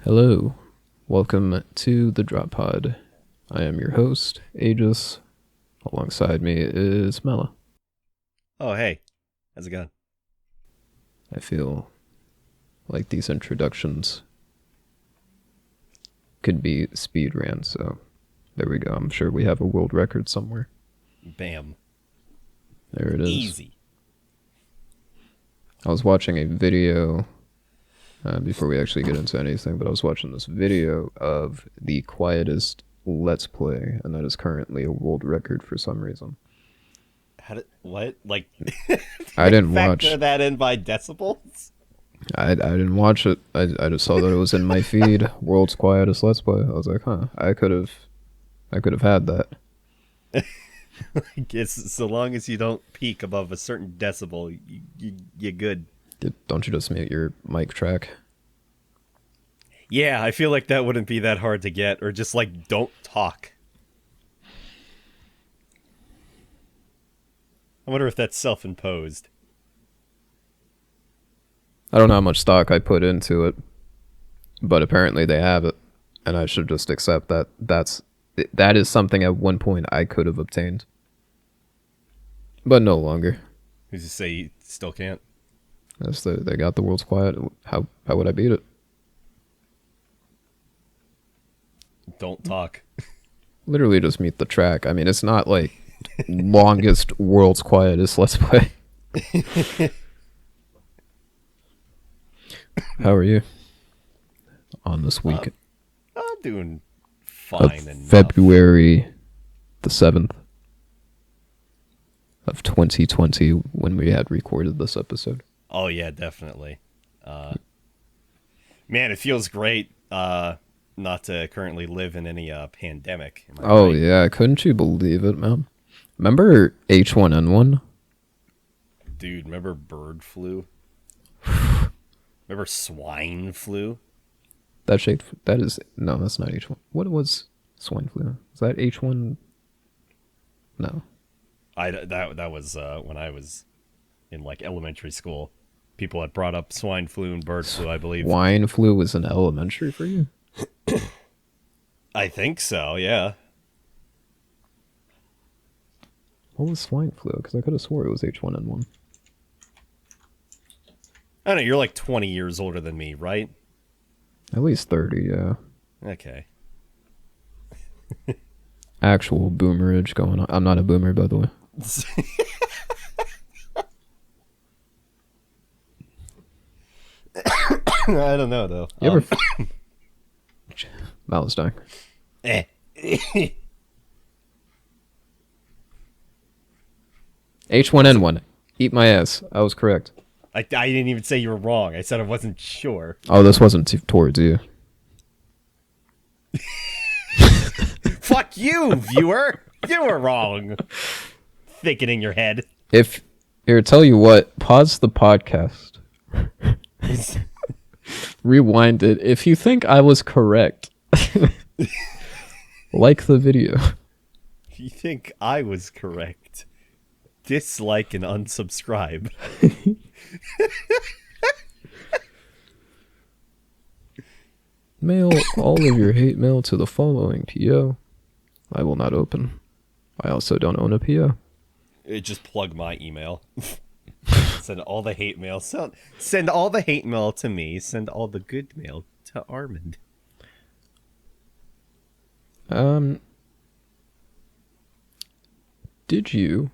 Hello, welcome to the Drop Pod. I am your host, Aegis. Alongside me is Mela. Oh, hey. How's it going? I feel like these introductions could be speed ran, so there we go. I'm sure we have a world record somewhere. Bam. There it is. Easy. I was watching a video before we actually get into anything, but I was watching this video of the quietest Let's Play, and that is currently a world record for some reason. What? Like, I didn't watch factor that in by decibels? I didn't watch it. I just saw that it was in my feed. World's quietest Let's Play. I was like, huh. I could have had that. I guess so long as you don't peak above a certain decibel, you're good. Don't you just mute your mic track? Yeah, I feel like that wouldn't be that hard to get, or just like don't talk. I wonder if that's self-imposed. I don't know how much stock I put into it, but apparently they have it, and I should just accept that that is something at one point I could have obtained, but no longer. Who's to say you still can't? They got the world's quiet. How would I beat it? Don't talk. Literally just mute the track. I mean, it's not like longest world's quietest Let's Play. How are you on this week? I'm doing fine enough. February the 7th of 2020 when we had recorded this episode. Oh yeah, definitely. Man, it feels great not to currently live in any pandemic. Am I right? Yeah, couldn't you believe it, man? Remember H1N1? Dude, remember bird flu? Remember swine flu? That's not H1. What was swine flu? Is that H1? No. That was when I was in like elementary school. People had brought up swine flu and bird flu, I believe. Swine flu was in elementary for you? I think so, yeah. What was swine flu? Because I could have swore it was H1N1. I don't know, you're like 20 years older than me, right? At least 30, yeah. Okay. Actual boomerage going on. I'm not a boomer, by the way. I don't know, though. You ever... Mal's dying. H1N1. Eat my ass. I was correct. I didn't even say you were wrong. I said I wasn't sure. Oh, this wasn't towards you. Fuck you, viewer. You were wrong. Thinking in your head. Here, tell you what, pause the podcast. Rewind it. If you think I was correct, like the video. If you think I was correct, dislike and unsubscribe. Mail all of your hate mail to the following PO. I will not open. I also don't own a PO. Just plug my email. Send all the hate mail. Send all the hate mail to me. Send all the good mail to Armand. Did you?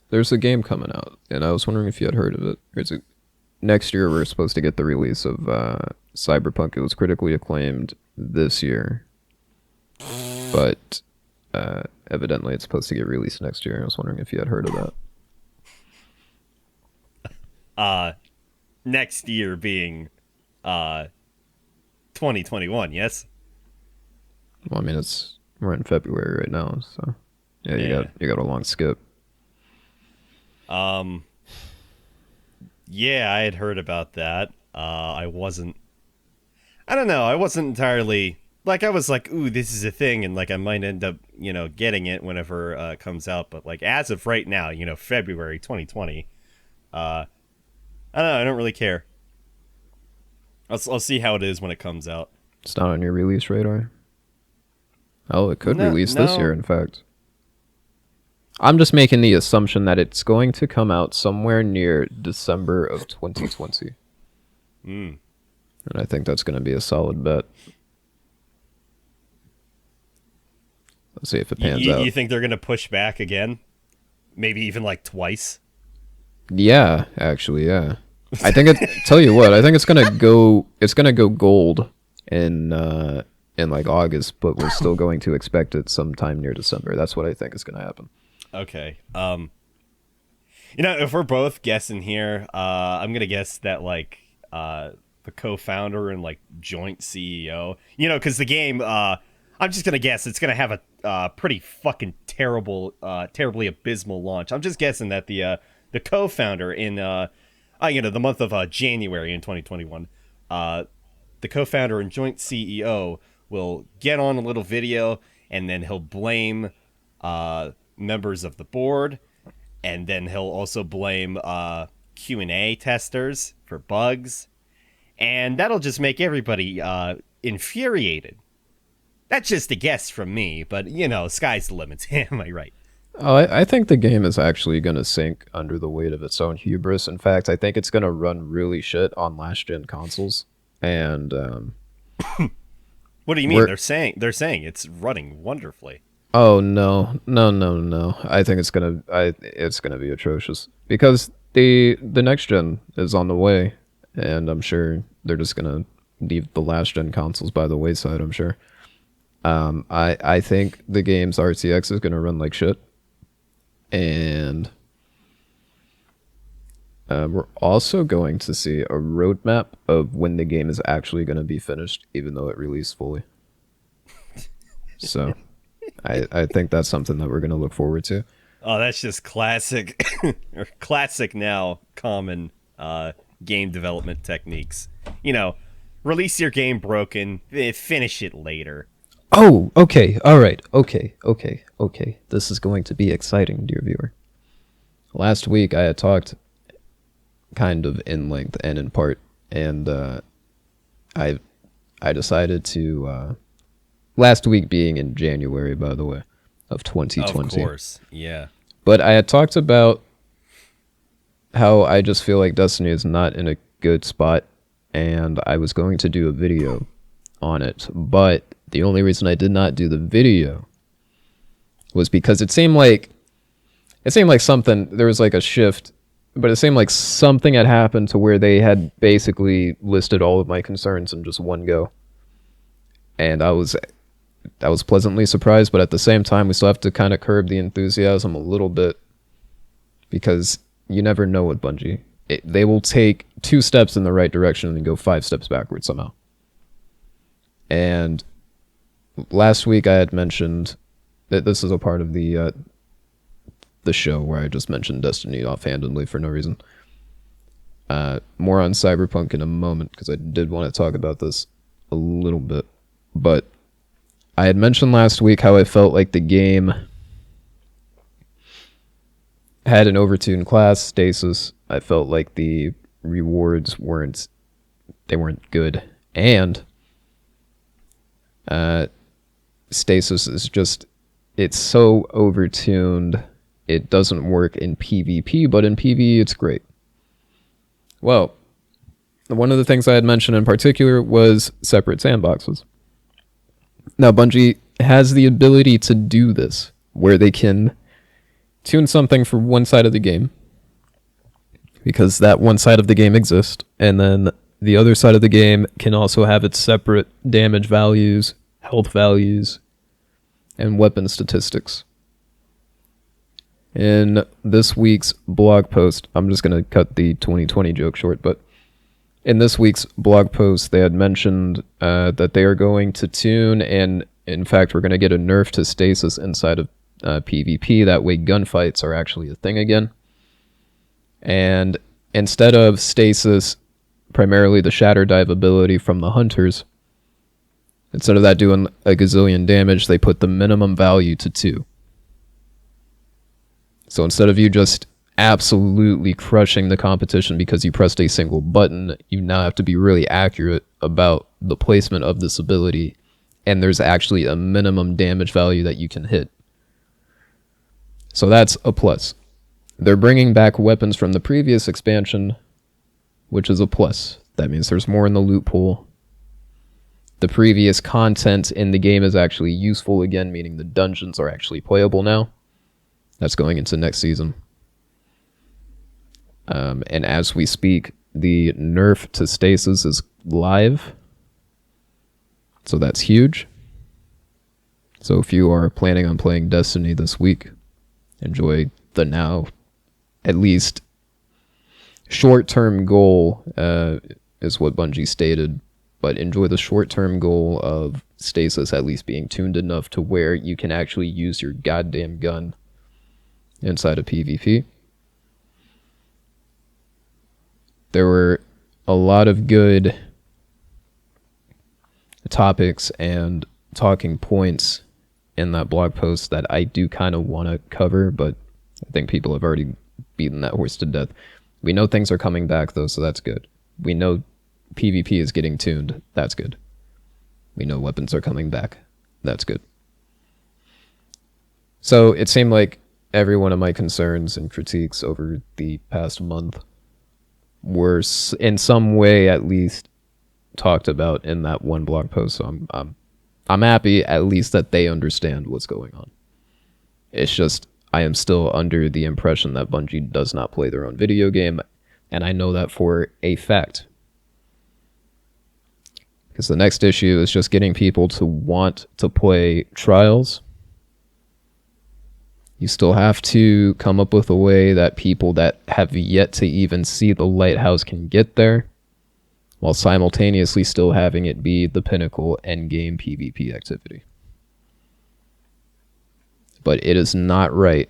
There's a game coming out, and I was wondering if you had heard of it. Next year we're supposed to get the release of Cyberpunk. It was critically acclaimed this year, but evidently it's supposed to get released next year. I was wondering if you had heard of that. Next year being 2021, yes? Well, I mean, we're in February right now, so yeah, you got a long skip. Yeah, I had heard about that. I wasn't entirely, like, I was like, ooh, this is a thing, and like I might end up, getting it whenever it comes out, but like as of right now, February 2020, I don't know, I don't really care. I'll see how it is when it comes out. It's not on your release radar. Oh, it could No, release this year, no. in fact. I'm just making the assumption that it's going to come out somewhere near December of 2020. Mm. And I think that's going to be a solid bet. Let's see if it pans out. You think they're gonna push back again? Maybe even like twice. Yeah, actually, yeah. I think it. Tell you what, I think it's gonna go. It's gonna go gold in like August, but we're still going to expect it sometime near December. That's what I think is gonna happen. Okay. If we're both guessing here, I'm gonna guess that like the co-founder and like joint CEO, because the game, I'm just gonna guess it's gonna have a pretty fucking terribly abysmal launch. I'm just guessing that the co-founder in the month of January in 2021, the co-founder and joint CEO will get on a little video and then he'll blame members of the board, and then he'll also blame Q&A testers for bugs, and that'll just make everybody infuriated. That's just a guess from me, but sky's the limit. Am I right? Oh, I think the game is actually going to sink under the weight of its own hubris. In fact, I think it's going to run really shit on last gen consoles. And What do you mean? They're saying it's running wonderfully. oh no, no, no, no! I think it's gonna be atrocious because the next gen is on the way, and I'm sure they're just gonna leave the last gen consoles by the wayside. I'm sure. I think the game's RTX is gonna run like shit, and we're also going to see a roadmap of when the game is actually going to be finished, even though it released fully. So, I think that's something that we're going to look forward to. Oh, that's just classic, or classic now common game development techniques. Release your game broken, finish it later. Oh, okay, all right, okay. This is going to be exciting, dear viewer. Last week I had talked kind of in length and in part, and I decided to last week being in January, by the way, of 2020. Of course, yeah. But I had talked about how I just feel like Destiny is not in a good spot, and I was going to do a video on it. But the only reason I did not do the video was because it seemed like something, there was like a shift, but it seemed like something had happened to where they had basically listed all of my concerns in just one go. And I was pleasantly surprised, but at the same time, we still have to kind of curb the enthusiasm a little bit, because you never know with Bungie. They will take 2 steps in the right direction and then go 5 steps backwards somehow. And last week I had mentioned that this is a part of the show where I just mentioned Destiny offhandedly for no reason. More on Cyberpunk in a moment, because I did want to talk about this a little bit. But I had mentioned last week how I felt like the game had an overtuned class, Stasis. I felt like the rewards weren't good. And Stasis is just, it's so overtuned. It doesn't work in PvP, but in PvE it's great. Well, one of the things I had mentioned in particular was separate sandboxes. Now, Bungie has the ability to do this, where they can tune something for one side of the game, because that one side of the game exists, and then the other side of the game can also have its separate damage values, health values, and weapon statistics. In this week's blog post, I'm just going to cut the 2020 joke short, but in this week's blog post, they had mentioned that they are going to tune, and in fact, we're going to get a nerf to Stasis inside of PvP. That way, gunfights are actually a thing again. And instead of Stasis, primarily the Shatter Dive ability from the Hunters, instead of that doing a gazillion damage, they put the minimum value to 2. So instead of you just absolutely crushing the competition because you pressed a single button. You now have to be really accurate about the placement of this ability, and there's actually a minimum damage value that you can hit. So that's a plus. They're bringing back weapons from the previous expansion, which is a plus. That means there's more in the loot pool. The previous content in the game is actually useful again, meaning the dungeons are actually playable now. That's going into next season. And as we speak, the nerf to stasis is live. So that's huge. So if you are planning on playing Destiny this week, enjoy the now, at least short-term goal, is what Bungie stated. But enjoy the short-term goal of stasis at least being tuned enough to where you can actually use your goddamn gun inside of PvP. There were a lot of good topics and talking points in that blog post that I do kind of want to cover, but I think people have already beaten that horse to death. We know things are coming back, though, so that's good. We know PvP is getting tuned. That's good. We know weapons are coming back. That's good. So it seemed like every one of my concerns and critiques over the past month were in some way at least talked about in that one blog post. So I'm happy at least that they understand what's going on. It's just I am still under the impression that Bungie does not play their own video game, and I know that for a fact. Because the next issue is just getting people to want to play Trials. You still have to come up with a way that people that have yet to even see the lighthouse can get there, while simultaneously still having it be the pinnacle endgame PvP activity. But it is not right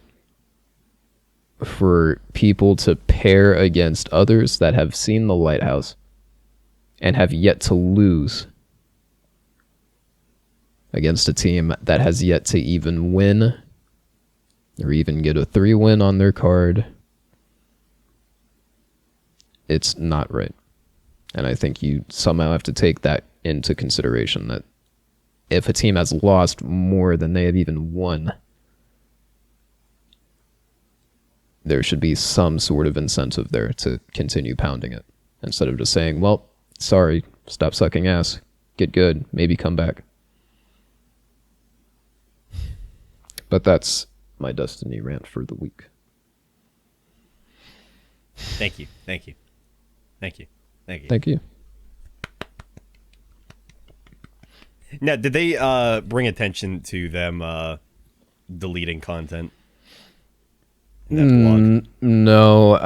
for people to pair against others that have seen the lighthouse and have yet to lose against a team that has yet to even win or even get a 3-win on their card. It's not right. And I think you somehow have to take that into consideration, that if a team has lost more than they have even won, there should be some sort of incentive there to continue pounding it, instead of just saying, well, sorry, stop sucking ass, get good, maybe come back. But that's my Destiny rant for the week. Thank you. Thank you. Now, did they bring attention to them deleting content in that blog? No.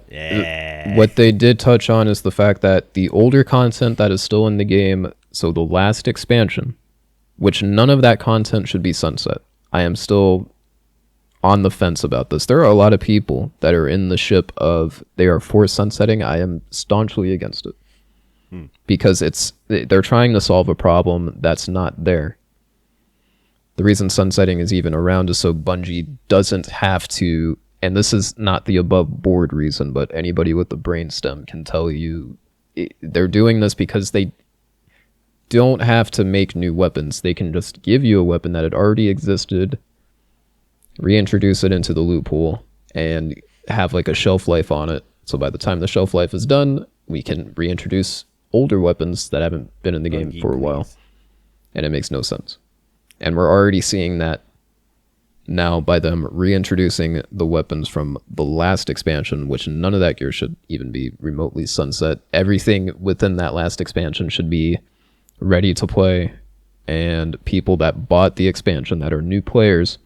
Yeah. What they did touch on is the fact that the older content that is still in the game, so the last expansion, which none of that content should be sunset. I am still on the fence about this. There are a lot of people that are in the ship of they are for sunsetting. I am staunchly against it. Because they're trying to solve a problem that's not there. The reason sunsetting is even around is so Bungie doesn't have to, and this is not the above board reason, but anybody with the brainstem can tell you they're doing this because they don't have to make new weapons. They can just give you a weapon that had already existed, reintroduce it into the loot pool, and have like a shelf life on it. So by the time the shelf life is done, we can reintroduce older weapons that haven't been in the game for a while. And it makes no sense. And we're already seeing that now by them reintroducing the weapons from the last expansion, which none of that gear should even be remotely sunset. Everything within that last expansion should be ready to play, and people that bought the expansion that are new players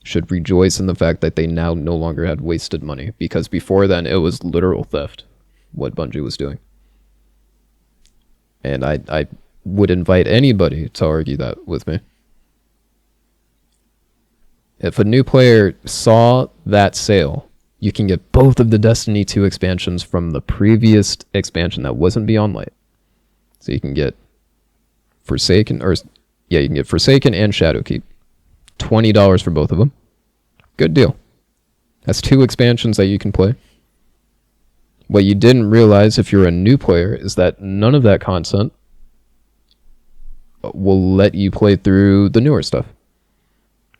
should rejoice in the fact that they now no longer had wasted money, because before then it was literal theft what Bungie was doing. And I would invite anybody to argue that with me. If a new player saw that sale, you can get both of the Destiny 2 expansions from the previous expansion that wasn't Beyond Light. So you can get Forsaken, you can get Forsaken and Shadowkeep. $20 for both of them. Good deal. That's 2 expansions that you can play. What you didn't realize if you're a new player is that none of that content will let you play through the newer stuff.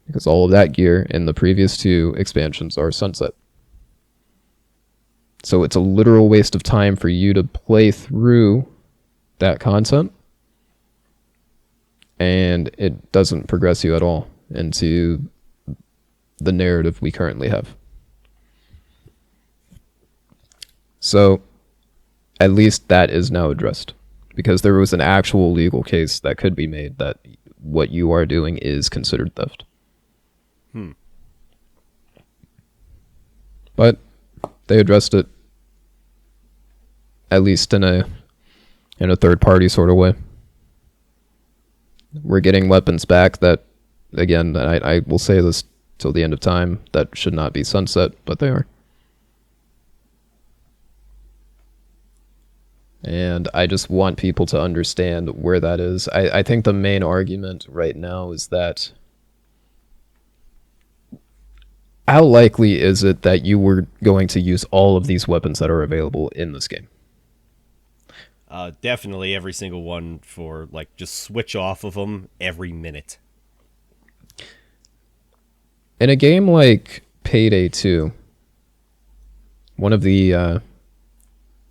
Because all of that gear in the previous 2 expansions are sunset. So it's a literal waste of time for you to play through that content, and it doesn't progress you at all into the narrative we currently have. So at least that is now addressed, because there was an actual legal case that could be made that what you are doing is considered theft. But they addressed it, at least in a third party sort of way. We're getting weapons back that, again, I will say this till the end of time, that should not be sunset, but they are. And I just want people to understand where that is. I think the main argument right now is that how likely is it that you were going to use all of these weapons that are available in this game? Definitely every single one, for like just switch off of them every minute. In a game like Payday 2, one of the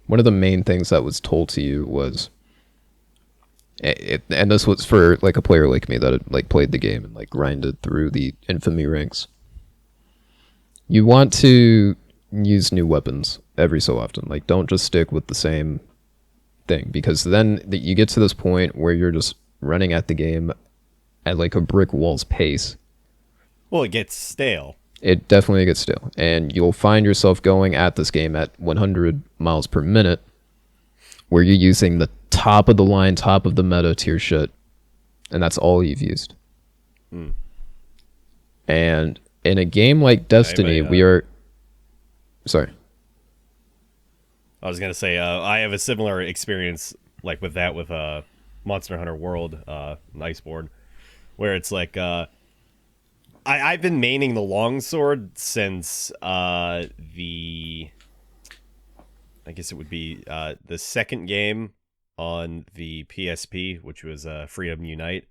main things that was told to you was, and this was for like a player like me that had like played the game and like grinded through the infamy ranks. You want to use new weapons every so often. Like, don't just stick with the same thing, because then you get to this point where you're just running at the game at like a brick wall's pace. Well, it gets stale. It definitely gets stale, and you'll find yourself going at this game at 100 miles per minute, where you're using the top of the line, top of the meta tier shit, and that's all you've used. And in a game like Destiny, we are... Sorry. I was gonna say, I have a similar experience like with that with Monster Hunter World, Iceborne, where it's like I've been maining the longsword since I guess it would be the second game on the PSP, which was Freedom Unite,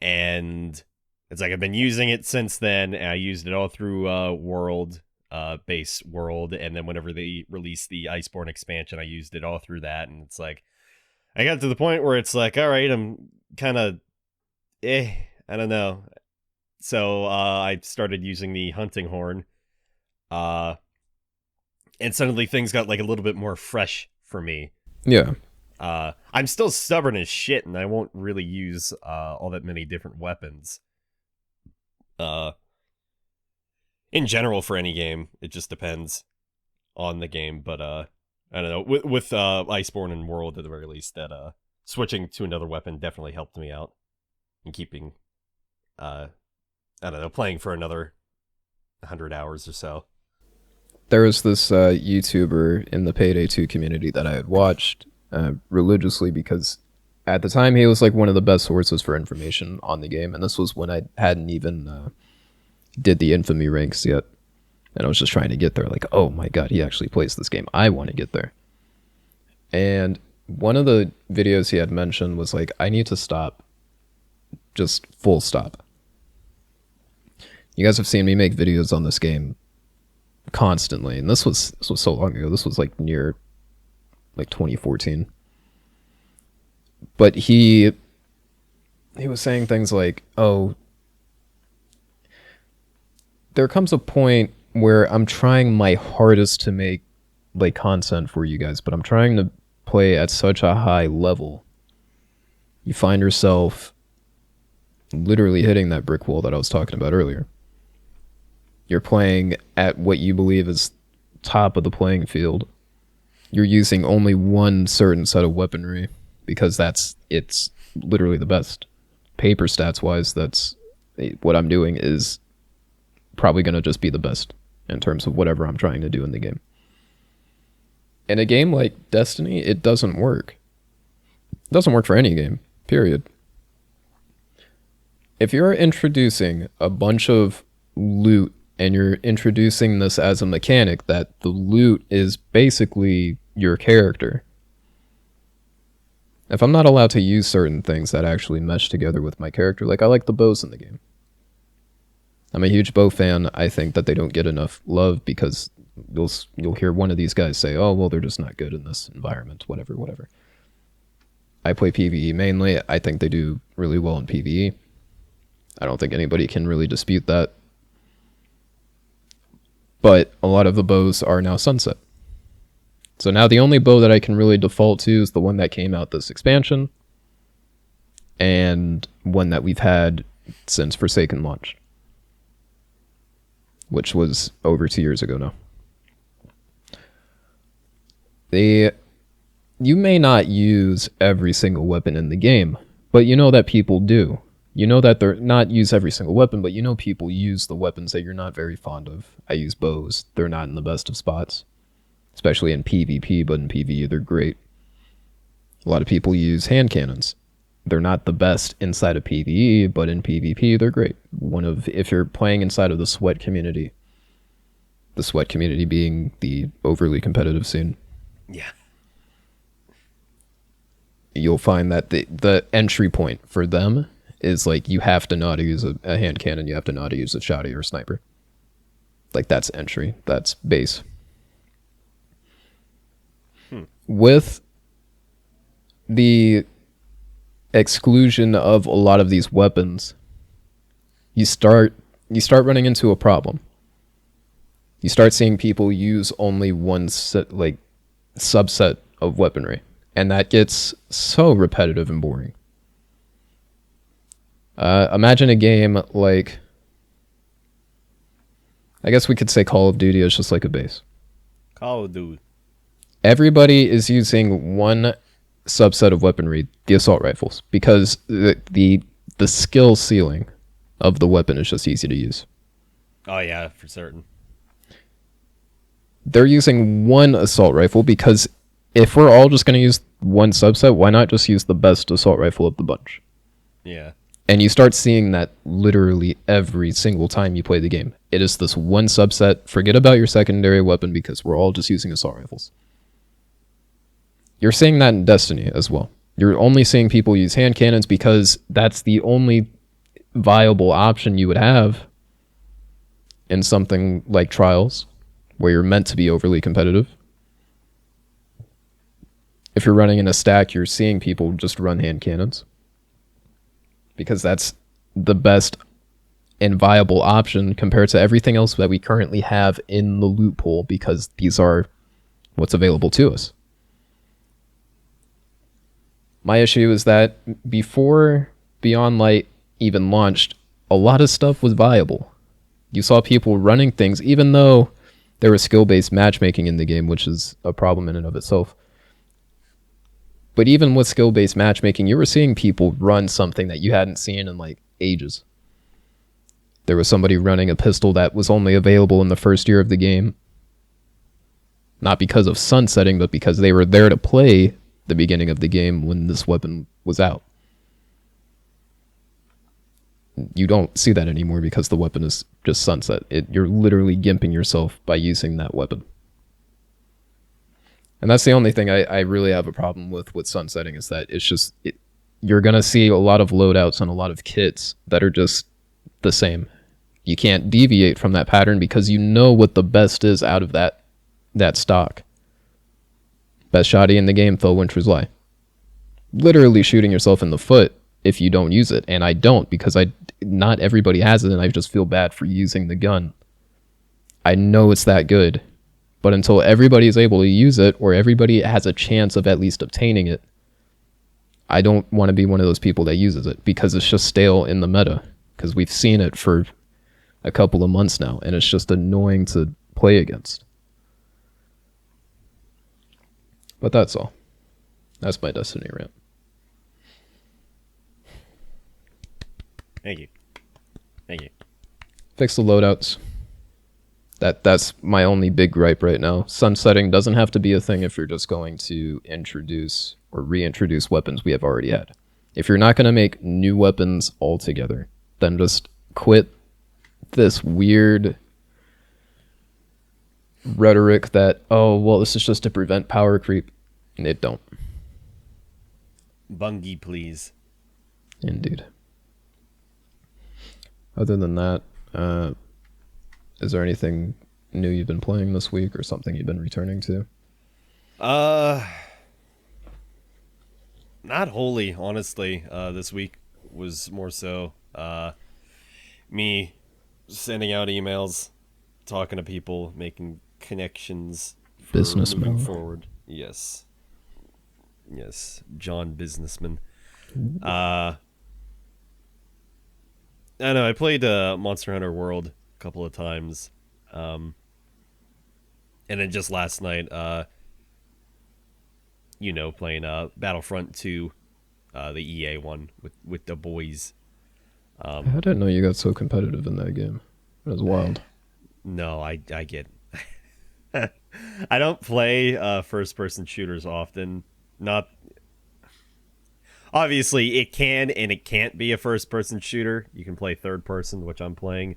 and it's like I've been using it since then, and I used it all through World. Base world, and then whenever they released the Iceborne expansion, I used it all through that, and it's like I got to the point where it's like, all right, I'm kind of I don't know. So I started using the hunting horn, and suddenly things got like a little bit more fresh for me. Yeah. I'm still stubborn as shit, and I won't really use all that many different weapons. In general, for any game, it just depends on the game. But I don't know. With Iceborne and World at the very least, that switching to another weapon definitely helped me out in keeping, I don't know, playing for another 100 hours or so. There was this YouTuber in the Payday 2 community that I had watched religiously, because at the time he was like one of the best sources for information on the game, and this was when I hadn't even did the infamy ranks yet, and I was just trying to get there. Like, oh my god, he actually plays this game, I want to get there. And one of the videos he had mentioned was like, I need to stop, just full stop. You guys have seen me make videos on this game constantly, and this was so long ago. This was like near like 2014. But he was saying things like, oh, there comes a point where I'm trying my hardest to make like content for you guys, but I'm trying to play at such a high level. You find yourself literally hitting that brick wall that I was talking about earlier. You're playing at what you believe is top of the playing field. You're using only one certain set of weaponry because it's literally the best. Paper stats wise, that's what I'm doing is probably going to just be the best in terms of whatever I'm trying to do in the game. In a game like Destiny, it doesn't work. It doesn't work for any game, period. If you're introducing a bunch of loot and you're introducing this as a mechanic that the loot is basically your character. If I'm not allowed to use certain things that actually mesh together with my character, like I like the bows in the game. I'm a huge bow fan. I think that they don't get enough love because you'll hear one of these guys say, "Oh, well, they're just not good in this environment, whatever, whatever." I play PvE mainly. I think they do really well in PvE. I don't think anybody can really dispute that. But a lot of the bows are now sunset. So now the only bow that I can really default to is the one that came out this expansion and one that we've had since Forsaken launched, which was over 2 years ago now. You may not use every single weapon in the game, but you know that people do. You know that they're not use every single weapon, but you know people use the weapons that you're not very fond of. I use bows. They're not in the best of spots, especially in PvP, but in PvE they're great. A lot of people use hand cannons. They're not the best inside of PvE, but in PvP they're great. If you're playing inside of the sweat community being the overly competitive scene. Yeah. You'll find that the entry point for them is like you have to know how to use a hand cannon, you have to know how to use a shotty or a sniper. Like that's entry, that's base. With the exclusion of a lot of these weapons, you start running into a problem. You start seeing people use only one subset of weaponry, and that gets so repetitive and boring. Imagine a game like, I guess we could say Call of Duty is just like a base. Call of Duty. Everybody is using one subset of weaponry, the assault rifles, because the skill ceiling of the weapon is just easy to use. Oh yeah, for certain. They're using one assault rifle because if we're all just going to use one subset, why not just use the best assault rifle of the bunch? Yeah. And you start seeing that literally every single time you play the game. It is this one subset. Forget about your secondary weapon because we're all just using assault rifles. You're seeing that in Destiny as well. You're only seeing people use hand cannons because that's the only viable option you would have in something like Trials, where you're meant to be overly competitive. If you're running in a stack, you're seeing people just run hand cannons, because that's the best and viable option compared to everything else that we currently have in the loot pool, because these are what's available to us. My issue is that before Beyond Light even launched, a lot of stuff was viable. You saw people running things, even though there was skill-based matchmaking in the game, which is a problem in and of itself. But even with skill-based matchmaking, you were seeing people run something that you hadn't seen in like ages. There was somebody running a pistol that was only available in the first year of the game. Not because of sunsetting, but because they were there to play the beginning of the game when this weapon was out. You don't see that anymore because the weapon is just sunset. You're literally gimping yourself by using that weapon. And that's the only thing I really have a problem with sunsetting, is that it's just, you're going to see a lot of loadouts and a lot of kits that are just the same. You can't deviate from that pattern because you know what the best is out of that stock. Best shotty in the game, Phil Winter's Lie. Literally shooting yourself in the foot if you don't use it. And I don't, because not everybody has it, and I just feel bad for using the gun. I know it's that good. But until everybody is able to use it, or everybody has a chance of at least obtaining it, I don't want to be one of those people that uses it, because it's just stale in the meta. Because we've seen it for a couple of months now, and it's just annoying to play against. But that's all. That's my Destiny rant. Thank you. Fix the loadouts. That's my only big gripe right now. Sunsetting doesn't have to be a thing if you're just going to introduce or reintroduce weapons we have already had. If you're not going to make new weapons altogether, then just quit this weird rhetoric that, oh, well, this is just to prevent power creep. And it don't. Bungie, please. Indeed. Other than that, is there anything new you've been playing this week or something you've been returning to? Not wholly, honestly. This week was more so me sending out emails, talking to people, making connections for Business moving mode. forward. Yes, John Businessman. I know I played Monster Hunter World a couple of times, and then just last night, playing Battlefront 2, the EA one with the boys. I didn't know you got so competitive in that game. It was wild. No, I get. I don't play first person shooters often. Not obviously it can and it can't be a first person shooter. You can play third person, which I'm playing.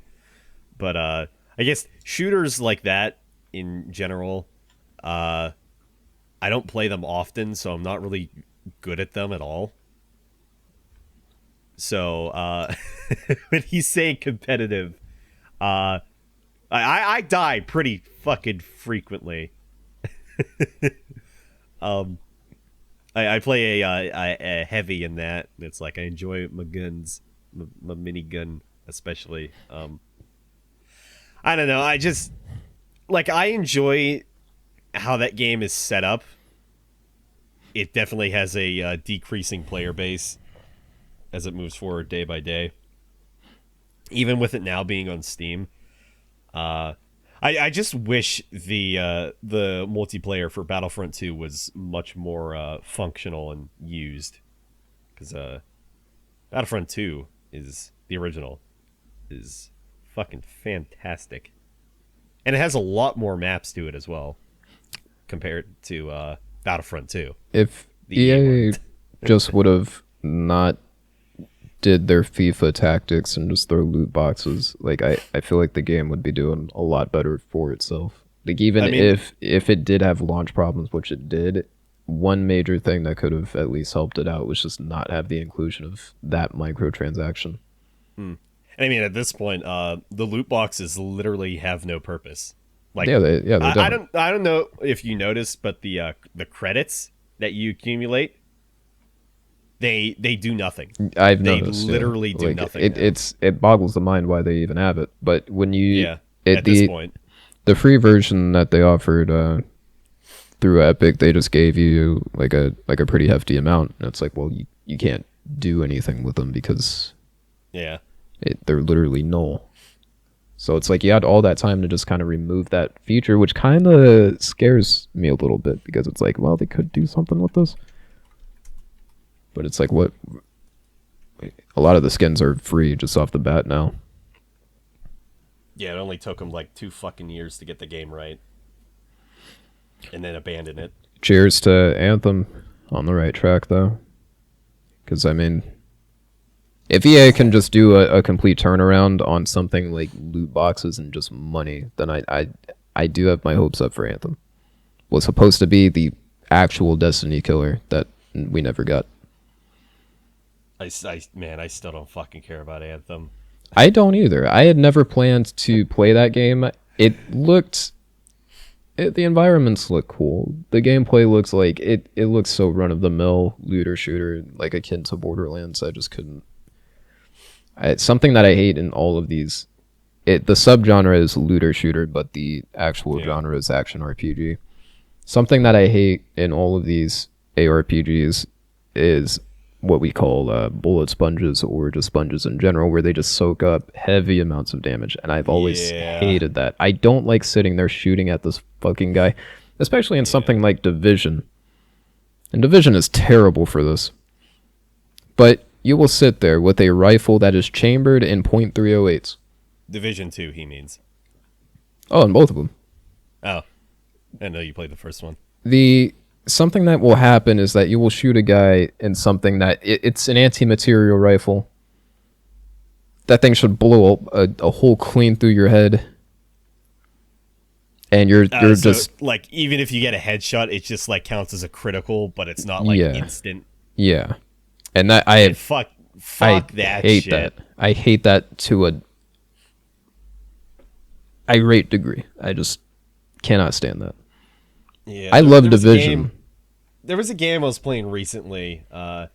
But I guess shooters like that in general, I don't play them often, so I'm not really good at them at all. So when he's saying competitive, I die pretty fucking frequently. I play a heavy in that. It's like I enjoy my guns, my minigun especially. I don't know. I just I enjoy how that game is set up. It definitely has a decreasing player base as it moves forward day by day. Even with it now being on Steam, I just wish the multiplayer for Battlefront 2 was much more functional and used, because Battlefront 2 is the original is fucking fantastic, and it has a lot more maps to it as well compared to Battlefront 2. If The EA EA just would have not did their FIFA tactics and just throw loot boxes, I feel like the game would be doing a lot better for itself. Like, even I mean, if it did have launch problems, which it did, one major thing that could have at least helped it out was just not have the inclusion of that microtransaction. I mean, at this point, the loot boxes literally have no purpose. Like, They I don't. don't know if you noticed, but the credits that you accumulate, they do nothing. I've They noticed. literally do Like, nothing. it boggles the mind why they even have it. But when you At this point, the free version that they offered through Epic, they just gave you like a pretty hefty amount. And it's like, well, you can't do anything with them because yeah. they're literally null. So it's like you had all that time to just kind of remove that feature, which kind of scares me a little bit, because it's like, well, they could do something with this. But it's like, what? A lot of the skins are free just off the bat now. Yeah, it only took them like 2 fucking years to get the game right, and then abandon it. Cheers to Anthem on the right track, though. Because, I mean, if EA can just do a complete turnaround on something like loot boxes and just money, then I do have my hopes up for Anthem. Was supposed to be the actual Destiny killer that we never got. I still don't fucking care about Anthem. I don't either. I had never planned to play that game. The environments look cool. The gameplay looks like it looks so run of the mill looter shooter, like akin to Borderlands. I just couldn't. Something that I hate in all of these, the subgenre is looter shooter, but the actual genre is action RPG. Something that I hate in all of these ARPGs is what we call bullet sponges, or just sponges in general, where they just soak up heavy amounts of damage. And I've always hated that. I don't like sitting there shooting at this fucking guy, especially in something like Division. And Division is terrible for this. But you will sit there with a rifle that is chambered in .308s. Division 2, he means. Oh, and both of them. Oh, I know you played the first one. Something that will happen is that you will shoot a guy in something that it's an anti-material rifle, that thing should blow a hole clean through your head, and you're So just like even if you get a headshot, it just like counts as a critical, but it's not like yeah, instant. yeah. And that And fuck I that hate shit. that. I hate that to a irate degree. I just cannot stand that. Yeah, I love there was a Division. game. There was a game I was playing recently that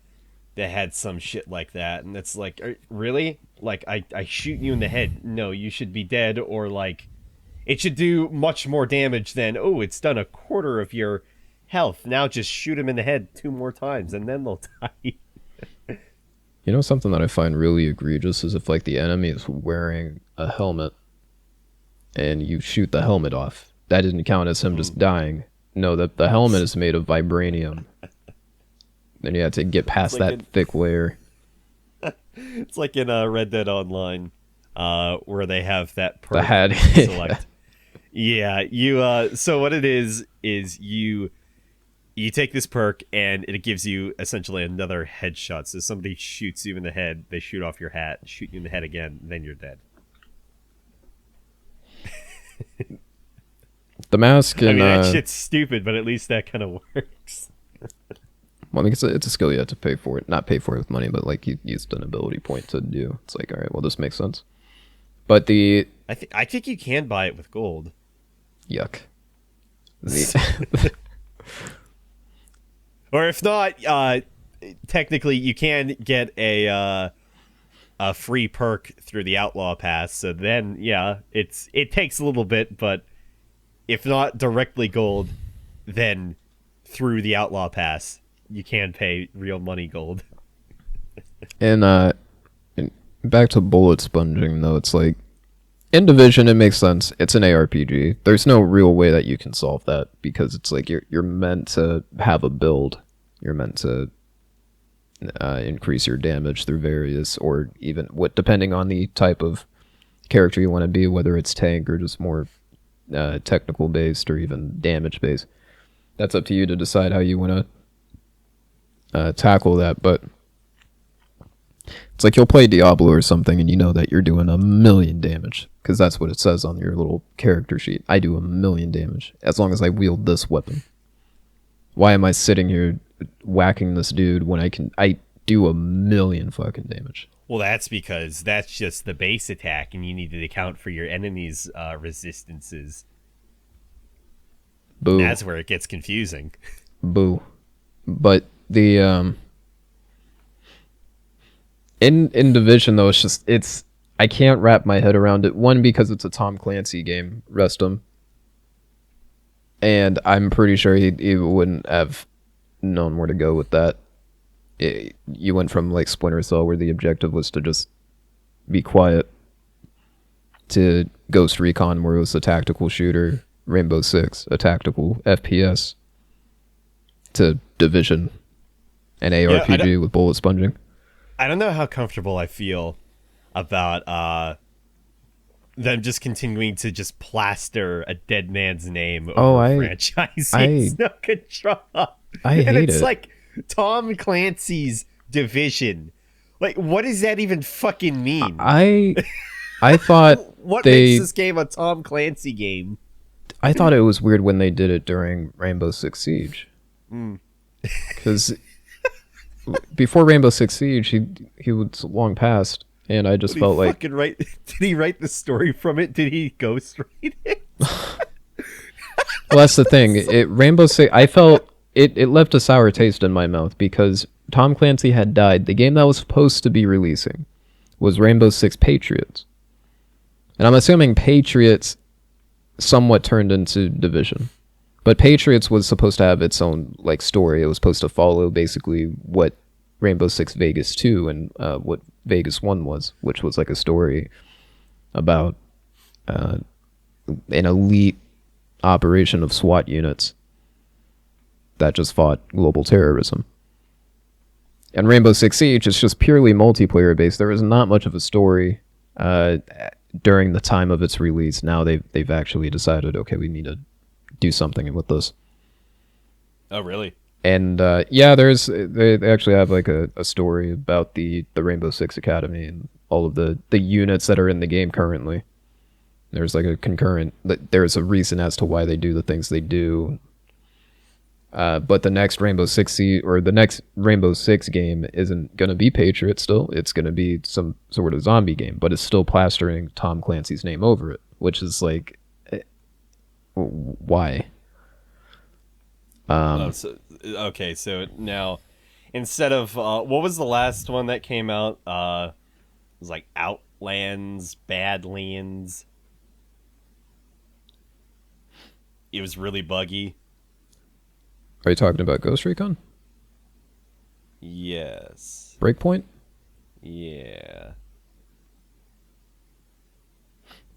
had some shit like that, and it's like, really? Like, I shoot you in the head. No, you should be dead, or like, it should do much more damage than, oh, it's done a quarter of your health. Now just shoot him in the head 2 more times, and then they'll die. You know something that I find really egregious is if like the enemy is wearing a helmet and you shoot the helmet off. That didn't count as him just dying. No, the helmet is made of vibranium. Then you have to get past like that thick layer. It's like in Red Dead Online, where they have that perk The hat. you select. Yeah, you. So what it is you take this perk and it gives you essentially another headshot. So somebody shoots you in the head, they shoot off your hat, shoot you in the head again, then you're dead. The mask and I mean, that shit's stupid, but at least that kind of works. well, I mean, it's a skill you have to pay for it. Not pay for it with money, but like you used an ability point to do. It's like, all right, well, this makes sense. But the I think you can buy it with gold. yuck. The, Or if not, technically you can get a free perk through the Outlaw Pass. So then, yeah, it takes a little bit, but if not directly gold, then through the Outlaw Pass, you can pay real money gold. and back to bullet sponging though, it's like in Division it makes sense. It's an ARPG. There's no real way that you can solve that because it's like you're meant to have a build. You're meant to increase your damage through various or even what depending on the type of character you want to be, whether it's tank or just more technical based or even damage based. That's up to you to decide how you want to tackle that, but it's like you'll play Diablo or something and you know that you're doing 1,000,000 damage because that's what it says on your little character sheet. I do 1,000,000 damage as long as I wield this weapon. Why am I sitting here whacking this dude when I do 1,000,000 fucking damage? Well, that's because that's just the base attack, and you need to account for your enemy's resistances. Boo. And that's where it gets confusing. Boo. But the in Division though, it's I can't wrap my head around it. One, because it's a Tom Clancy game, rest him. And I'm pretty sure he wouldn't have known where to go with that. You went from like Splinter Cell, where the objective was to just be quiet, to Ghost Recon, where it was a tactical shooter, Rainbow Six, a tactical FPS, to Division, an ARPG with bullet sponging. I don't know how comfortable I feel about them just continuing to just plaster a dead man's name over a franchise. It's no control. I hate and it's it. like Tom Clancy's Division. Like, what does that even fucking mean? I thought what makes this game a Tom Clancy game? I thought it was weird when they did it during Rainbow Six Siege. Because before Rainbow Six Siege, he was long past, and I just felt like did he write the story from it? Did he ghostwrite it? well, that's the thing. Rainbow Six, I felt it left a sour taste in my mouth because Tom Clancy had died. The game that was supposed to be releasing was Rainbow Six Patriots, and I'm assuming Patriots somewhat turned into Division. But Patriots was supposed to have its own like story. It was supposed to follow basically what Rainbow Six Vegas 2 and what Vegas 1 was, which was like a story about an elite operation of SWAT units that just fought global terrorism. And Rainbow Six Siege is just purely multiplayer based. There was not much of a story during the time of its release. Now they've actually decided, okay, we need to do something with this. Oh, really? And yeah, they actually have like a story about the Rainbow Six Academy and all of the units that are in the game currently. There's like a concurrent. There's a reason as to why they do the things they do. But the next the next Rainbow Six game isn't gonna be Patriot. Still, it's gonna be some sort of zombie game, but it's still plastering Tom Clancy's name over it, which is like, why? Okay, so now instead of what was the last one that came out? It was like Outlands, Badlands. It was really buggy. Are you talking about Ghost Recon? Yes. Breakpoint? Yeah.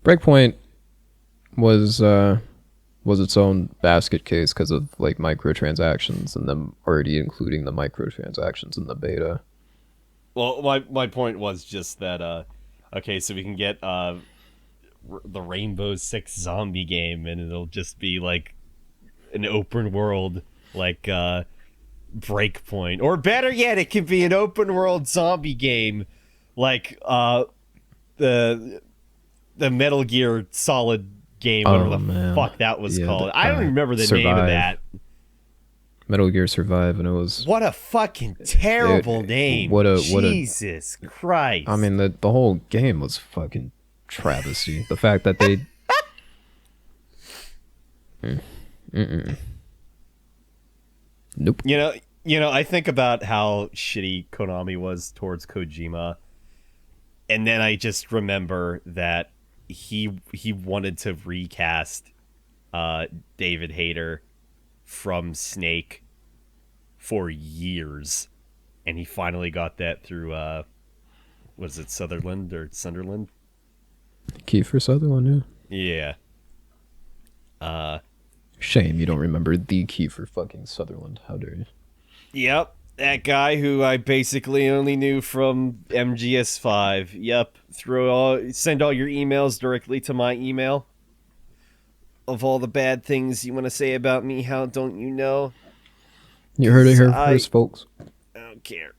Breakpoint was its own basket case because of like microtransactions and them already including the microtransactions in the beta. Well, my point was just that okay, so we can get the Rainbow Six zombie game, and it'll just be like an open world, like Breakpoint, or better yet, it could be an open world zombie game, like the Metal Gear Solid game, whatever the fuck that was called. I don't remember the name of that. Metal Gear Survive, and it was what a fucking terrible name. Jesus Christ! I mean, the whole game was fucking travesty. The fact that they nope. You know, I think about how shitty Konami was towards Kojima, and then I just remember that he wanted to recast David Hayter from Snake for years, and he finally got that through was it Sutherland or Sunderland? Kiefer Sutherland, yeah. Yeah. Shame you don't remember the Kiefer fucking Sutherland. How dare you? Yep, that guy who I basically only knew from MGS5. Yep, send all your emails directly to my email. Of all the bad things you want to say about me, how don't you know? You heard it here first, folks. I don't care.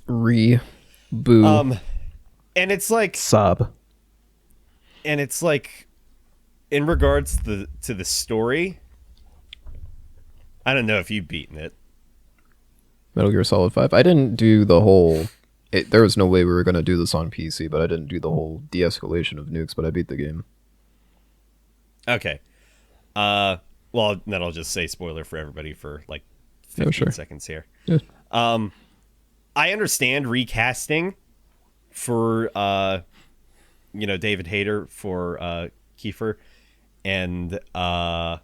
Boo. And it's like sob. And it's like, in regards to the story, I don't know if you've beaten it. Metal Gear Solid 5. I didn't do the whole... there was no way we were going to do this on PC, but I didn't do the whole de-escalation of nukes, but I beat the game. Okay. Well, then I'll just say spoiler for everybody for like 15 seconds here. Yeah. I understand recasting for, David Hayter for Kiefer, and but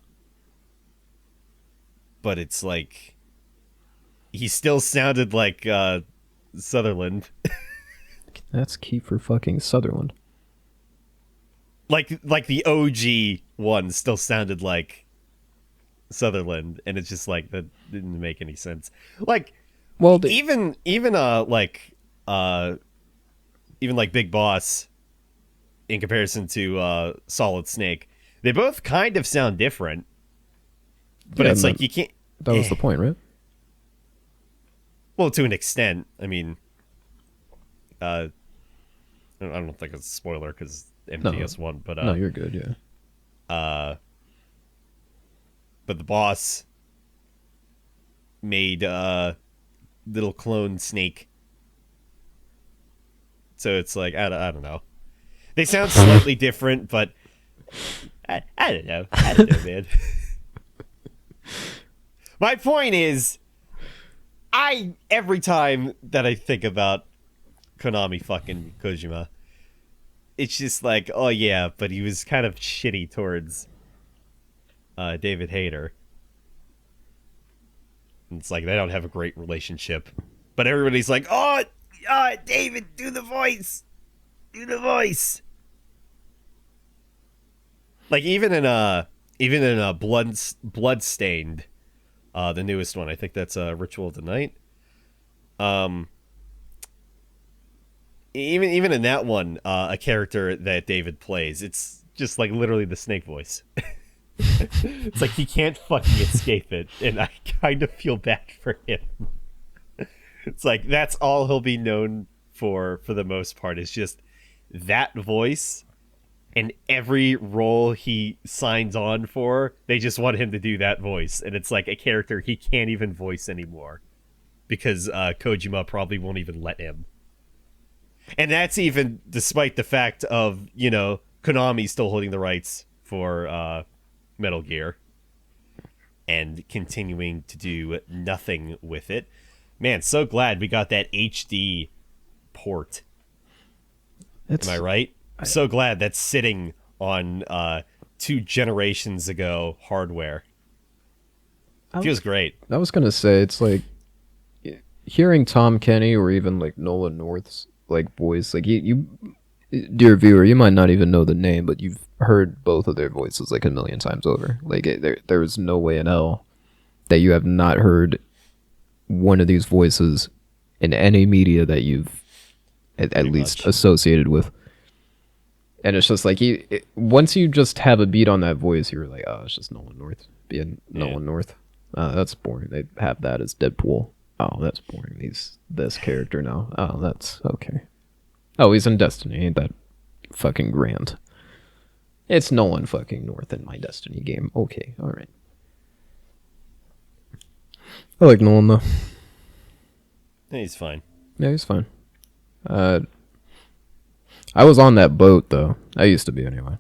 it's like he still sounded like Sutherland. That's Kiefer fucking Sutherland. Like the OG one still sounded like Sutherland, and it's just like that didn't make any sense. Like, well, even like Big Boss in comparison to Solid Snake, they both kind of sound different. But it's like you can't. That was the point, right? Well, to an extent. I mean, I don't think it's a spoiler because MGS1, but no, you're good, yeah. But the boss made little clone Snake, so it's like I don't know. They sound slightly different, but I don't know. I don't know, man. My point is, every time that I think about Konami fucking Kojima, it's just like, oh yeah, but he was kind of shitty towards David Hayter. And it's like they don't have a great relationship, but everybody's like, oh, David, do the voice. Like even in Bloodstained, the newest one, I think that's Ritual of the Night. Even in that one, a character that David plays, it's just like literally the Snake voice. It's like he can't fucking escape it, and I kind of feel bad for him. It's like that's all he'll be known for the most part. It's just that voice, and every role he signs on for, they just want him to do that voice, and it's like a character he can't even voice anymore because Kojima probably won't even let him. And that's even despite the fact of, Konami still holding the rights for Metal Gear and continuing to do nothing with it. Man, so glad we got that HD port. Am I right? So glad that's sitting on 2 generations ago hardware. Feels great. I was gonna say, it's like hearing Tom Kenny or even like Nolan North's like voice. Like you, dear viewer, you might not even know the name, but you've heard both of their voices like a million times over. Like there is no way in hell that you have not heard one of these voices in any media that you've at least associated with. And it's just like once you just have a beat on that voice, you're like, oh, it's just Nolan North being Nolan North. That's boring. They have that as Deadpool. Oh, that's boring. He's this character now. Oh, that's okay. Oh, he's in Destiny. Ain't that fucking grand? It's Nolan fucking North in my Destiny game. Okay, all right. I like Nolan though. Yeah, he's fine. Yeah, he's fine. I was on that boat though. I used to be anyway.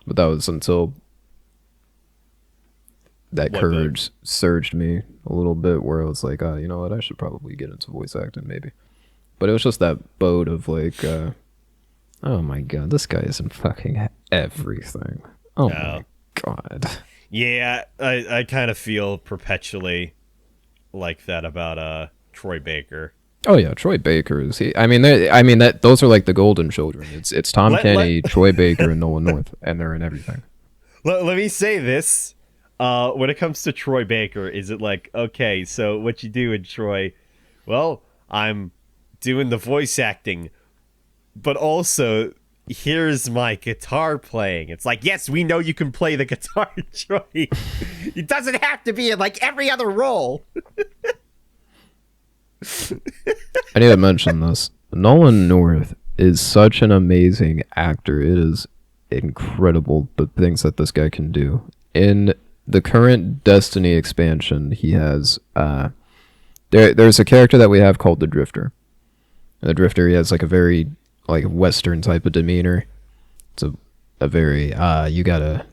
But that was until that courage surged me a little bit, where I was like, oh, you know what? I should probably get into voice acting maybe. But it was just that boat of like, oh my god, this guy is in fucking everything. Oh my god. Yeah, I kind of feel perpetually like that about Troy Baker. Oh yeah, Troy Baker is he? I mean, that those are like the golden children. It's Tom Kenny, Troy Baker, and Nolan North, and they're in everything. Let me say this: when it comes to Troy Baker, is it like, okay, so what you do in Troy? Well, I'm doing the voice acting, but also here's my guitar playing. It's like, yes, we know you can play the guitar, Troy. It doesn't have to be in like every other role. I need to mention this. Nolan North is such an amazing actor. It is incredible the things that this guy can do. In the current Destiny expansion, he has there's a character that we have called the Drifter. And the Drifter, he has like a very like Western type of demeanor. It's a very you gotta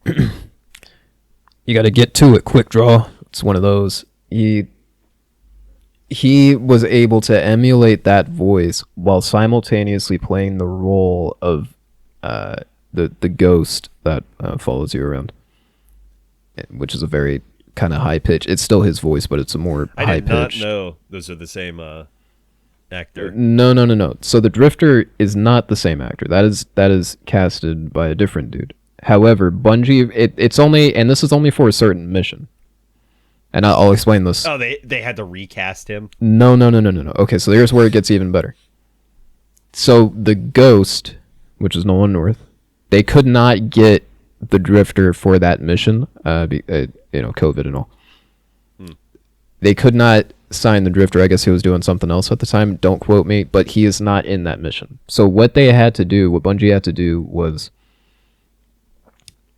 you gotta get to it, quick draw. It's one of those. He was able to emulate that voice while simultaneously playing the role of the ghost that follows you around, which is a very kind of high pitch. It's still his voice, but it's a more high pitch. I did not know those are the same actor. No. So the Drifter is not the same actor. That is casted by a different dude. However, Bungie, it's only, and this is only for a certain mission. And I'll explain this. Oh, they had to recast him? No. Okay, so here's where it gets even better. So the Ghost, which is Nolan North, they could not get the Drifter for that mission, COVID and all. They could not sign the Drifter. I guess he was doing something else at the time. Don't quote me, but he is not in that mission. So what Bungie had to do was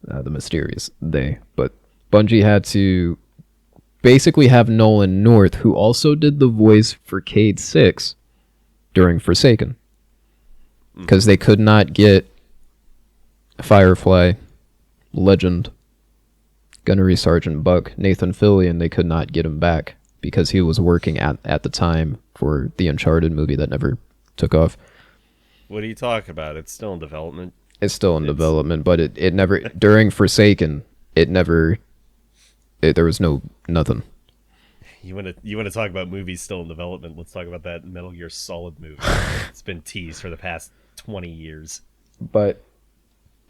the mysterious but Bungie had to basically have Nolan North, who also did the voice for Cade 6 during Forsaken, because they could not get Firefly, Legend, Gunnery Sergeant Buck, Nathan Fillion. They could not get him back because he was working at the time for the Uncharted movie that never took off. What are you talking about? It's still in development. It's still in development, but it never, during Forsaken, there was nothing. You want to talk about movies still in development? Let's talk about that Metal Gear Solid movie. It's been teased for the past 20 years. But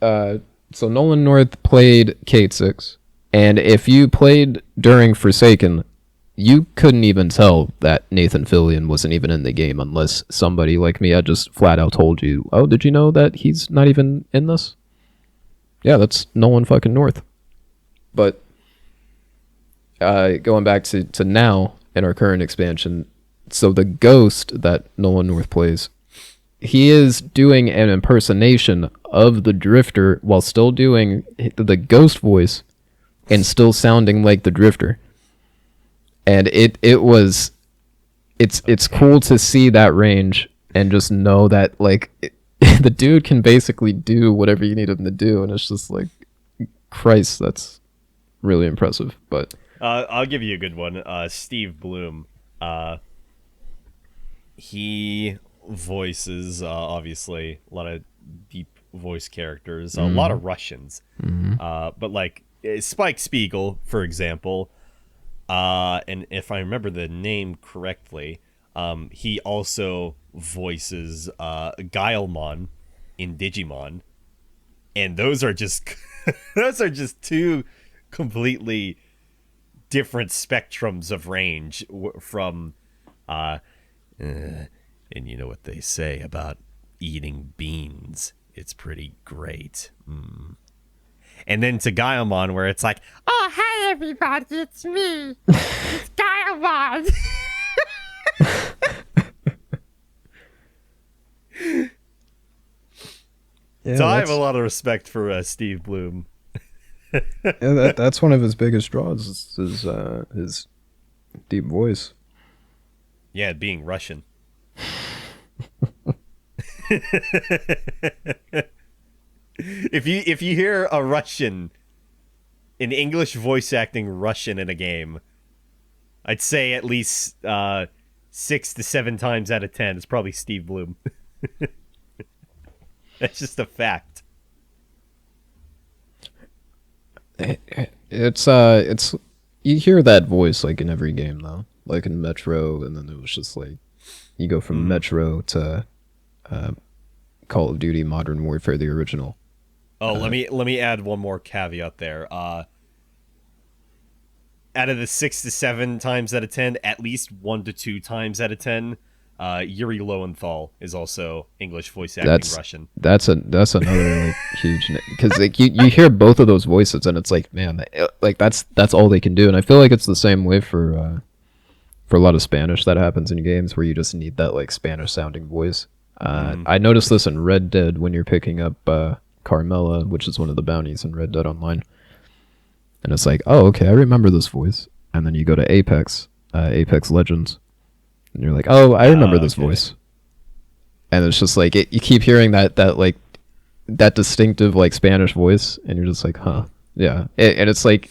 so Nolan North played Cade 6, and if you played during Forsaken, you couldn't even tell that Nathan Fillion wasn't even in the game unless somebody like me had just flat out told you, oh, did you know that he's not even in this? Yeah, that's Nolan fucking North. But going back to now in our current expansion, So the ghost that Nolan North plays, he is doing an impersonation of the Drifter while still doing the ghost voice and still sounding like the Drifter. And it's cool to see that range and just know that like the dude can basically do whatever you need him to do, and it's just like, Christ, that's really impressive. But I'll give you a good one. Steve Bloom. He voices obviously a lot of deep voice characters, a lot of Russians. But like Spike Spiegel, for example, and if I remember the name correctly, he also voices Guilemon in Digimon, and those are just those are just two completely different spectrums of range from and you know what they say about eating beans, it's pretty great. And then to Guilemon, where it's like, oh hi everybody, it's me, it's Guilemon. yeah, So I have a lot of respect for Steve Bloom. yeah, that's one of his biggest draws is his deep voice. Yeah, being Russian. If you hear a Russian, an English voice acting Russian in a game, I'd say at least 6 to 7 times out of 10 it's probably Steve Bloom. That's just a fact. It's you hear that voice like in every game though, like in Metro, and then it was just like you go from Metro to Call of Duty Modern Warfare, the original. Oh, let me add one more caveat there. Out of the 6 to 7 times out of 10, at least 1 to 2 times out of 10, Yuri Lowenthal is also English voice acting Russian. That's another like huge, because like you hear both of those voices and it's like, man, like that's all they can do. And I feel like it's the same way for a lot of Spanish that happens in games where you just need that like Spanish sounding voice. I noticed this in Red Dead when you're picking up Carmela, which is one of the bounties in Red Dead Online. And it's like, oh, okay, I remember this voice. And then you go to Apex Legends, and you're like, oh, I remember this voice. And it's just like, you keep hearing that like, that distinctive like Spanish voice, and you're just like, huh, yeah. And it's like,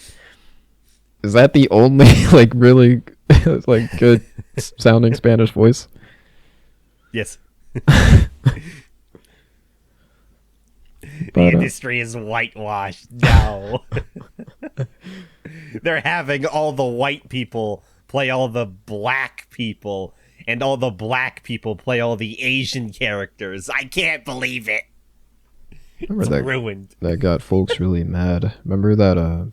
is that the only like really like good sounding Spanish voice? Yes. But, the industry is whitewashed now. They're having all the white people play all the black people, and all the black people play all the Asian characters. I can't believe it. It's ruined. That got folks really mad. Remember that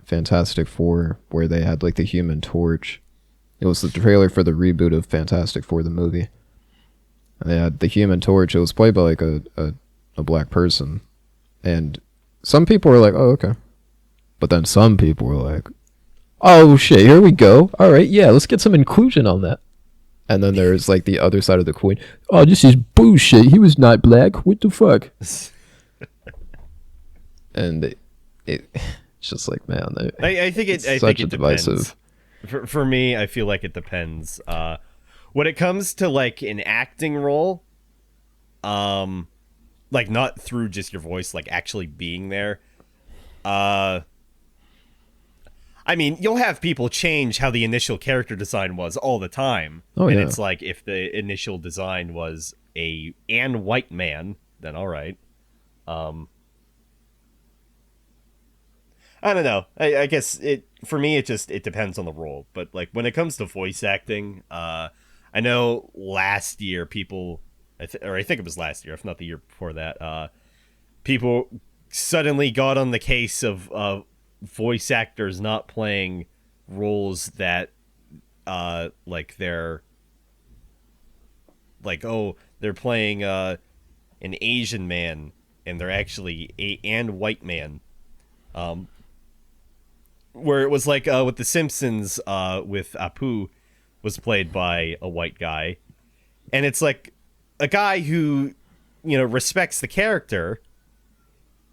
Fantastic Four where they had like the Human Torch? It was the trailer for the reboot of Fantastic Four, the movie. And they had the Human Torch. It was played by like a black person, and some people were like, oh, okay, but then some people were like, oh shit, here we go, all right, yeah, let's get some inclusion on that. And then there's like the other side of the coin, oh, this is bullshit, he was not black, what the fuck. And it's just like, man, I think it depends. Divisive. For me, I feel like it depends. When it comes to like an acting role, like not through just your voice, like actually being there. I mean, you'll have people change how the initial character design was all the time. Oh, and yeah. It's like if the initial design was an white man, then all right. I don't know. I guess for me it depends on the role. But like when it comes to voice acting, I know last year people, I think it was last year, if not the year before that, people suddenly got on the case of voice actors not playing roles that like they're like, oh, they're playing an Asian man and they're actually and white man. Where it was like with The Simpsons with Apu, was played by a white guy, and it's like a guy who, respects the character,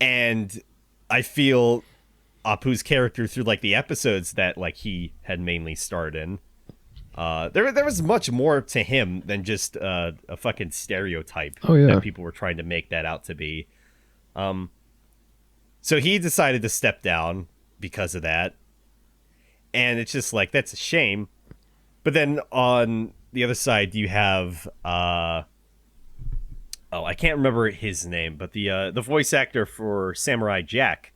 and I feel Apu's character through like the episodes that like he had mainly starred in. There was much more to him than just a fucking stereotype that people were trying to make that out to be. So he decided to step down because of that, and it's just like that's a shame. But then on the other side, you have I can't remember his name, but the voice actor for Samurai Jack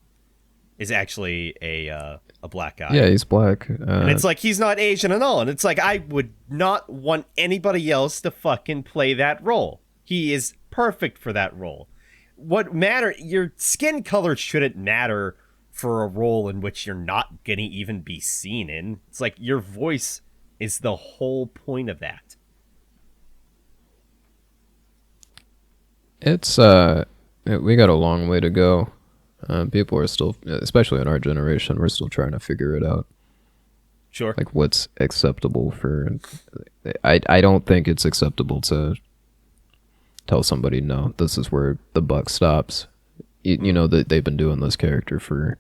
is actually a black guy. Yeah, he's black. And it's like he's not Asian at all. And it's like I would not want anybody else to fucking play that role. He is perfect for that role. Your skin color shouldn't matter for a role in which you're not going to even be seen in. It's like your voice is the whole point of that. It's we got a long way to go. People are still, especially in our generation, we're still trying to figure it out. Sure. Like what's acceptable for. I don't think it's acceptable to tell somebody, no, this is where the buck stops. You know that they've been doing this character for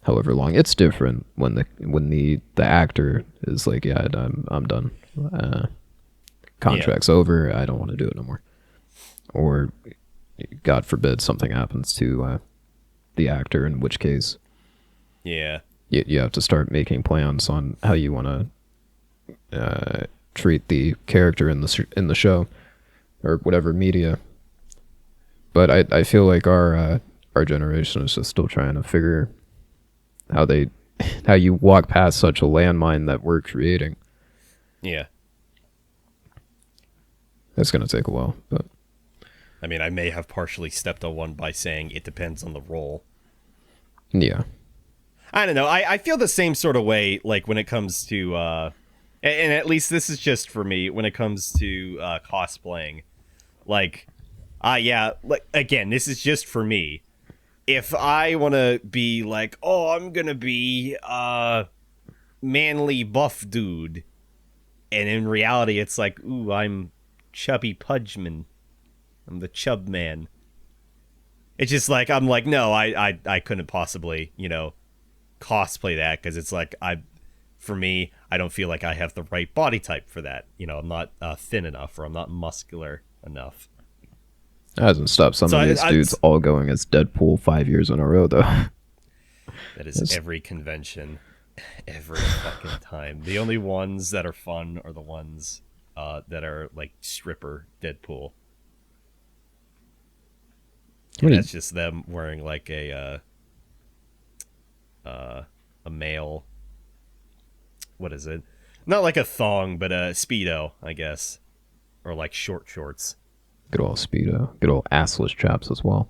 however long. It's different when the actor is like, yeah, I'm done. Contract's over. I don't want to do it no more. Or God forbid something happens to the actor, in which case, you have to start making plans on how you want to treat the character in the show or whatever media. But I feel like our generation is just still trying to figure how you walk past such a landmine that we're creating. Yeah, that's gonna take a while, but. I mean, I may have partially stepped on one by saying it depends on the role. Yeah. I don't know. I feel the same sort of way, like, when it comes to, and at least this is just for me, when it comes to cosplaying. Like, like, again, this is just for me. If I want to be like, oh, I'm going to be a manly buff dude, and in reality, it's like, ooh, I'm chubby Pudgeman. I'm the chub man. It's just like, I'm like, no, I couldn't possibly, cosplay that, because it's like, for me, I don't feel like I have the right body type for that. I'm not thin enough, or I'm not muscular enough. That hasn't stopped some of these dudes all going as Deadpool 5 years in a row, though. That is every convention, every fucking time. The only ones that are fun are the ones that are like stripper Deadpool. And that's just them wearing like a male. What is it? Not like a thong, but a Speedo, I guess, or like short shorts. Good old Speedo. Good old assless chaps as well.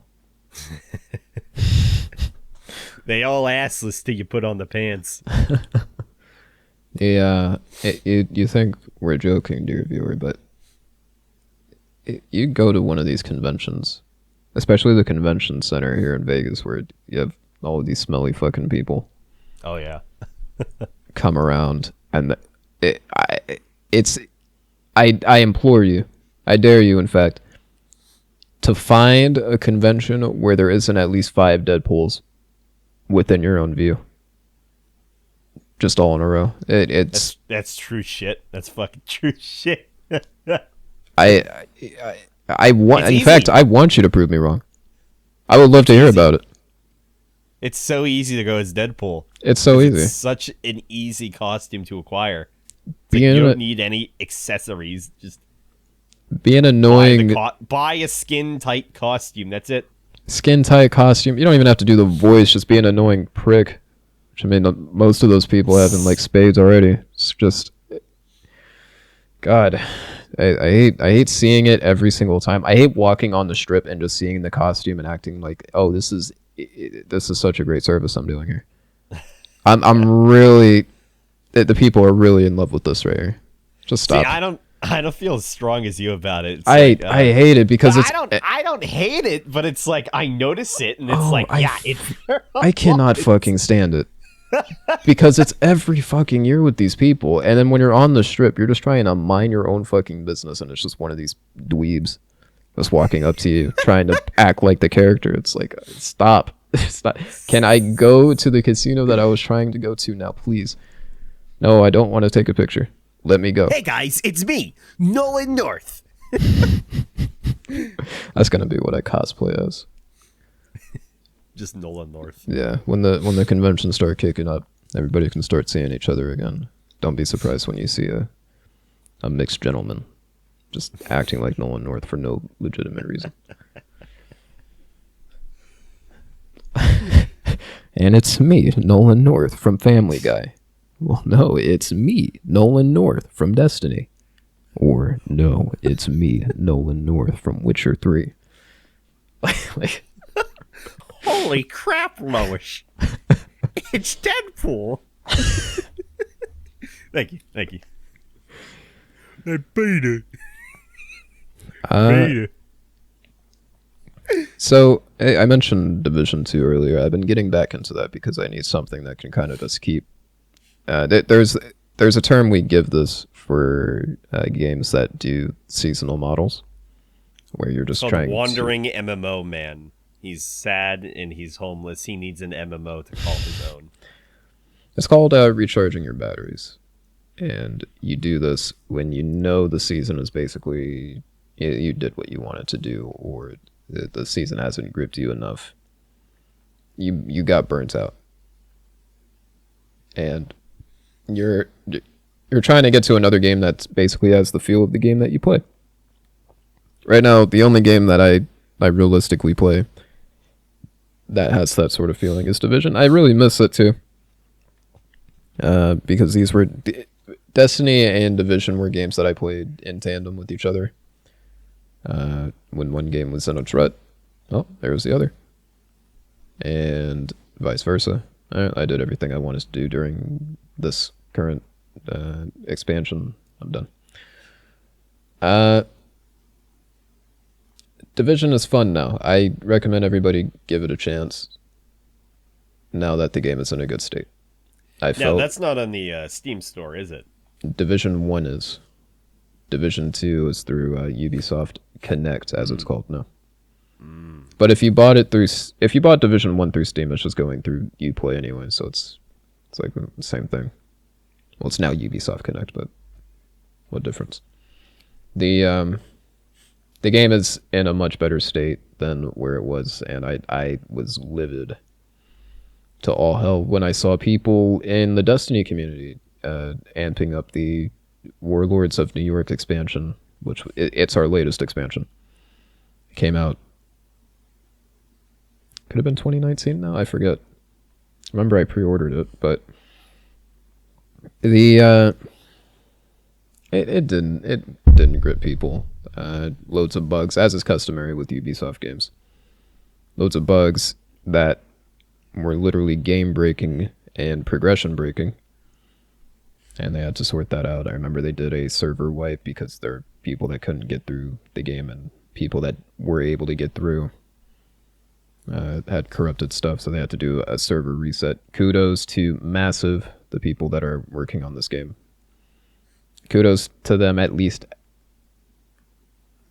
They all assless till you put on the pants. Yeah, you think we're joking, dear viewer, but you go to one of these conventions, especially the convention center here in Vegas, where you have all of these smelly fucking people. Oh yeah. Come around, and I implore you, I dare you, in fact, to find a convention where there isn't at least 5 Deadpools within your own view. Just all in a row. That's true shit. That's fucking true shit. I want. In fact, I want you to prove me wrong. I would love to hear about it. It's so easy to go as Deadpool. It's so easy. It's such an easy costume to acquire. You don't need any accessories. Just be an annoying. Buy a skin tight costume. That's it. Skin tight costume. You don't even have to do the voice. Just be an annoying prick. Which, I mean, most of those people have in like spades already. It's just, God, I hate seeing it every single time. I hate walking on the strip and just seeing the costume and acting like, oh, this is such a great service I'm doing here. I'm really, the people are really in love with this right here. Just stop. See, I don't feel as strong as you about it. I hate it because it's. I don't hate it, but it's like I notice it and it's it's. I cannot fucking stand it. because it's every fucking year with these people. And then when you're on the strip, you're just trying to mind your own fucking business, and it's just one of these dweebs just walking up to you, trying to act like the character. It's like, stop. Stop. Can I go to the casino that I was trying to go to now, please? No, I don't want to take a picture. Let me go. Hey guys, it's me, Nolan North. That's gonna be what I cosplay as. Just Nolan North. Yeah, when the conventions start kicking up, everybody can start seeing each other again. Don't be surprised when you see a mixed gentleman just acting like Nolan North for no legitimate reason. And it's me, Nolan North from Family Guy. Well, no, it's me, Nolan North from Destiny. Or no, it's me, Nolan North from Witcher 3. like Holy crap, Loish. It's Deadpool. Thank you. I beat it. So I mentioned Division 2 earlier. I've been getting back into that because I need something that can kind of just keep. There's a term we give this for games that do seasonal models, where you're just Called trying Wandering MMO Man. He's sad and he's homeless. He needs an MMO to call his own. It's called recharging your batteries, and you do this when you know the season is basically you did what you wanted to do, or the season hasn't gripped you enough. You got burnt out, and you're trying to get to another game that basically has the feel of the game that you play. Right now, the only game that I realistically play that has that sort of feeling is Division. I really miss it too, because these were Destiny and Division were games that I played in tandem with each other. When one game was in a rut, oh, there was the other, and vice versa. I did everything I wanted to do during this current expansion. I'm done. Division is fun now. I recommend everybody give it a chance now that the game is in a good state. Now, that's not on the Steam store, is it? Division 1 is. Division 2 is through Ubisoft Connect, as it's called now. But if you bought Division 1 through Steam, it's just going through Uplay anyway, so it's like the same thing. Well, it's now Ubisoft Connect, but what difference? The game is in a much better state than where it was, and I was livid to all hell when I saw people in the Destiny community amping up the Warlords of New York expansion, which it's our latest expansion. It came out, could have been 2019 now, I forget. Remember I pre-ordered it, but it didn't grip people. Loads of bugs, as is customary with Ubisoft games. Loads of bugs that were literally game breaking and progression breaking, and they had to sort that out. I remember they did a server wipe because there are people that couldn't get through the game, and people that were able to get through had corrupted stuff, so they had to do a server reset. Kudos to Massive, the people that are working on this game. Kudos to them, at least.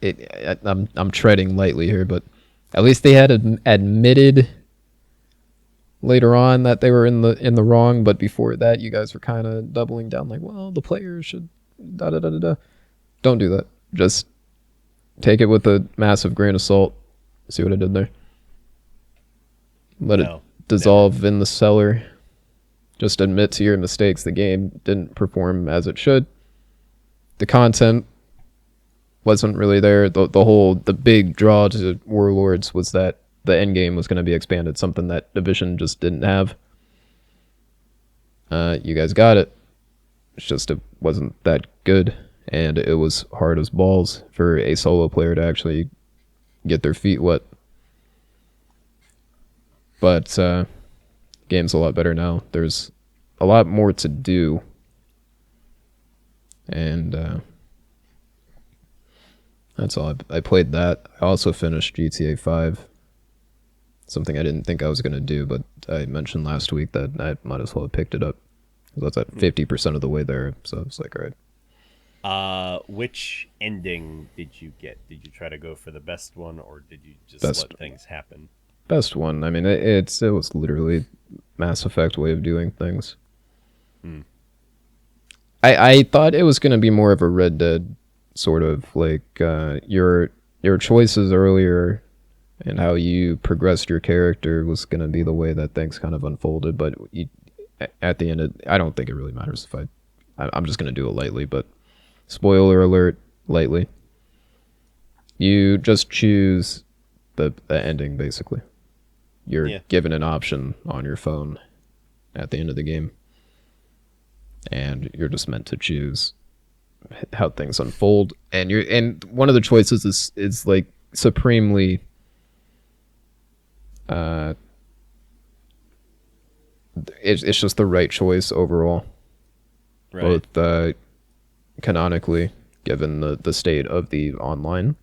I'm treading lightly here, but at least they had admitted later on that they were in the wrong. But before that, you guys were kind of doubling down, like, well, the players should da da da da da. Don't do that. Just take it with a massive grain of salt. See what I did there? Let it dissolve in the cellar. Just admit to your mistakes. The game didn't perform as it should. The content wasn't really there. The big draw to Warlords was that the end game was going to be expanded, something that Division just didn't have. You guys got it. It's just it wasn't that good, and it was hard as balls for a solo player to actually get their feet wet. But game's a lot better now. There's a lot more to do, and that's all. I played that. I also finished GTA 5. Something I didn't think I was gonna do, but I mentioned last week that I might as well have picked it up. That's at 50% of the way there, so it's like, all right. Which ending did you get? Did you try to go for the best one, or did you just Best let things happen? best one. I mean, it was literally Mass Effect way of doing things. Hmm. I thought it was gonna be more of a Red Dead sort of like your choices earlier and how you progressed your character was gonna be the way that things kind of unfolded. But at the end, I don't think it really matters if I'm just gonna do it lightly. But spoiler alert, lightly. You just choose the ending basically. You're Yeah. given an option on your phone at the end of the game, and you're just meant to choose how things unfold. And one of the choices is like supremely uh it's just the right choice overall, Right. both canonically given the state of the online,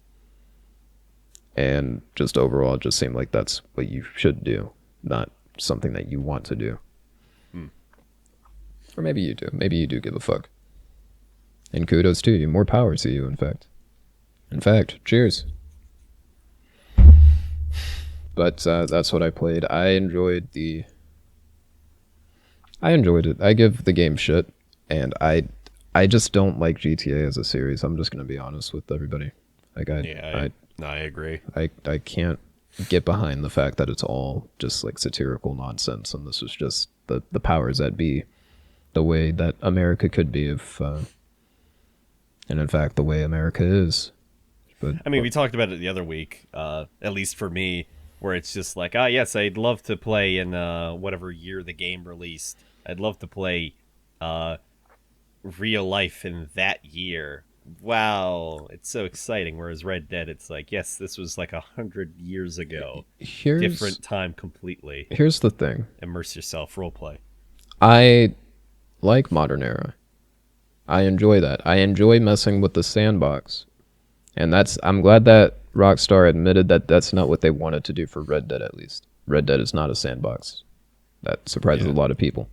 and just overall it just seemed like that's what you should do, not something that you want to do. Hmm. Or maybe you do. Maybe you do give a fuck. And kudos to you. More power to you, in fact. In fact, cheers. But that's what I played. I enjoyed it. I give the game shit, and I just don't like GTA as a series. I'm just gonna be honest with everybody. Like Yeah, I agree. I can't get behind the fact that it's all just like satirical nonsense, and this is just the powers that be, the way that America could be if, and in fact the way America is. But I mean, we talked about it the other week, at least for me, where it's just like, ah, yes, I'd love to play in whatever year the game released. I'd love to play uh, real life in that year. Wow, it's so exciting. Whereas Red Dead, it's like, yes, this was like 100 years ago. here's Different time completely. here's the thing. Immerse yourself, roleplay. I like modern era. I enjoy that. I enjoy messing with the sandbox. And I'm glad that Rockstar admitted that that's not what they wanted to do for Red Dead, at least. Red Dead is not a sandbox. That surprises Yeah. a lot of people.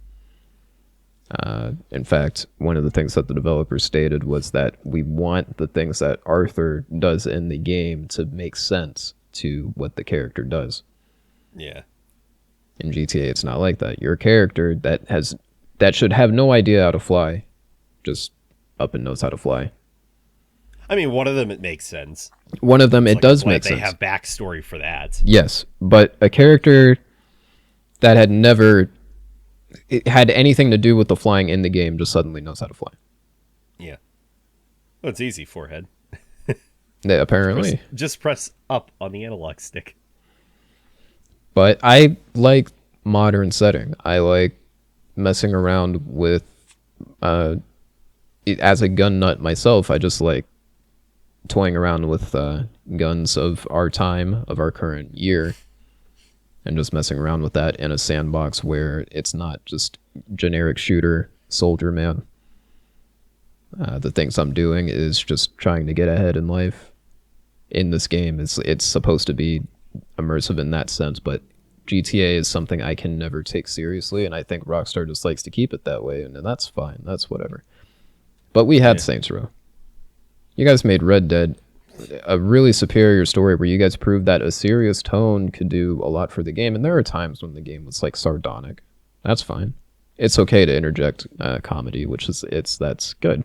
In fact, one of the things that the developers stated was that we want the things that Arthur does in the game to make sense to what the character does. Yeah. In GTA, it's not like that. Your character that should have no idea how to fly, just up and knows how to fly. I mean, one of them, it makes sense. One of them, It's it like, does I'm glad make they sense. have backstory for that. Yes, but a character that had never had anything to do with the flying in the game just suddenly knows how to fly. Yeah. Well, it's easy, forehead. Yeah, apparently. Just press up on the analog stick. But I like modern setting. I like messing around with as a gun nut myself. I just like toying around with guns of our time, of our current year, and just messing around with that in a sandbox where it's not just generic shooter soldier man. The things I'm doing is just trying to get ahead in life. In this game, it's supposed to be immersive in that sense, but GTA is something I can never take seriously, and I think Rockstar just likes to keep it that way, and that's fine. That's whatever. But we had Yeah. Saints Row. You guys made Red Dead a really superior story where you guys proved that a serious tone could do a lot for the game, and there are times when the game was like sardonic. That's fine. It's okay to interject comedy, that's good.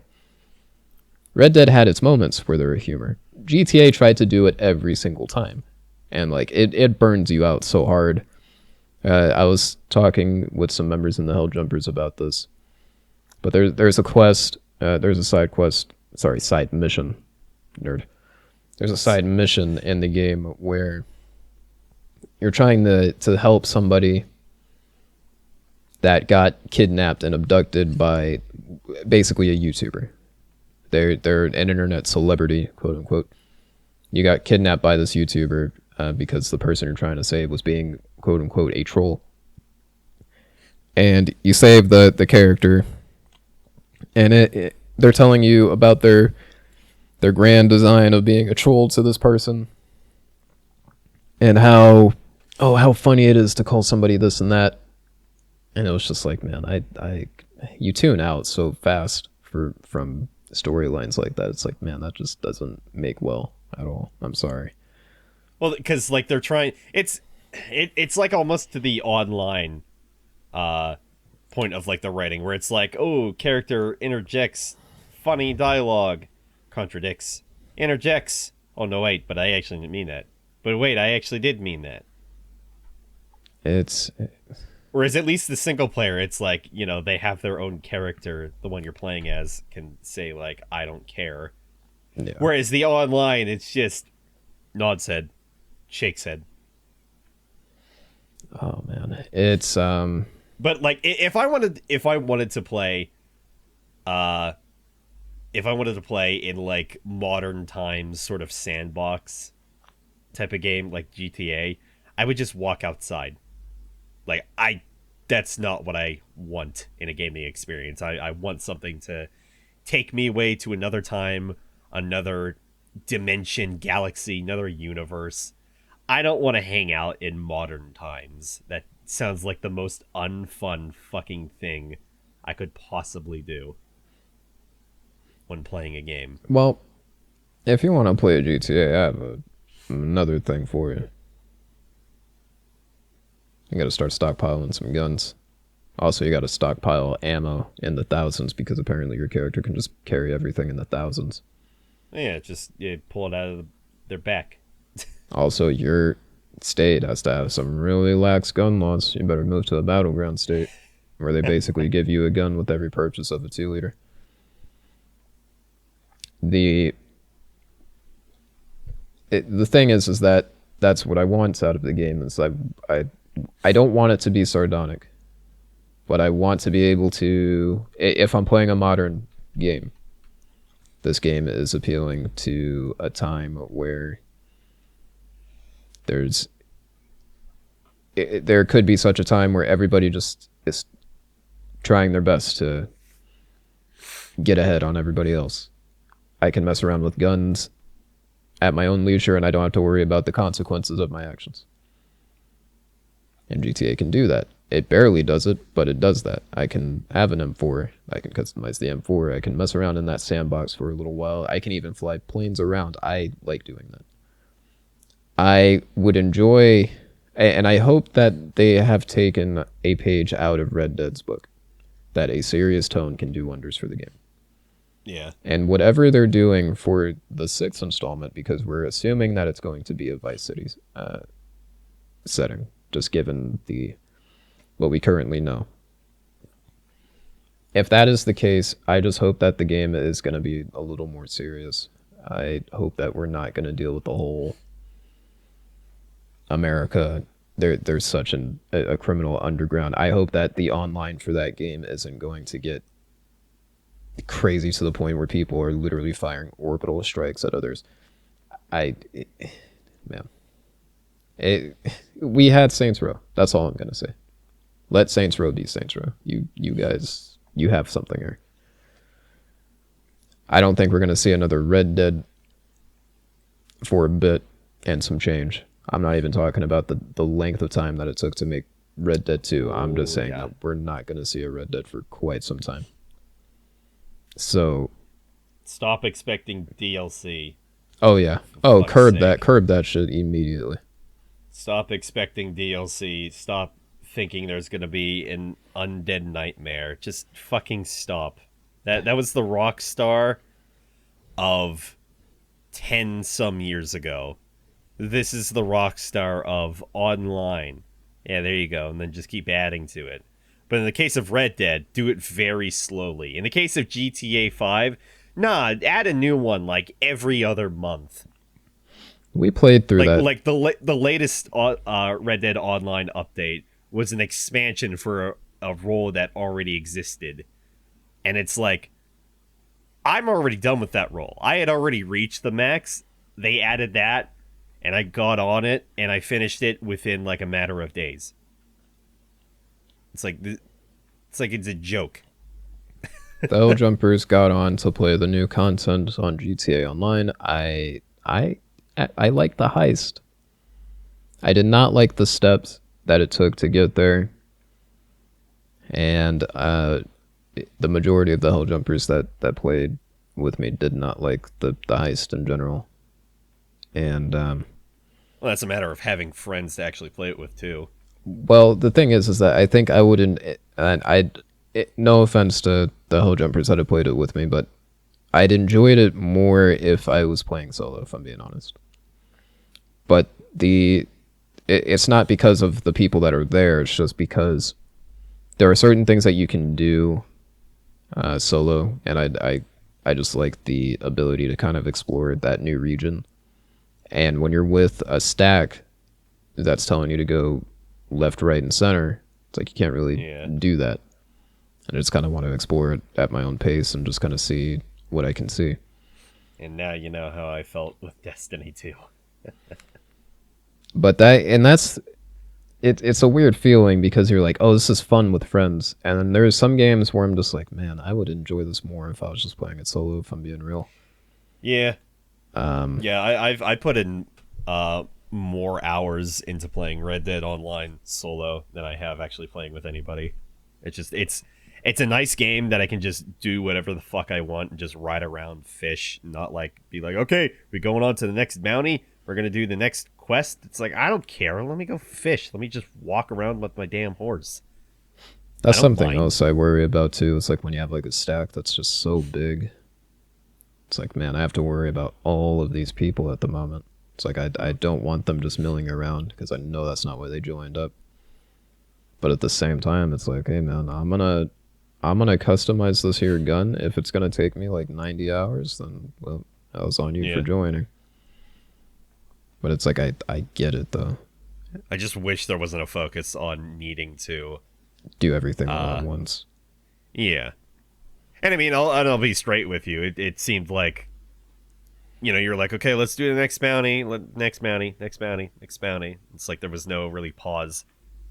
Red Dead had its moments where there were humor. GTA tried to do it every single time, and like it burns you out so hard. I was talking with some members in the Hell Jumpers about this, but there's a quest, there's a side mission, nerd. There's a side mission in the game where you're trying to help somebody that got kidnapped and abducted by basically a YouTuber. They're an internet celebrity, quote unquote. You got kidnapped by this YouTuber because the person you're trying to save was being, quote unquote, a troll. And you save the character, and they're telling you about their grand design of being a troll to this person, and how oh, how funny it is to call somebody this and that. And it was just like, man, you tune out so fast from storylines like that. It's like, man, that just doesn't make well at all. I'm sorry. Well, because like they're trying, it's like almost to the online uh point of like the writing where it's like, oh, character interjects funny dialogue, contradicts, interjects. Oh no, wait, but I actually didn't mean that. But wait, I actually did mean that. It's Whereas at least the single player, it's like, you know, they have their own character. The one you're playing as can say like, I don't care. yeah. Whereas the online, it's just nods head, shakes head. Oh man, it's But like, if I wanted to play, uh, if I wanted to play in like modern times, sort of sandbox type of game like GTA, I would just walk outside. Like that's not what I want in a gaming experience. I want something to take me away to another time, another dimension, galaxy, another universe. I don't want to hang out in modern times. That sounds like the most unfun fucking thing I could possibly do when playing a game. well, if you want to play a GTA, I have another thing for you. You got to start stockpiling some guns. Also, you got to stockpile ammo in the thousands because apparently your character can just carry everything in the thousands. Yeah, just pull it out of their back. Also, your state has to have some really lax gun laws. You better move to the battleground state, where they basically give you a gun with every purchase of a 2-liter. The the thing is that that's what I want out of the game. Is I don't want it to be sardonic, but I want to be able to, if I'm playing a modern game, this game is appealing to a time where there could be such a time where everybody just is trying their best to get ahead on everybody else. I can mess around with guns at my own leisure and I don't have to worry about the consequences of my actions. And GTA can do that. It barely does it, but it does that. I can have an M4. I can customize the M4. I can mess around in that sandbox for a little while. I can even fly planes around. I like doing that. I would enjoy, and I hope that they have taken a page out of Red Dead's book, that a serious tone can do wonders for the game. Yeah. And whatever they're doing for the 6th installment, because we're assuming that it's going to be a Vice City setting, just given what we currently know. If that is the case, I just hope that the game is going to be a little more serious. I hope that we're not going to deal with the whole America. There's such a criminal underground. I hope that the online for that game isn't going to get crazy to the point where people are literally firing orbital strikes at others. Man. We had Saints Row. That's all I'm going to say. Let Saints Row be Saints Row. You guys, you have something here. I don't think we're going to see another Red Dead for a bit and some change. I'm not even talking about the length of time that it took to make Red Dead 2. I'm just saying that we're not going to see a Red Dead for quite some time. So stop expecting DLC. Oh yeah. Oh, curb that shit immediately. Stop expecting DLC. Stop thinking there's going to be an undead nightmare. Just fucking stop. That was the Rockstar of 10 some years ago. This is the Rockstar of online. Yeah, there you go. And then just keep adding to it. But in the case of Red Dead, do it very slowly. In the case of GTA 5, nah, add a new one like every other month. We played through that. Like the latest Red Dead Online update was an expansion for a role that already existed. And it's like, I'm already done with that role. I had already reached the max. They added that, and I got on it, and I finished it within like a matter of days. It's like it's a joke. The L Jumpers got on to play the new content on GTA Online. I like the heist. I did not like the steps that it took to get there, and the majority of the hell jumpers that played with me did not like the heist in general. And Well, that's a matter of having friends to actually play it with too. well, the thing is that I think I wouldn't. And no offense to the hell jumpers that have played it with me, but I'd enjoyed it more if I was playing solo. If I'm being honest, but it's not because of the people that are there. It's just because there are certain things that you can do solo, and I just like the ability to kind of explore that new region. And when you're with a stack that's telling you to go left, right, and center, it's like you can't really Yeah. do that. And I just kind of want to explore it at my own pace and just kind of see what I can see. And now you know how I felt with Destiny 2. But that's it's a weird feeling because you're like, oh, this is fun with friends. And then there's some games where I'm just like, man, I would enjoy this more if I was just playing it solo, if I'm being real. Yeah. Yeah, I put in more hours into playing Red Dead Online solo than I have actually playing with anybody. It's a nice game that I can just do whatever the fuck I want and just ride around, fish, not like be like, okay, we're going on to the next bounty. We're gonna do the next quest. It's like I don't care. Let me go fish. Let me just walk around with my damn horse. That's I don't something mind. else I worry about too. It's like when you have like a stack that's just so big. It's like, man, I have to worry about all of these people at the moment. It's like I don't want them just milling around because I know that's not why they joined up. But at the same time, it's like, hey man, I'm gonna customize this here gun. If it's gonna take me like 90 hours, then well, that was on you for Yeah. joining. But it's like I get it though. I just wish there wasn't a focus on needing to. Do everything all at once. Yeah. And I mean, I'll be straight with you. It seemed like, you're like, okay, let's do the next bounty, next bounty, next bounty, next bounty. It's like there was no really pause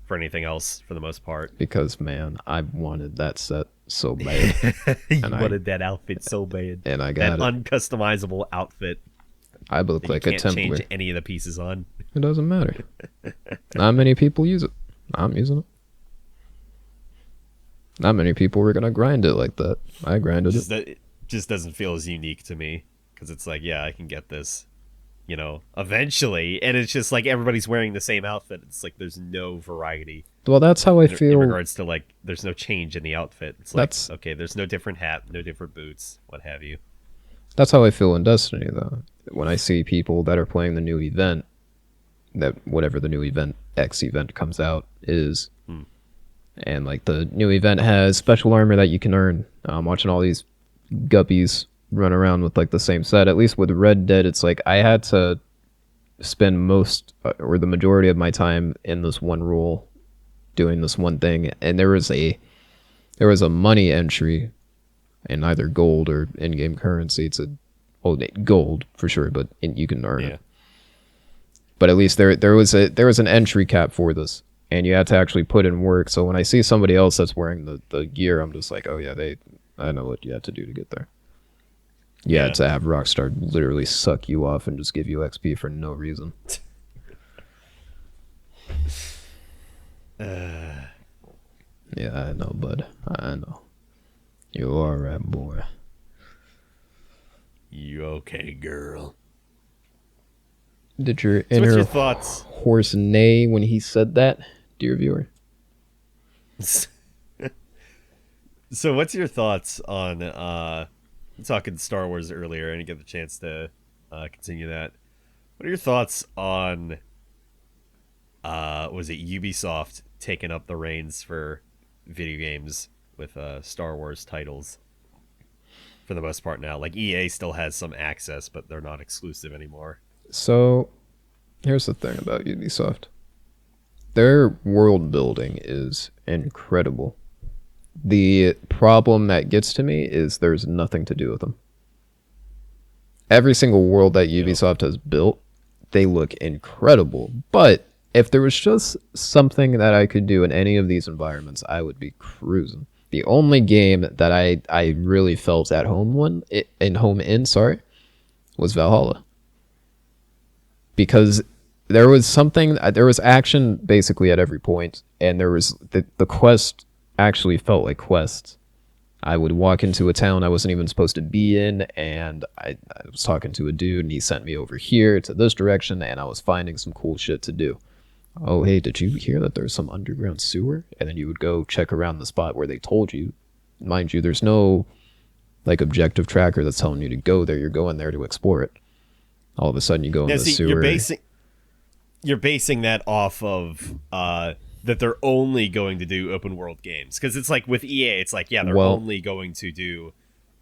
for anything else for the most part. Because man, I wanted that set so bad. You And wanted that outfit so bad. and I That got it. uncustomizable outfit I look that you like a can't change Templar. any of the pieces on. It doesn't matter. Not many people use it. I'm using it. Not many people were gonna grind it like that. I grinded it. It just doesn't feel as unique to me because it's like, yeah, I can get this, eventually, and it's just like everybody's wearing the same outfit. It's like there's no variety Well, that's how I in feel. regards to like there's no change in the outfit. It's like That's okay, there's no different hat, no different boots, what have you. that's how I feel in Destiny though. When I see people that are playing the new event, that whatever the new event X event comes out is, and like the new event has special armor that you can earn. I'm watching all these guppies run around with like the same set. At least with Red Dead, it's like I had to spend most or the majority of my time in this one role doing this one thing, and there was a money entry in either gold or in-game currency. It's gold for sure, but you can earn Yeah. it. But at least there was an entry cap for this, and you had to actually put in work. So when I see somebody else that's wearing the gear, I'm just like, oh yeah, I know what you had to do to get there. You Yeah. had to have Rockstar literally suck you off and just give you XP for no reason. Yeah, I know, bud. I know. You are right, boy. You okay, girl? Did your So what's inner your thoughts? horse neigh when he said that, dear viewer? So what's your thoughts on talking Star Wars earlier? I didn't get the chance to continue that. What are your thoughts on was it Ubisoft taking up the reins for video games with Star Wars titles for the most part now? Like EA still has some access, but they're not exclusive anymore. So, here's the thing about Ubisoft. Their world building is incredible. The problem that gets to me is there's nothing to do with them. Every single world that Ubisoft has built, they look incredible. But if there was just something that I could do in any of these environments, I would be cruising. The only game that I really felt at home was Valhalla. Because there was something, there was action basically at every point, and there was the quest actually felt like quests. I would walk into a town I wasn't even supposed to be in, and I was talking to a dude, and he sent me over here to this direction, and I was finding some cool shit to do. Oh, hey, did you hear that there's some underground sewer? And then you would go check around the spot where they told you. Mind you, there's no like objective tracker that's telling you to go there. You're going there to explore it. All of a sudden, you go in the sewer. You're basing that off of that they're only going to do open world games, because it's like with EA, it's like, yeah, they're only going to do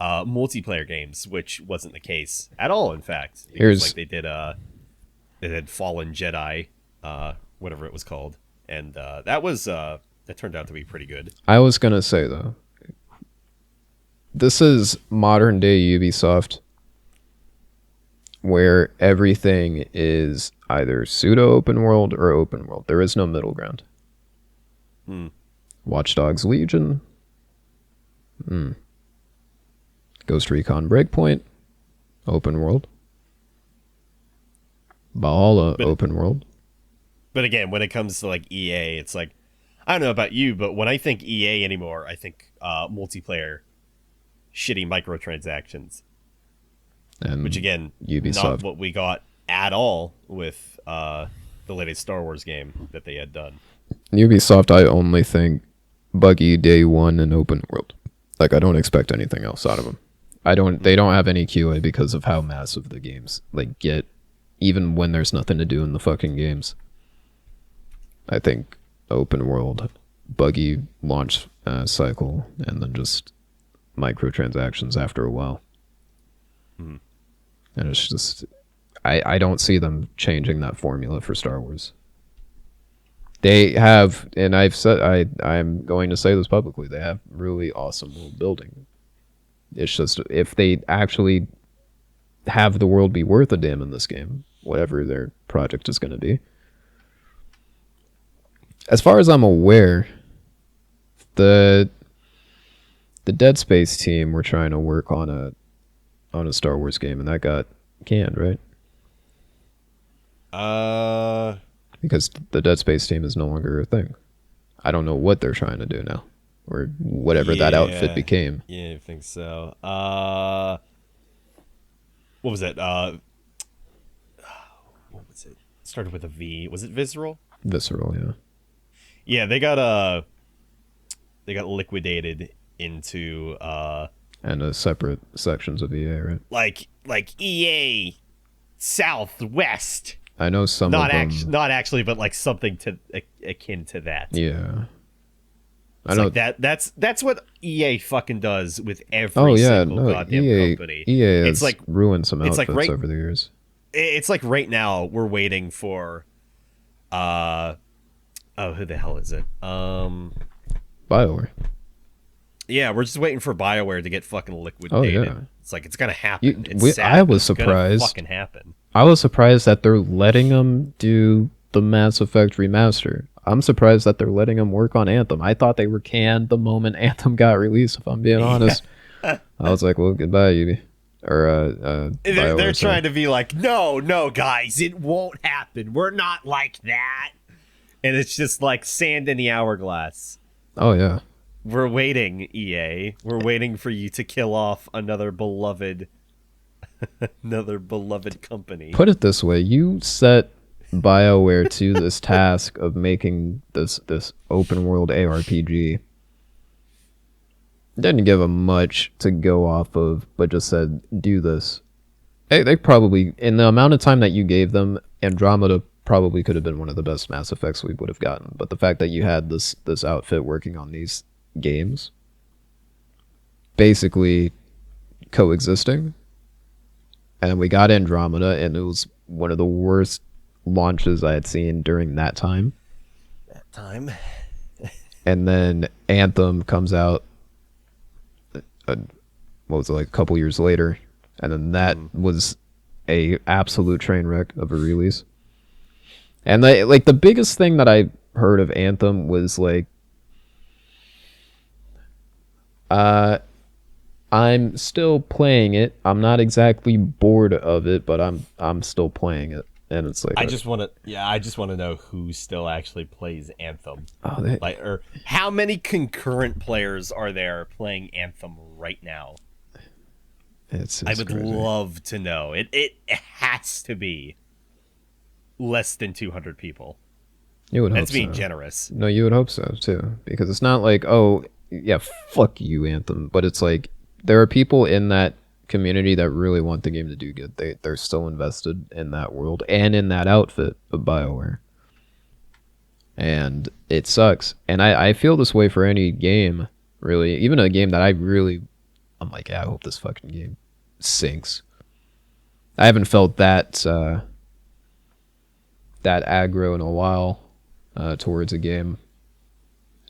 multiplayer games, which wasn't the case at all. In fact, it was like they did Fallen Jedi, whatever it was called, and that turned out to be pretty good. I was gonna say though, this is modern day Ubisoft, where everything is either pseudo open world or open world. There is no middle ground. Watch Dogs Legion. Ghost Recon Breakpoint. Open world. Valhalla, open world. But again, when it comes to like EA, it's like, I don't know about you, but when I think EA anymore, I think multiplayer, shitty microtransactions. And which again, Ubisoft. Not what we got at all with the latest Star Wars game that they had done. Ubisoft, I only think buggy day one and open world. Like, I don't expect anything else out of them. They don't have any QA because of how massive the games like get, even when there's nothing to do in the fucking games. I think open world, buggy launch cycle, and then just microtransactions after a while. And it's just, I don't see them changing that formula for Star Wars. They have, and I'm going to say this publicly, they have really awesome world building. It's just, if they actually have the world be worth a damn in this game, whatever their project is going to be. As far as I'm aware, the Dead Space team were trying to work on a Star Wars game, and that got canned, right? Because the Dead Space team is no longer a thing. I don't know what they're trying to do now, or whatever that outfit became. Yeah, I think so. What was it? What was it? Started with a V. Was it Visceral? Visceral, yeah. Yeah, they got liquidated into and separate sections of EA, right? Like EA Southwest. I know some of them. Not actually, but like something to akin to that. Yeah. I know like that. That's what EA fucking does with every single goddamn company. EA has ruined some outfits over the years. It's like right now we're waiting for, who the hell is it? BioWare. Yeah, we're just waiting for BioWare to get fucking liquidated. Oh, yeah. It's like, it's gonna happen. I was surprised. It's gonna fucking happen. I was surprised that they're letting them do the Mass Effect remaster. I'm surprised that they're letting them work on Anthem. I thought they were canned the moment Anthem got released, if I'm being honest. I was like, well, goodbye, Ubi. Or, they're trying to be like, no, guys, it won't happen. We're not like that. And it's just like sand in the hourglass. Oh, yeah. We're waiting, EA. We're waiting for you to kill off another beloved company. Put it this way, you set BioWare to this task of making this open world ARPG. Didn't give them much to go off of, but just said, do this. They probably, in the amount of time that you gave them, Andromeda probably could have been one of the best Mass Effects we would have gotten. But the fact that you had this outfit working on these games, basically coexisting, and we got Andromeda, and it was one of the worst launches I had seen during that time. And then Anthem comes out, what was it, like a couple years later, and then that was a absolute train wreck of a release. And the biggest thing that I heard of Anthem was like, I'm still playing it. I'm not exactly bored of it, but I'm still playing it. and it's like, I just want to know who still actually plays Anthem. oh, they, Like, or how many concurrent players are there playing Anthem right now? I it's would crazy. love to know. It has to be less than 200 people. You would hope That's being so. generous. No, you would hope so too, because it's not like, oh yeah, fuck you, Anthem, but it's like there are people in that community that really want the game to do good. They're still invested in that world and in that outfit of BioWare, and it sucks. And I feel this way for any game, really, even a game that I'm like, yeah, I hope this fucking game sinks. I haven't felt that aggro in a while towards a game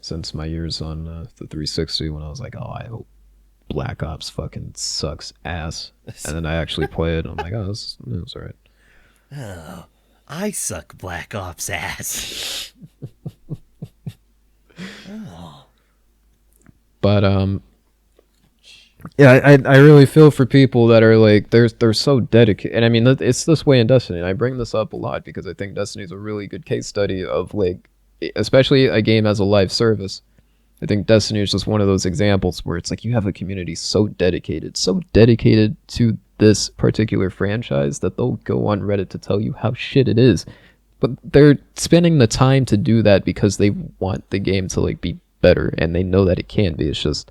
since my years on the 360 when I was like, oh, I hope Black Ops fucking sucks ass. And then I actually play it. And I'm like, oh, this is alright. Oh, I suck Black Ops ass. But yeah, I really feel for people that are like they're so dedicated. And I mean, it's this way in Destiny. And I bring this up a lot because I think Destiny is a really good case study of like, especially a game as a live service. I think Destiny is just one of those examples where it's like you have a community so dedicated to this particular franchise that they'll go on Reddit to tell you how shit it is. But they're spending the time to do that because they want the game to like be better, and they know that it can be. It's just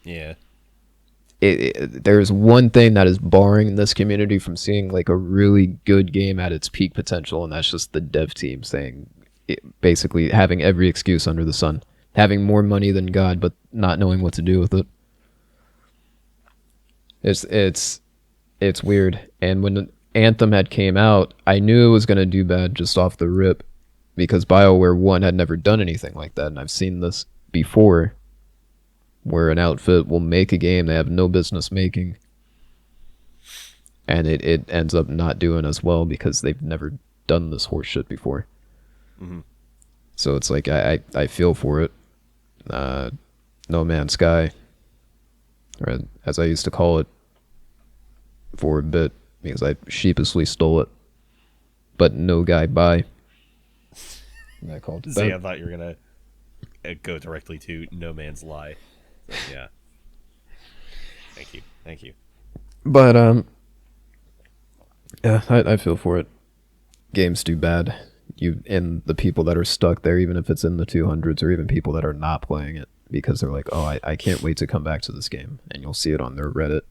Yeah. there's one thing that is barring this community from seeing like a really good game at its peak potential, and that's just the dev team saying, basically having every excuse under the sun, having more money than God, but not knowing what to do with it. It's weird. And when Anthem had came out, I knew it was gonna do bad just off the rip, because BioWare 1 had never done anything like that, and I've seen this before, where an outfit will make a game they have no business making, and it ends up not doing as well because they've never done this horse shit before. Mm-hmm. So it's like I feel for it. No Man's Sky, or as I used to call it for a bit, because I sheepishly stole it, but no guy buy. And I called it See, that. I thought you were gonna go directly to No Man's Lie. So, yeah. Thank you. But yeah, I feel for it. Games do bad. You and the people that are stuck there, even if it's in the 200s, or even people that are not playing it because they're like, oh, I can't wait to come back to this game. And you'll see it on their Reddit,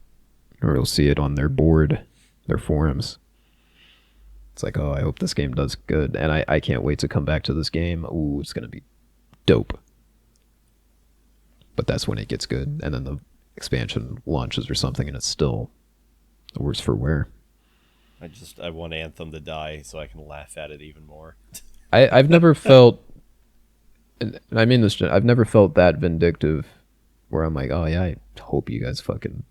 or you'll see it on their board, their forums. It's like, oh, I hope this game does good, and I can't wait to come back to this game. Ooh, it's gonna be dope. But that's when it gets good, and then the expansion launches or something, and it's still worse for wear. I want Anthem to die so I can laugh at it even more. I've never felt, and I mean this, I've never felt that vindictive where I'm like, oh yeah, I hope you guys fucking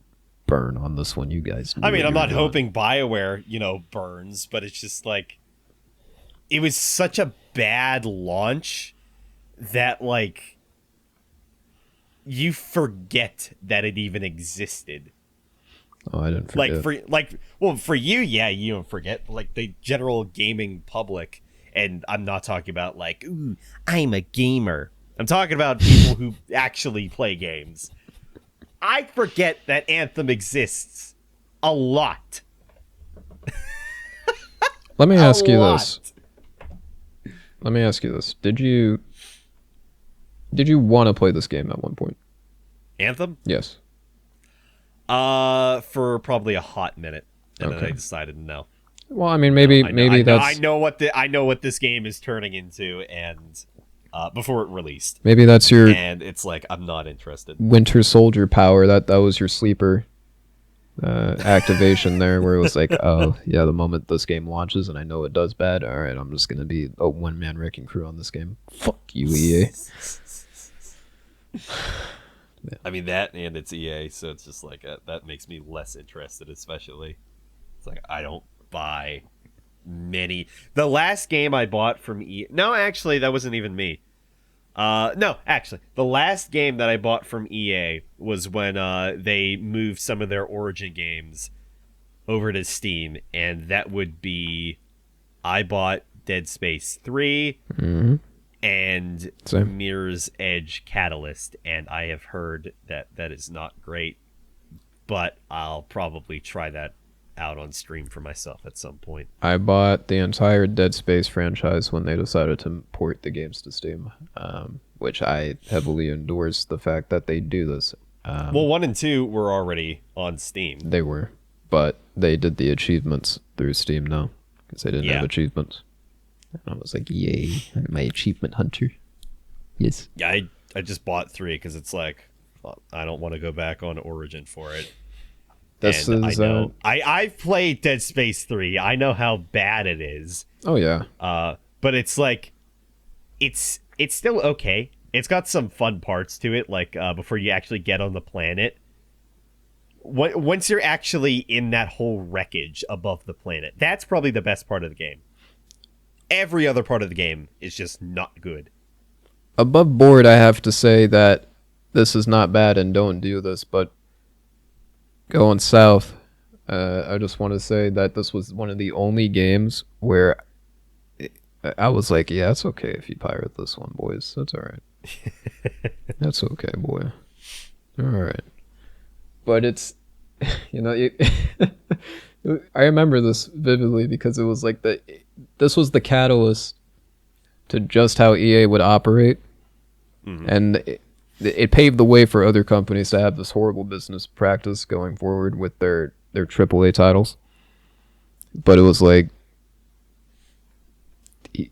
burn on this one. You guys. I mean, I'm not doing. hoping BioWare, burns, but it's just like it was such a bad launch that like you forget that it even existed. Oh, I didn't forget. For you, yeah, you don't forget. But like the general gaming public, and I'm not talking about like, ooh, I'm a gamer. I'm talking about people who actually play games. I forget that Anthem exists a lot. Let me ask you lot. this. Let me ask you this. Did you want to play this game at one point? Anthem? Yes. For probably a hot minute, and then Okay. I decided no. Well, I mean, maybe that's I know what this game is turning into, and before it released, maybe that's your and it's like I'm not interested. Winter Soldier power. That was your sleeper activation there, where it was like, oh yeah, the moment this game launches and I know it does bad, all right, I'm just gonna be a one-man wrecking crew on this game. Fuck you, EA. I mean that, and it's EA, so it's just like that makes me less interested. Especially, it's like I don't buy many. The last game I bought from EA. No, actually, that wasn't even me. No, actually, the last game that I bought from EA was when they moved some of their Origin games over to Steam, and that would be I bought Dead Space 3 Mm-hmm. and Same. Mirror's Edge Catalyst, and I have heard that that is not great, but I'll probably try that out on stream for myself at some point. I bought the entire Dead Space franchise when they decided to port the games to Steam, which I heavily endorse the fact that they do this. Well, 1 and 2 were already on Steam. They were, but they did the achievements through Steam now because they didn't Yeah. have achievements. And I was like, yay, my achievement hunter. Yes. Yeah, I just bought 3 because it's like, I don't want to go back on Origin for it. This And is, I know I've played Dead Space 3. I know how bad it is. oh yeah. But it's like it's still okay. It's got some fun parts to it, like before you actually get on the planet. Once you're actually in that whole wreckage above the planet, that's probably the best part of the game. Every other part of the game is just not good. Above board, I have to say that this is not bad and don't do this, but going south, I just want to say that this was one of the only games where I was like, yeah, it's okay if you pirate this one, boys. That's all right. That's okay, boy. All right. But it's, you know, I remember this vividly because it was like this was the catalyst to just how EA would operate. Mm-hmm. And it paved the way for other companies to have this horrible business practice going forward with their AAA titles. But it was like, you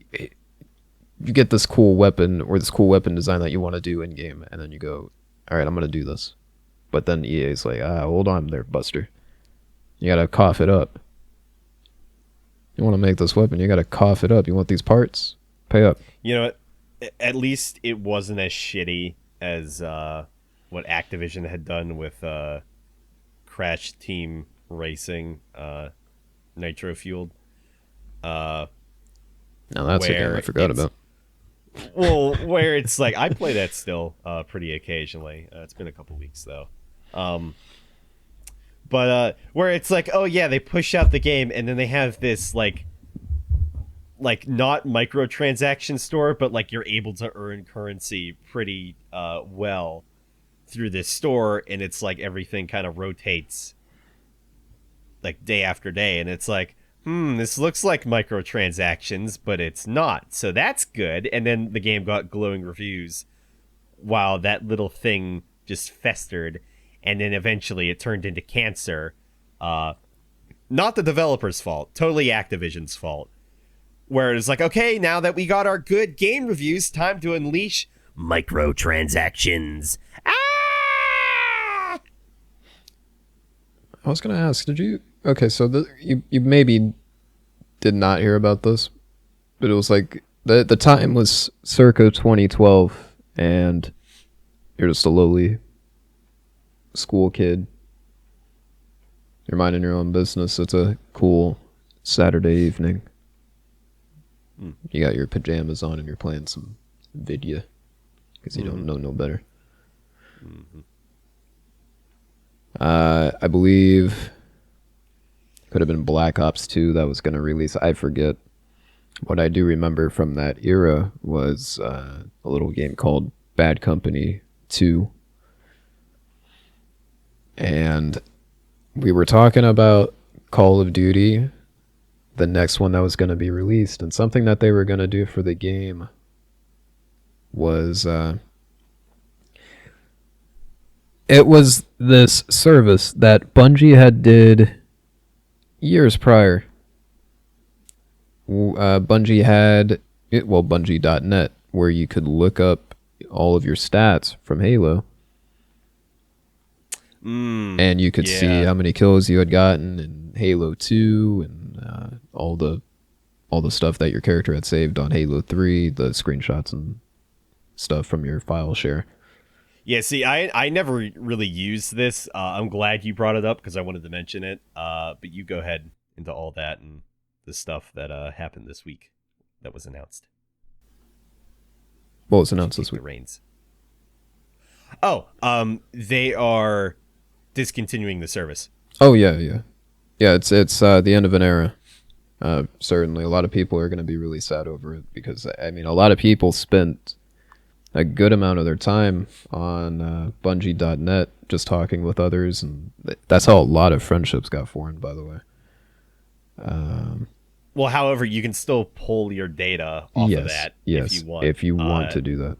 get this cool weapon or this cool weapon design that you want to do in game, and then you go, all right, I'm gonna do this. But then EA's like, hold on there, Buster. You gotta cough it up. You want to make this weapon, you gotta cough it up. You want these parts? Pay up. You know what? At least it wasn't as shitty as what Activision had done with Crash Team Racing, Nitro Fueled. Now that's a game Where I forgot about. Well, where it's like I play that still pretty occasionally. It's been a couple weeks though. But where it's like, oh yeah, they push out the game and then they have this like not microtransaction store, but like you're able to earn currency pretty well through this store, and it's like everything kind of rotates like day after day, and it's like, this looks like microtransactions, but it's not. So that's good. And then the game got glowing reviews while that little thing just festered, and then eventually it turned into cancer. Not the developer's fault, totally Activision's fault. Where it's like, okay, now that we got our good game reviews, time to unleash microtransactions. Ah! I was gonna ask, did you? Okay, so you maybe did not hear about this, but it was like the time was circa 2012, and you're just a lowly school kid. You're minding your own business. It's a cool Saturday evening. You got your pajamas on and you're playing some video because you don't know no better. Mm-hmm. I believe could have been Black Ops 2 that was going to release. I forget. What I do remember from that era was a little game called Bad Company 2. And we were talking about Call of Duty, the next one that was going to be released, and something that they were going to do for the game was it was this service that Bungie had did years prior. Bungie had Bungie.net, where you could look up all of your stats from Halo, and you could see how many kills you had gotten in Halo 2 and all the stuff that your character had saved on Halo 3, the screenshots and stuff from your file share. Yeah, see, I never really used this. I'm glad you brought it up because I wanted to mention it. But you go ahead into all that and the stuff that happened this week that was announced. What was announced this week? The reins. Oh, they are discontinuing the service. Oh yeah. It's the end of an era. Certainly, a lot of people are going to be really sad over it because I mean, a lot of people spent a good amount of their time on Bungie.net just talking with others, and that's how a lot of friendships got formed. By the way, Well, however, you can still pull your data off of yes, that if yes, you want. if you want to do that.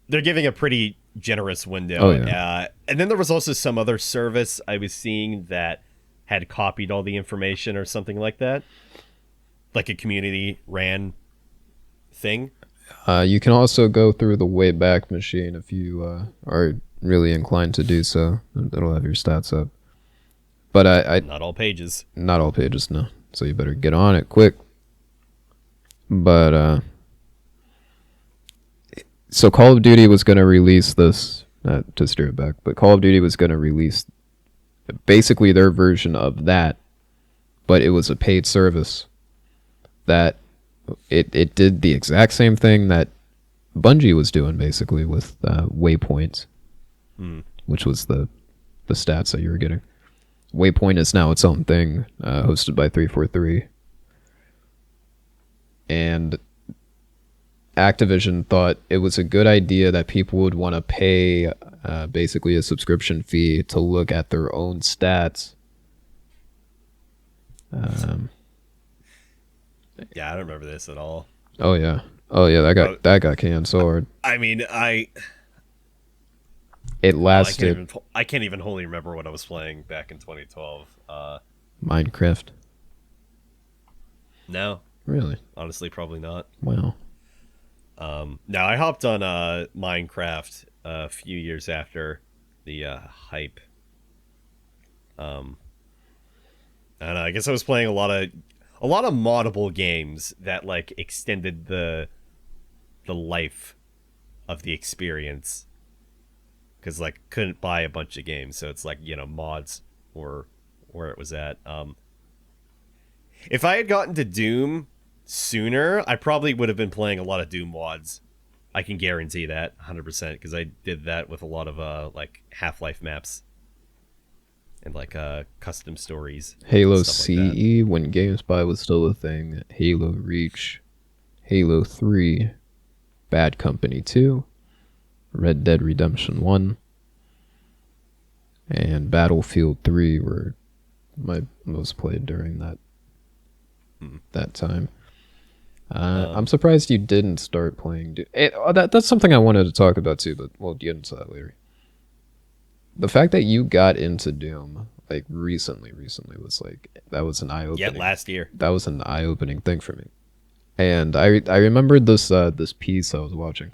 They're giving a pretty generous Oh window. yeah, And then there was also some other service I was seeing that had copied all the information or something like that, like a community ran thing. you can also go through the Wayback Machine if you are really inclined to do so. It'll have your stats up. But I Not all pages. not all pages, no. So you better get on it quick. But so Call of Duty was going to release this, to steer it back, but Call of Duty was going to release basically their version of that, but it was a paid service that it did the exact same thing that Bungie was doing basically with Waypoint, which was the stats that you were getting. Waypoint is now its own thing, hosted by 343. And Activision thought it was a good idea that people would want to pay basically a subscription fee to look at their own stats. Yeah, I don't remember this at all. Oh yeah, that got canned so hard. I mean, It I lasted. can't even wholly remember what I was playing back in 2012. Minecraft. No, Really? honestly, probably not. Wow. No, I hopped on Minecraft a few years after the hype. I don't know. I guess I was playing a lot of moddable games that like extended the life of the experience. Because like couldn't buy a bunch of games, so it's like mods were where it was at. If I had gotten to Doom sooner, I probably would have been playing a lot of Doom mods. I can guarantee that 100% because I did that with a lot of like Half-Life maps and like custom stories. Halo stuff like that. CE when GameSpy was still a thing. Halo Reach, Halo 3, Bad Company 2, Red Dead Redemption 1, and Battlefield 3 were my most played during that time. I'm surprised you didn't start playing. That's something I wanted to talk about too, but we'll get into that later. The fact that you got into Doom like recently was like that was an eye opening. Yeah, last year. That was an eye opening thing for me. And I remembered this this piece I was watching,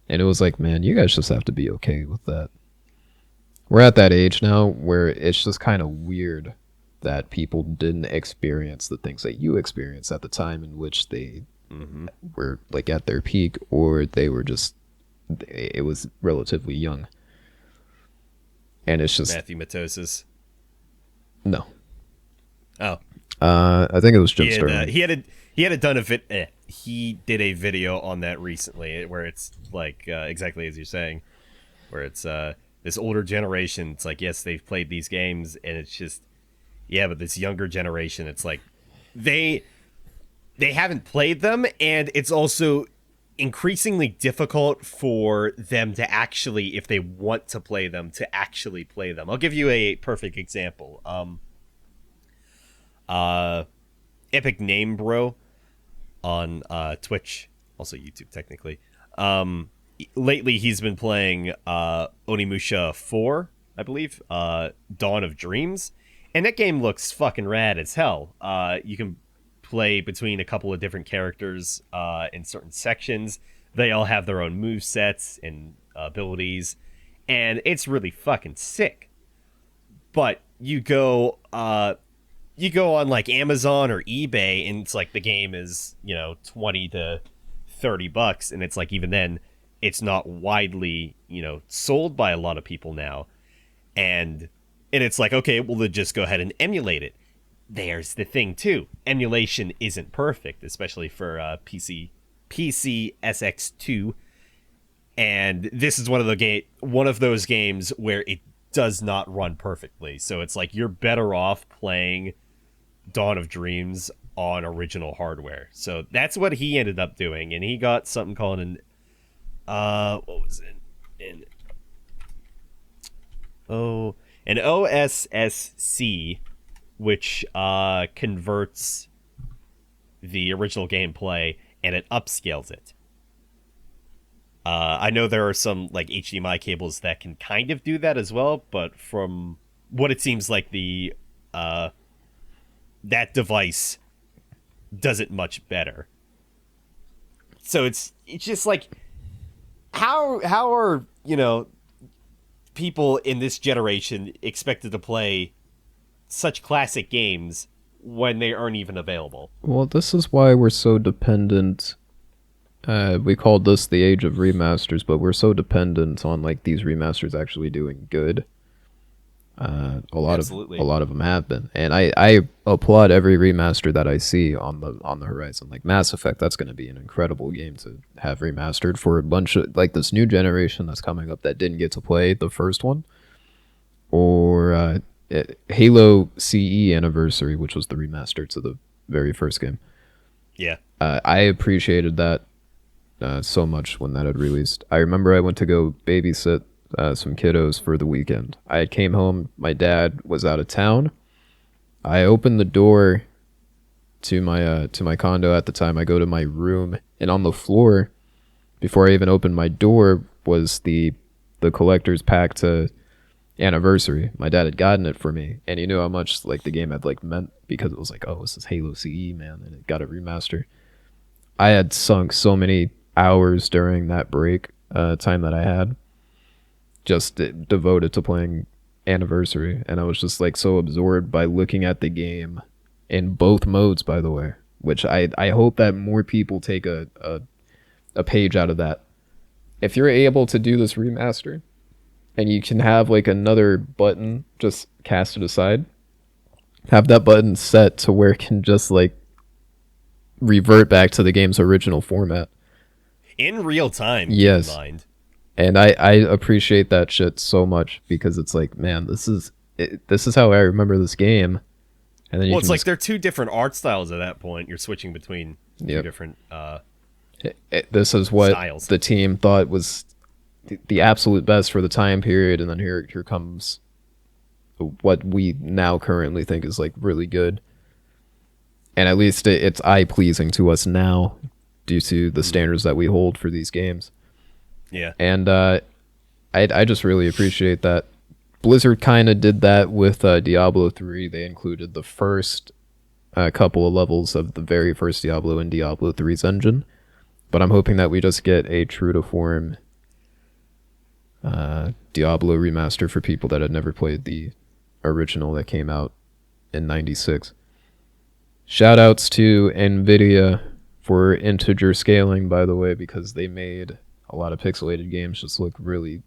and it was like, man, you guys just have to be okay with that. We're at that age now where it's just kind of weird that people didn't experience the things that you experienced at the time in which they were like at their peak, or they were just it was relatively young. And it's just Matthew Matosis. no. Oh, I think it was Jim he Sterling. had done he did a video on that recently where it's like exactly as you're saying, where it's this older generation. It's like, yes, they've played these games, and it's just but this younger generation, it's like they haven't played them, and it's also increasingly difficult for them to actually, if they want to play them, to actually play them. I'll give you a perfect example. Epic Name Bro on Twitch, also YouTube technically. Lately he's been playing Onimusha 4, I believe, Dawn of Dreams, and that game looks fucking rad as hell. You can play between a couple of different characters in certain sections. They all have their own movesets and abilities, and it's really fucking sick. But you go on like Amazon or eBay, and it's like the game is $20 to $30, and it's like even then it's not widely sold by a lot of people now, and it's like, okay, well, then just go ahead and emulate it. There's the thing too, emulation isn't perfect, especially for PC SX2, and this is one of those games where it does not run perfectly. So it's like you're better off playing Dawn of Dreams on original hardware. So that's what he ended up doing, and he got something called what was it? An an OSSC, which converts the original gameplay and it upscales it. I know there are some like HDMI cables that can kind of do that as well, but from what it seems like, the that device does it much better. So it's just like, how are, people in this generation expected to play such classic games when they aren't even available? Well, this is why we're so dependent. We called this the age of remasters, but we're so dependent on like these remasters actually doing good. Absolutely. A lot of them have been, and I applaud every remaster that I see on the horizon. Like Mass Effect, that's going to be an incredible game to have remastered for a bunch of like this new generation that's coming up that didn't get to play the first one, or Halo CE Anniversary, which was the remaster to the very first game. Yeah. I appreciated that so much when that had released. I remember I went to go babysit some kiddos for the weekend. I came home, my dad was out of town. I opened the door to my condo at the time. I go to my room, and on the floor, before I even opened my door, was the collector's pack to Anniversary. My dad had gotten it for me, and he knew how much like the game had like meant, because it was like, oh, this is Halo CE, man, and it got a remaster. I had sunk so many hours during that break time that I had, just devoted to playing Anniversary, and I was just like so absorbed by looking at the game in both modes, by the way, which I hope that more people take a page out of that. If you're able to do this remaster and you can have like another button just casted aside, have that button set to where it can just like revert back to the game's original format In real time, yes, keep in mind. and I appreciate that shit so much, because it's like, man, this is how I remember this game. And then Well, it's like they're two different art styles at that point. You're switching between two different this is what styles. the team thought was the absolute best for the time period, and then here comes what we now currently think is like really good, and at least it's eye pleasing to us now due to the standards that we hold for these games. Yeah. And I just really appreciate that. Blizzard kind of did that with Diablo 3. They included the first couple of levels of the very first Diablo in Diablo 3's engine. But I'm hoping that we just get a true to form Diablo remaster for people that had never played the original that came out in 96. Shoutouts to NVIDIA for integer scaling, by the way, because they made a lot of pixelated games just look really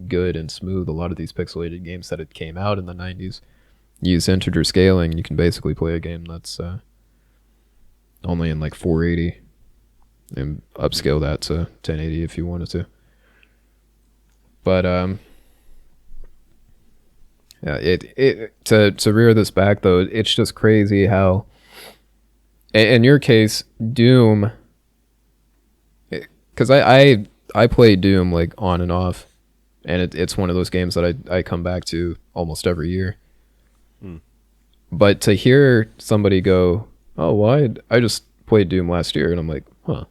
good and smooth. A lot of these pixelated games that had came out in the 90s use integer scaling. You can basically play a game that's only in like 480 and upscale that to 1080 if you wanted to. But yeah, it to rear this back though, it's just crazy how in your case Doom, because I play Doom like on and off, and it's one of those games that I come back to almost every year. But to hear somebody go, oh, well, I just played Doom last year, and I'm like, huh.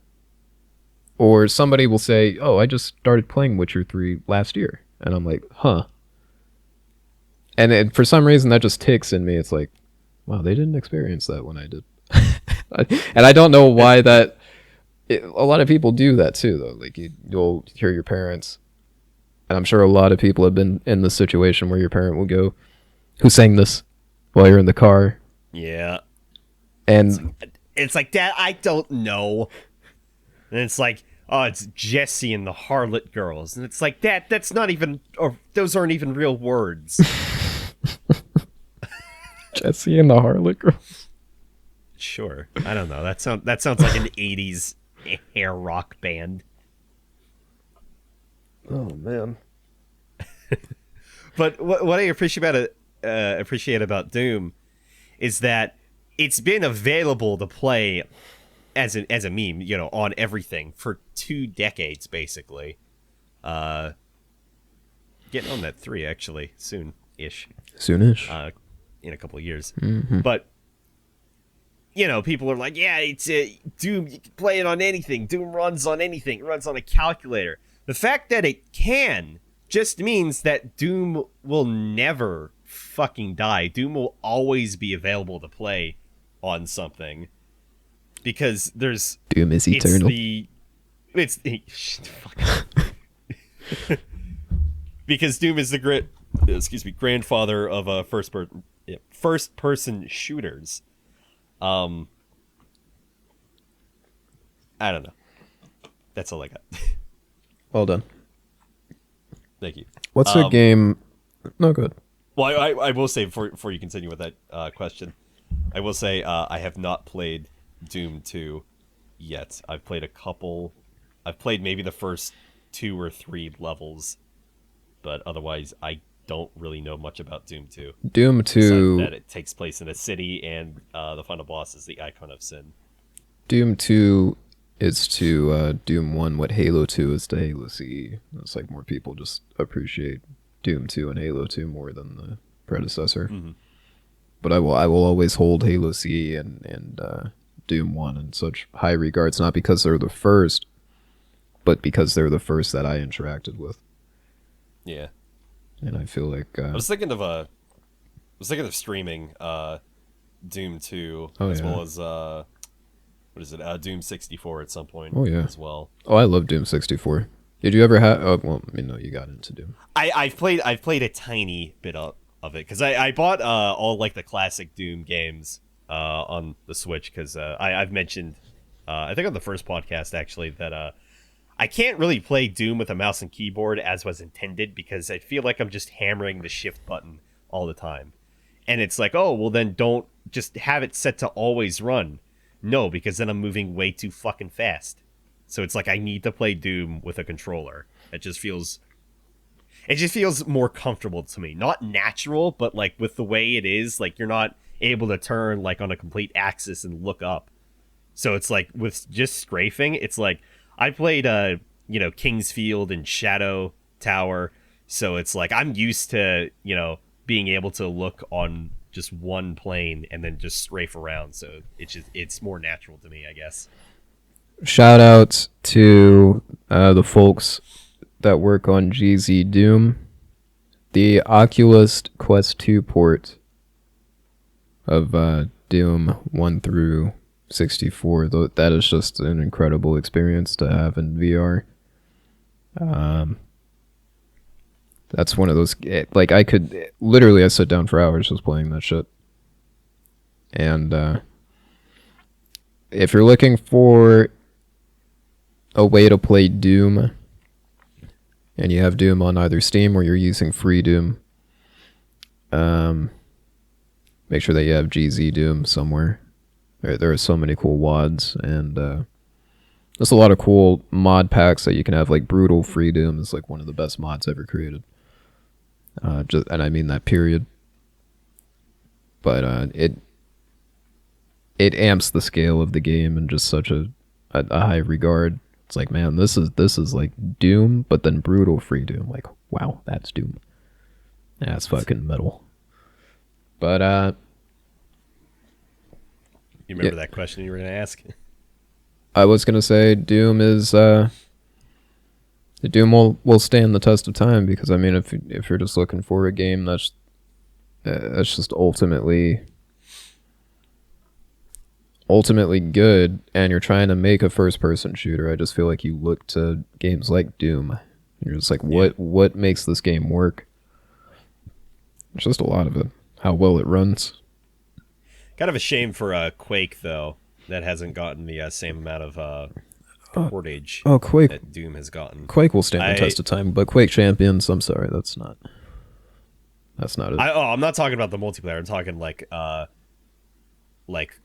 Or somebody will say, oh, I just started playing Witcher 3 last year, and I'm like, huh. And for some reason that just ticks in me. It's like, wow, they didn't experience that when I did. And I don't know why that. A lot of people do that too, though. Like you'll hear your parents, and I'm sure a lot of people have been in the situation where your parent will go, "Who sang this?" while you're in the car. Yeah. And it's like, Dad, I don't know. And it's like, oh, it's Jesse and the Harlot Girls, and it's like, Dad, that's not even, or those aren't even real words. Jesse and the Harlot Girls. Sure, I don't know. That sounds like an '80s hair rock band. Oh man. But what I appreciate about Doom is that it's been available to play as a meme, on everything for 2 decades basically. Uh, Getting on that 3 actually soon ish. Soonish. In a couple of years. Mm-hmm. But people are like, yeah, it's Doom. You can play it on anything. Doom runs on anything. It runs on a calculator. The fact that it can just means that Doom will never fucking die. Doom will always be available to play on something because there's Doom is eternal. Because Doom is the grandfather of first person shooters. I don't know. That's all I got. Well done. Thank you. What's a game? No, good. Well, I will say before you continue with that question, I will say I have not played Doom 2 yet. I've played a couple. I've played maybe the first 2 or 3 levels, but otherwise I don't really know much about Doom 2. Doom 2. That it takes place in a city, and the final boss is the Icon of Sin. Doom 2 is to Doom 1 what Halo 2 is to Halo CE. It's like more people just appreciate Doom 2 and Halo 2 more than the predecessor. Mm-hmm. But I will always hold Halo CE and Doom 1 in such high regards, not because they're the first, but because they're the first that I interacted with. Yeah. And I feel like I was thinking of streaming Doom 2 as well as what is it? Doom 64 at some point. Oh yeah, as well. Oh, I love Doom 64. Did you ever have? Oh, well, no, you got into Doom. I've played a tiny bit of it because I bought all like the classic Doom games on the Switch because I've mentioned I think on the first podcast actually that I can't really play Doom with a mouse and keyboard as was intended because I feel like I'm just hammering the shift button all the time. And it's like, oh, well then don't just have it set to always run. No, because then I'm moving way too fucking fast. So it's like I need to play Doom with a controller. It just feels more comfortable to me. Not natural, but like with the way it is, like you're not able to turn like on a complete axis and look up. So it's like with just strafing, it's like I played Kingsfield and Shadow Tower, so it's like I'm used to, being able to look on just one plane and then just strafe around, so it's more natural to me, I guess. Shout out to the folks that work on GZ Doom. The Oculus Quest 2 port of Doom 1 through 64, that is just an incredible experience to have in VR. That's one of those, like I sit down for hours just playing that shit. And if you're looking for a way to play Doom and you have Doom on either Steam or you're using free Doom, make sure that you have GZ Doom somewhere. There are so many cool WADs, and there's a lot of cool mod packs that you can have. Like Brutal Free Doom is like one of the best mods ever created. And I mean that period. But it amps the scale of the game in just such a high regard. It's like, man, this is like Doom, but then Brutal Free Doom. Like, wow, that's Doom. That's fucking metal. But you remember that question you were going to ask? I was going to say Doom is Doom will stand the test of time, because I mean if you're just looking for a game that's just ultimately good, and you're trying to make a first person shooter, I just feel like you look to games like Doom. You're just like, what makes this game work? It's just a lot of it. How well it runs. Kind of a shame for Quake, though, that hasn't gotten the same amount of portage Quake that Doom has gotten. Quake will stand the test of time, but Quake Champions, I'm sorry, that's not it. I'm not talking about the multiplayer. I'm talking like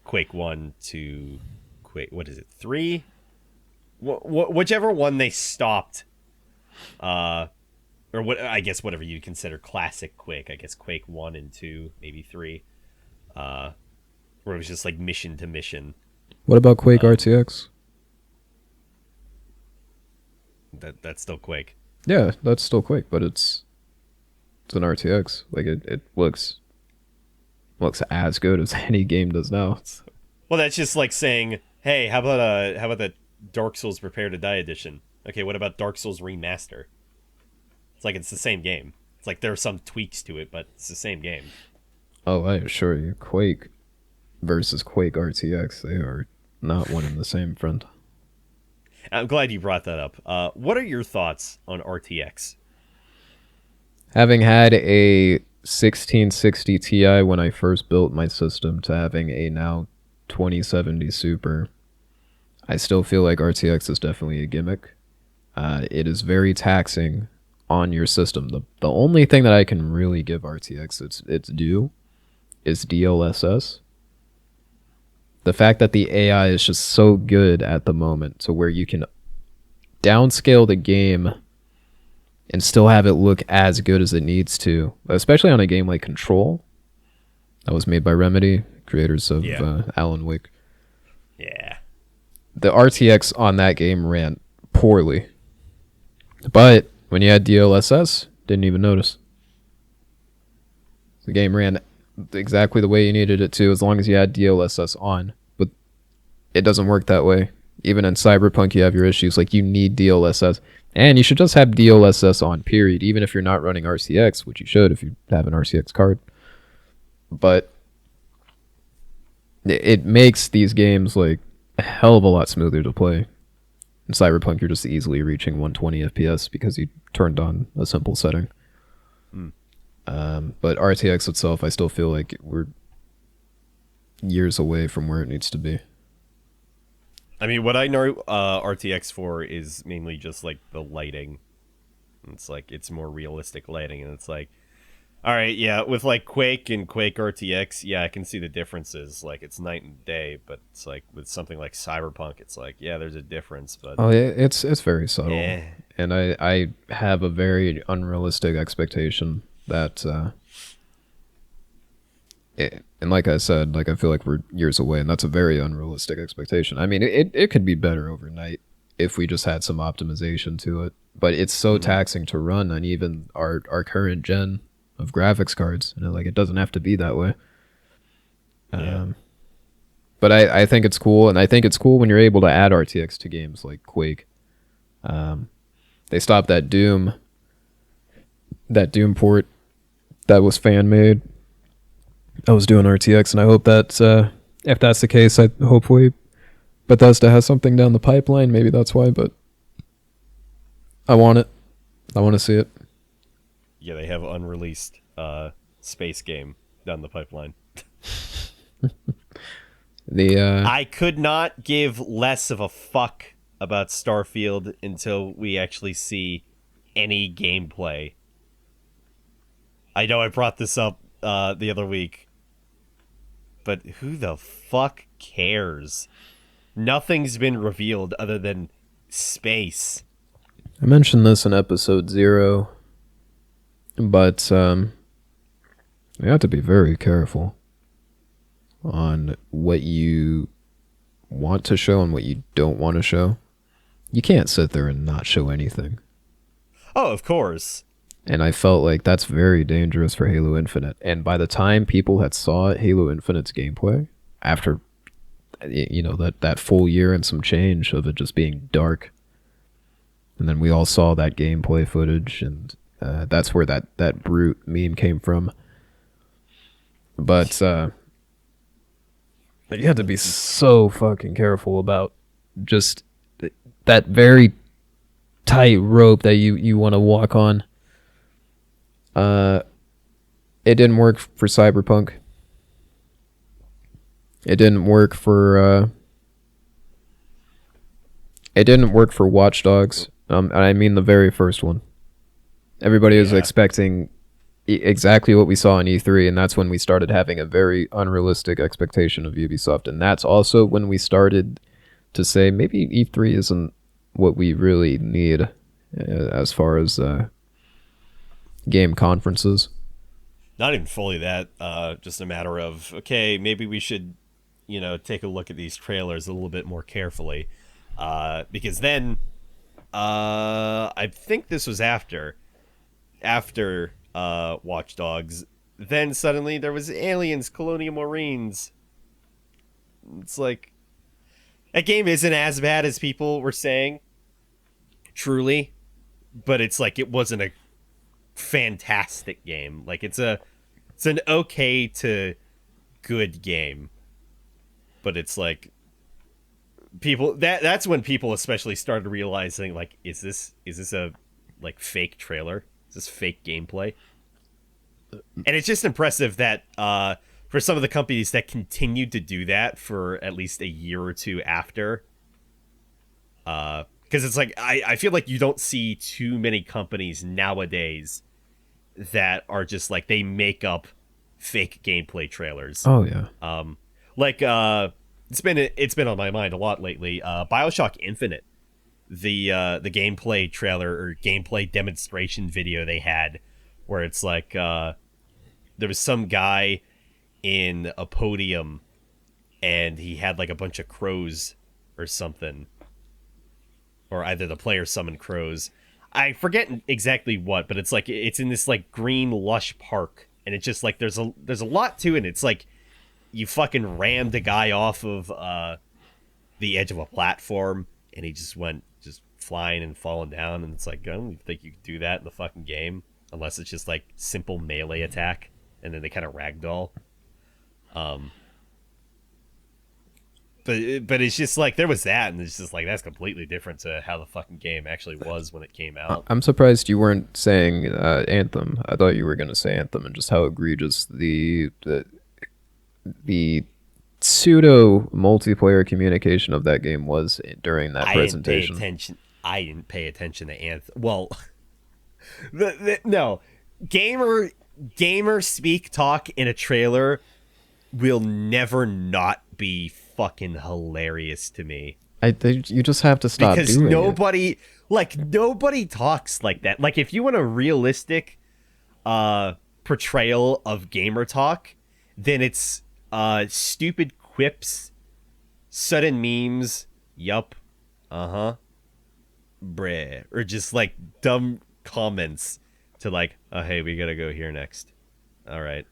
Quake 1 to Quake, what is it, 3? Whichever one they stopped, or what, I guess whatever you consider classic Quake. I guess Quake 1 and 2, maybe 3. where it was just like mission to mission. What about Quake Um, RTX? that's still Quake. Yeah, that's still Quake, but it's an RTX. Like it looks as good as any game does now. Well, that's just like saying, hey, how about the Dark Souls Prepare to Die edition? Okay, what about Dark Souls Remaster? It's like it's the same game. It's like there are some tweaks to it, but it's the same game. Oh, I assure you, Quake versus Quake RTX, they are not one and the same, friend. I'm glad you brought that up. What are your thoughts on RTX? Having had a 1660 Ti when I first built my system to having a now 2070 Super, I still feel like RTX is definitely a gimmick. It is very taxing on your system. The only thing that I can really give RTX its due is DLSS. The fact that the AI is just so good at the moment to where you can downscale the game and still have it look as good as it needs to, especially on a game like Control that was made by Remedy, creators of Yeah. Alan Wake. Yeah. The RTX on that game ran poorly, but when you had DLSS, didn't even notice. The game ran exactly the way you needed it to as long as you had DLSS on, but it doesn't work that way. Even in Cyberpunk, you have your issues. Like, you need DLSS, and you should just have DLSS on, period, even if you're not running RCX, which you should if you have an RCX card. But it makes these games like a hell of a lot smoother to play. In Cyberpunk, you're just easily reaching 120 FPS because you turned on a simple setting. Mm. But RTX itself, I still feel like we're years away from where it needs to be. I mean, what I know RTX for is mainly just like the lighting. It's like it's more realistic lighting, and it's like, all right, yeah, with like Quake and Quake RTX, yeah, I can see the differences. Like it's night and day, but it's like with something like Cyberpunk, it's like, yeah, there's a difference, but Oh, it's very subtle, eh. and I have a very unrealistic expectation that and like I said, like I feel like we're years away, and that's a very unrealistic expectation. I mean, it could be better overnight if we just had some optimization to it, but it's so Mhm. taxing to run on even our current gen of graphics cards, and like it doesn't have to be that way. Yeah. But I think it's cool, and I think it's cool when you're able to add RTX to games like Quake. Um, they stopped that Doom port that was fan made. I was doing RTX, and I hope that if that's the case, I hopefully Bethesda has something down the pipeline. Maybe that's why, but I want it. I want to see it. Yeah, they have unreleased space game down the pipeline. The I could not give less of a fuck about Starfield until we actually see any gameplay. I know I brought this up the other week, but who the fuck cares? Nothing's been revealed other than space. I mentioned this in episode 0, but you have to be very careful on what you want to show and what you don't want to show. You can't sit there and not show anything. Oh, of course. And I felt like that's very dangerous for Halo Infinite. And by the time people had saw Halo Infinite's gameplay, after that full year and some change of it just being dark, and then we all saw that gameplay footage, and that's where that brute meme came from. But you have to be so fucking careful about just that very tight rope that you want to walk on. It didn't work for Cyberpunk. It didn't work for Watch Dogs. I mean the very first one. Everybody was Yeah. expecting exactly what we saw in E3, and that's when we started having a very unrealistic expectation of Ubisoft. And that's also when we started to say maybe E3 isn't what we really need as far as game conferences. Not even fully that. Just a matter of, okay, maybe we should take a look at these trailers a little bit more carefully, because then I think this was after Watch Dogs. Then suddenly there was Aliens, Colonial Marines. It's like that game isn't as bad as people were saying, truly, but it's like it wasn't a fantastic game. Like it's an okay to good game, but it's like that's when people especially started realizing, like, is this a like fake trailer? Is this fake gameplay? And it's just impressive that for some of the companies that continued to do that for at least a year or two after, because it's like I feel like you don't see too many companies nowadays that are just like they make up fake gameplay trailers. Oh yeah. Like it's been on my mind a lot lately. BioShock Infinite, the gameplay trailer or gameplay demonstration video they had, where it's like there was some guy in a podium and he had like a bunch of crows or something, or either the player summoned crows. I forget exactly what, but it's like it's in this like green lush park, and it's just like there's a lot to it. It's like you fucking rammed a guy off of the edge of a platform, and he just went just flying and falling down, and it's like, I don't even think you could do that in the fucking game unless it's just like simple melee attack, and then they kind of ragdoll. But it's just like there was that, and it's just like that's completely different to how the fucking game actually was when it came out. I'm surprised you weren't saying Anthem. I thought you were going to say Anthem, and just how egregious the pseudo multiplayer communication of that game was during that presentation. I didn't pay attention to Anthem. Well, no, gamer speak talk in a trailer will never not be fucking hilarious to me. You just have to stop because doing nobody talks like that. Like if you want a realistic portrayal of gamer talk, then it's stupid quips, sudden memes, yup, uh-huh, bruh, or just like dumb comments to like, oh hey, we gotta go here next. All right.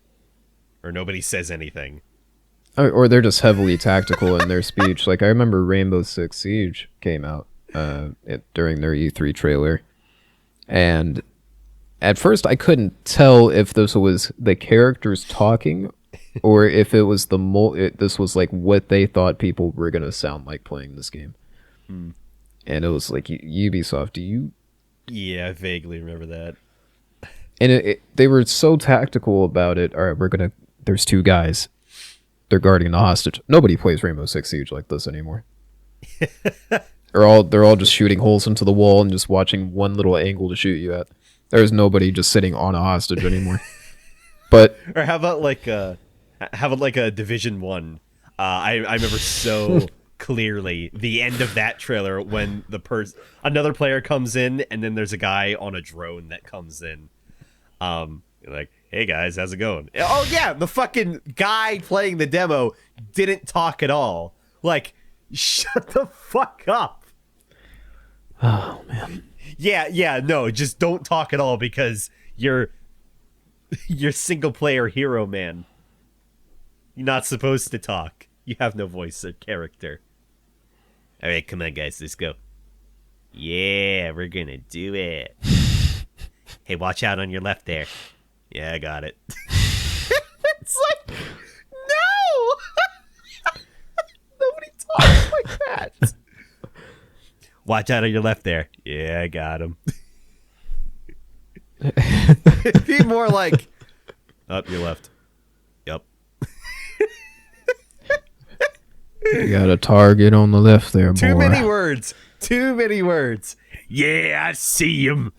Or nobody says anything. Or they're just heavily tactical in their speech. Like I remember Rainbow Six Siege came out during their E3 trailer, and at first I couldn't tell if this was the characters talking or if it was this was like what they thought people were gonna sound like playing this game. And it was like, Ubisoft, do you? Yeah, I vaguely remember that. And they were so tactical about it. All right, there's two guys. They're guarding the hostage. Nobody plays Rainbow Six Siege like this anymore. they're all just shooting holes into the wall and just watching one little angle to shoot you at. There's nobody just sitting on a hostage anymore. But or how about like a Division 1? I remember so clearly the end of that trailer when another player comes in, and then there's a guy on a drone that comes in. Like, hey guys, how's it going? Oh yeah, the fucking guy playing the demo didn't talk at all. Like, shut the fuck up. Oh man. Yeah, no, just don't talk at all because you're single player hero man. You're not supposed to talk. You have no voice or character. All right, come on guys, let's go. Yeah, we're gonna do it. Hey, watch out on your left there. Yeah, I got it. It's like, no! Nobody talks like that. Watch out on your left there. Yeah, I got him. It'd be more like, up your left. Yep. You got a target on the left there, boy. Too many words. Yeah, I see him.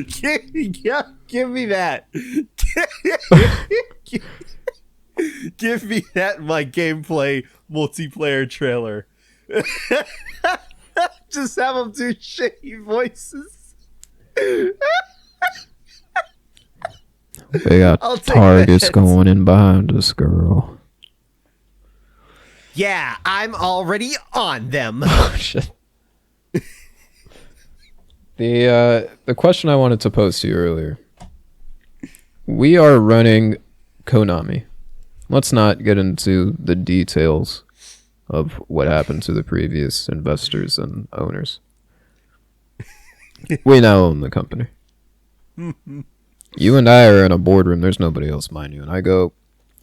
Give me that. Give me that in my gameplay multiplayer trailer. Just have them do shitty voices. They got I'll take targets that. going in behind us, girl. Yeah, I'm already on them. Oh, shit. The question I wanted to pose to you earlier. We are running Konami. Let's not get into the details of what happened to the previous investors and owners. We now own the company. You and I are in a boardroom. There's nobody else, mind you. And I go,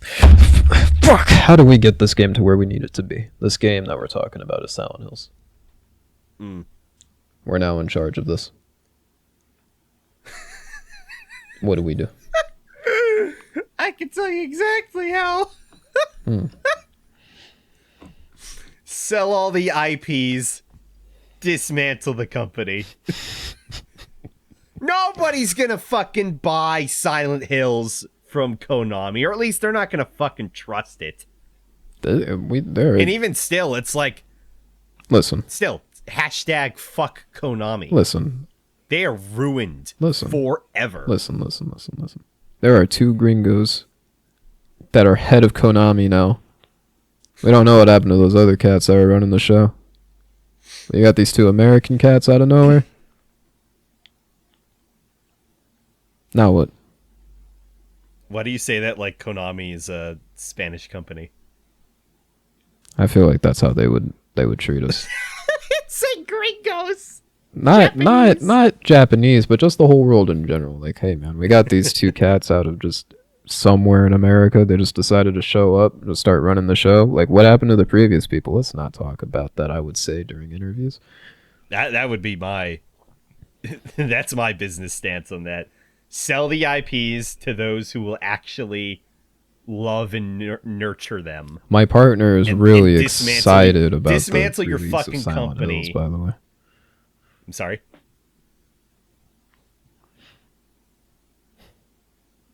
fuck, how do we get this game to where we need it to be? This game that we're talking about is Silent Hills. We're now in charge of this. What do we do? I can tell you exactly how. Sell all the IPs. Dismantle the company. Nobody's gonna fucking buy Silent Hills from Konami, or at least they're not gonna fucking trust it. And even still, it's like, listen, hashtag fuck Konami. listen, They are ruined forever. listen. There are two gringos that are head of Konami now. We don't know what happened to those other cats that were running the show. You got these two American cats out of nowhere. Now what? Why do you say that like Konami is a Spanish company? I feel like that's how they would treat us. Say gringos. Not Japanese, but just the whole world in general. Like, hey man, we got these two cats out of just somewhere in America. They just decided to show up to start running the show. Like, what happened to the previous people? Let's not talk about that, I would say, during interviews. That would be my that's my business stance on that. Sell the IPs to those who will actually love and nurture them. My partner is really excited about dismantle the your release fucking of Silent company. Hills, by the way. I'm sorry.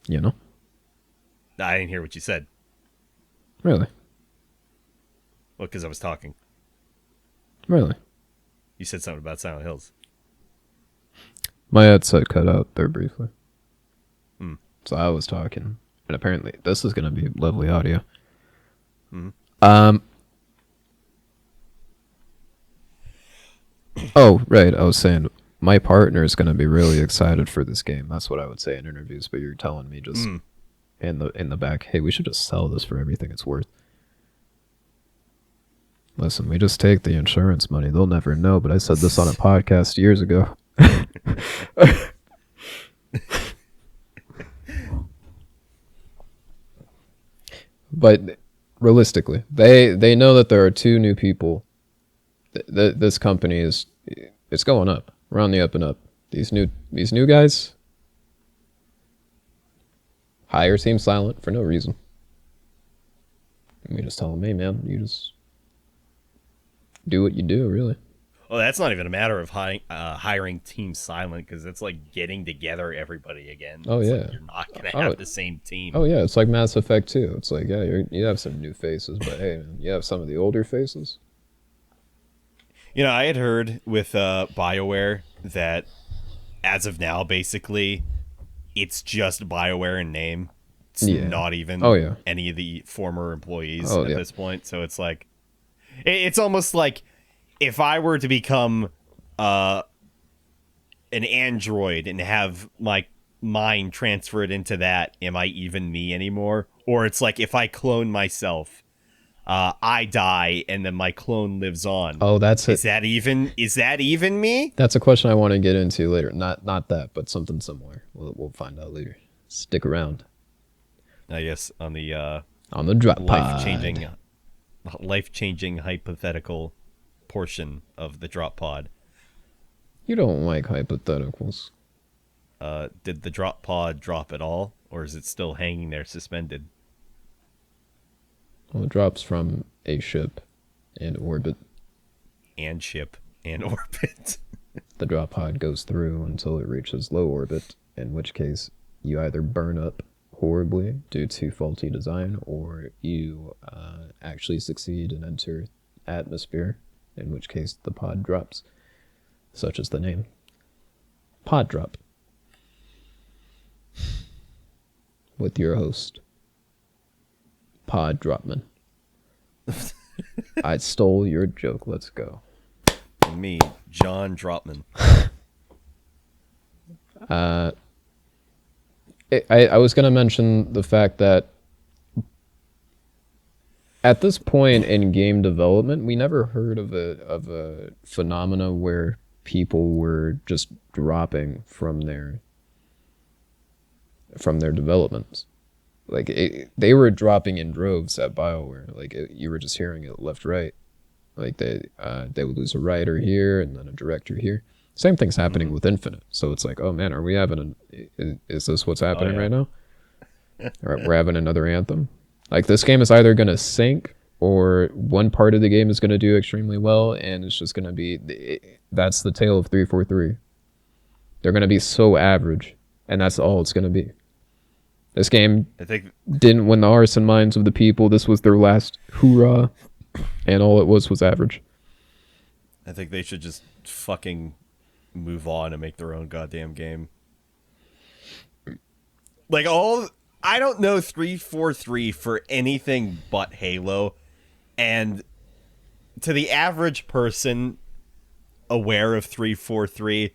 You know? I didn't hear what you said. Really? Well, because I was talking. Really? You said something about Silent Hills. My headset cut out there briefly. So I was talking. And apparently this is going to be lovely audio. Oh, right. I was saying my partner is going to be really excited for this game. That's what I would say in interviews, but you're telling me just in the back, hey, we should just sell this for everything it's worth. Listen, we just take the insurance money. They'll never know, but I said this on a podcast years ago. But realistically, they know that there are two new people. This company it's going up. We're on the up and up. These new guys hire Team Silent for no reason. And we just tell them, hey man, you just do what you do, really. Well, that's not even a matter of hiring Team Silent, because it's like getting together everybody again. Oh, it's yeah. Like you're not going to have the same team. Oh, yeah. It's like Mass Effect 2. It's like, yeah, you have some new faces, but hey, man, you have some of the older faces. You know, I had heard with BioWare that as of now, basically, it's just BioWare in name. It's not even any of the former employees at this point. So it's like, it's almost like, if I were to become an android and have my mind transferred into that, am I even me anymore? Or it's like if I clone myself, I die and then my clone lives on. Oh, that's it. Is that even me? That's a question I want to get into later. Not that, but something similar. We'll find out later. Stick around. I guess on the drop pod. life-changing hypothetical portion of the drop pod. You don't like hypotheticals. Did the drop pod drop at all, or is it still hanging there suspended? Well, it drops from a ship and orbit. And ship and orbit. The drop pod goes through until it reaches low orbit, in which case you either burn up horribly due to faulty design, or you actually succeed and enter atmosphere, in which case the pod drops, such as the name. Pod drop. with your host, Pod Dropman. I stole your joke. Let's go. And me, John Dropman. I was going to mention the fact that at this point in game development, we never heard of a phenomena where people were just dropping from their developments. Like they were dropping in droves at BioWare. Like you were just hearing it left, right. Like they would lose a writer here and then a director here. Same thing's happening with Infinite. So it's like, oh man, are we having is this what's happening right now? All right, we're having another Anthem. Like this game is either gonna sink or one part of the game is gonna do extremely well, and it's just gonna be that's the tale of 343. They're gonna be so average, and that's all it's gonna be. This game didn't win the hearts and minds of the people. This was their last hoorah, and all it was average. I think they should just fucking move on and make their own goddamn game. Like I don't know 343 for anything but Halo, and to the average person aware of 343,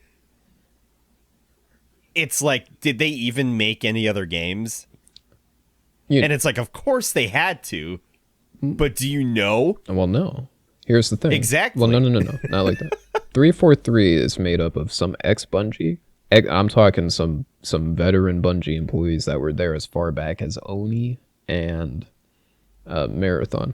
it's like, did they even make any other games? And it's like, of course they had to, but do you know? Well, no. Here's the thing. Exactly. Well, no, not like that. 343 is made up of some ex-Bungie. I'm talking some veteran Bungie employees that were there as far back as Oni and Marathon.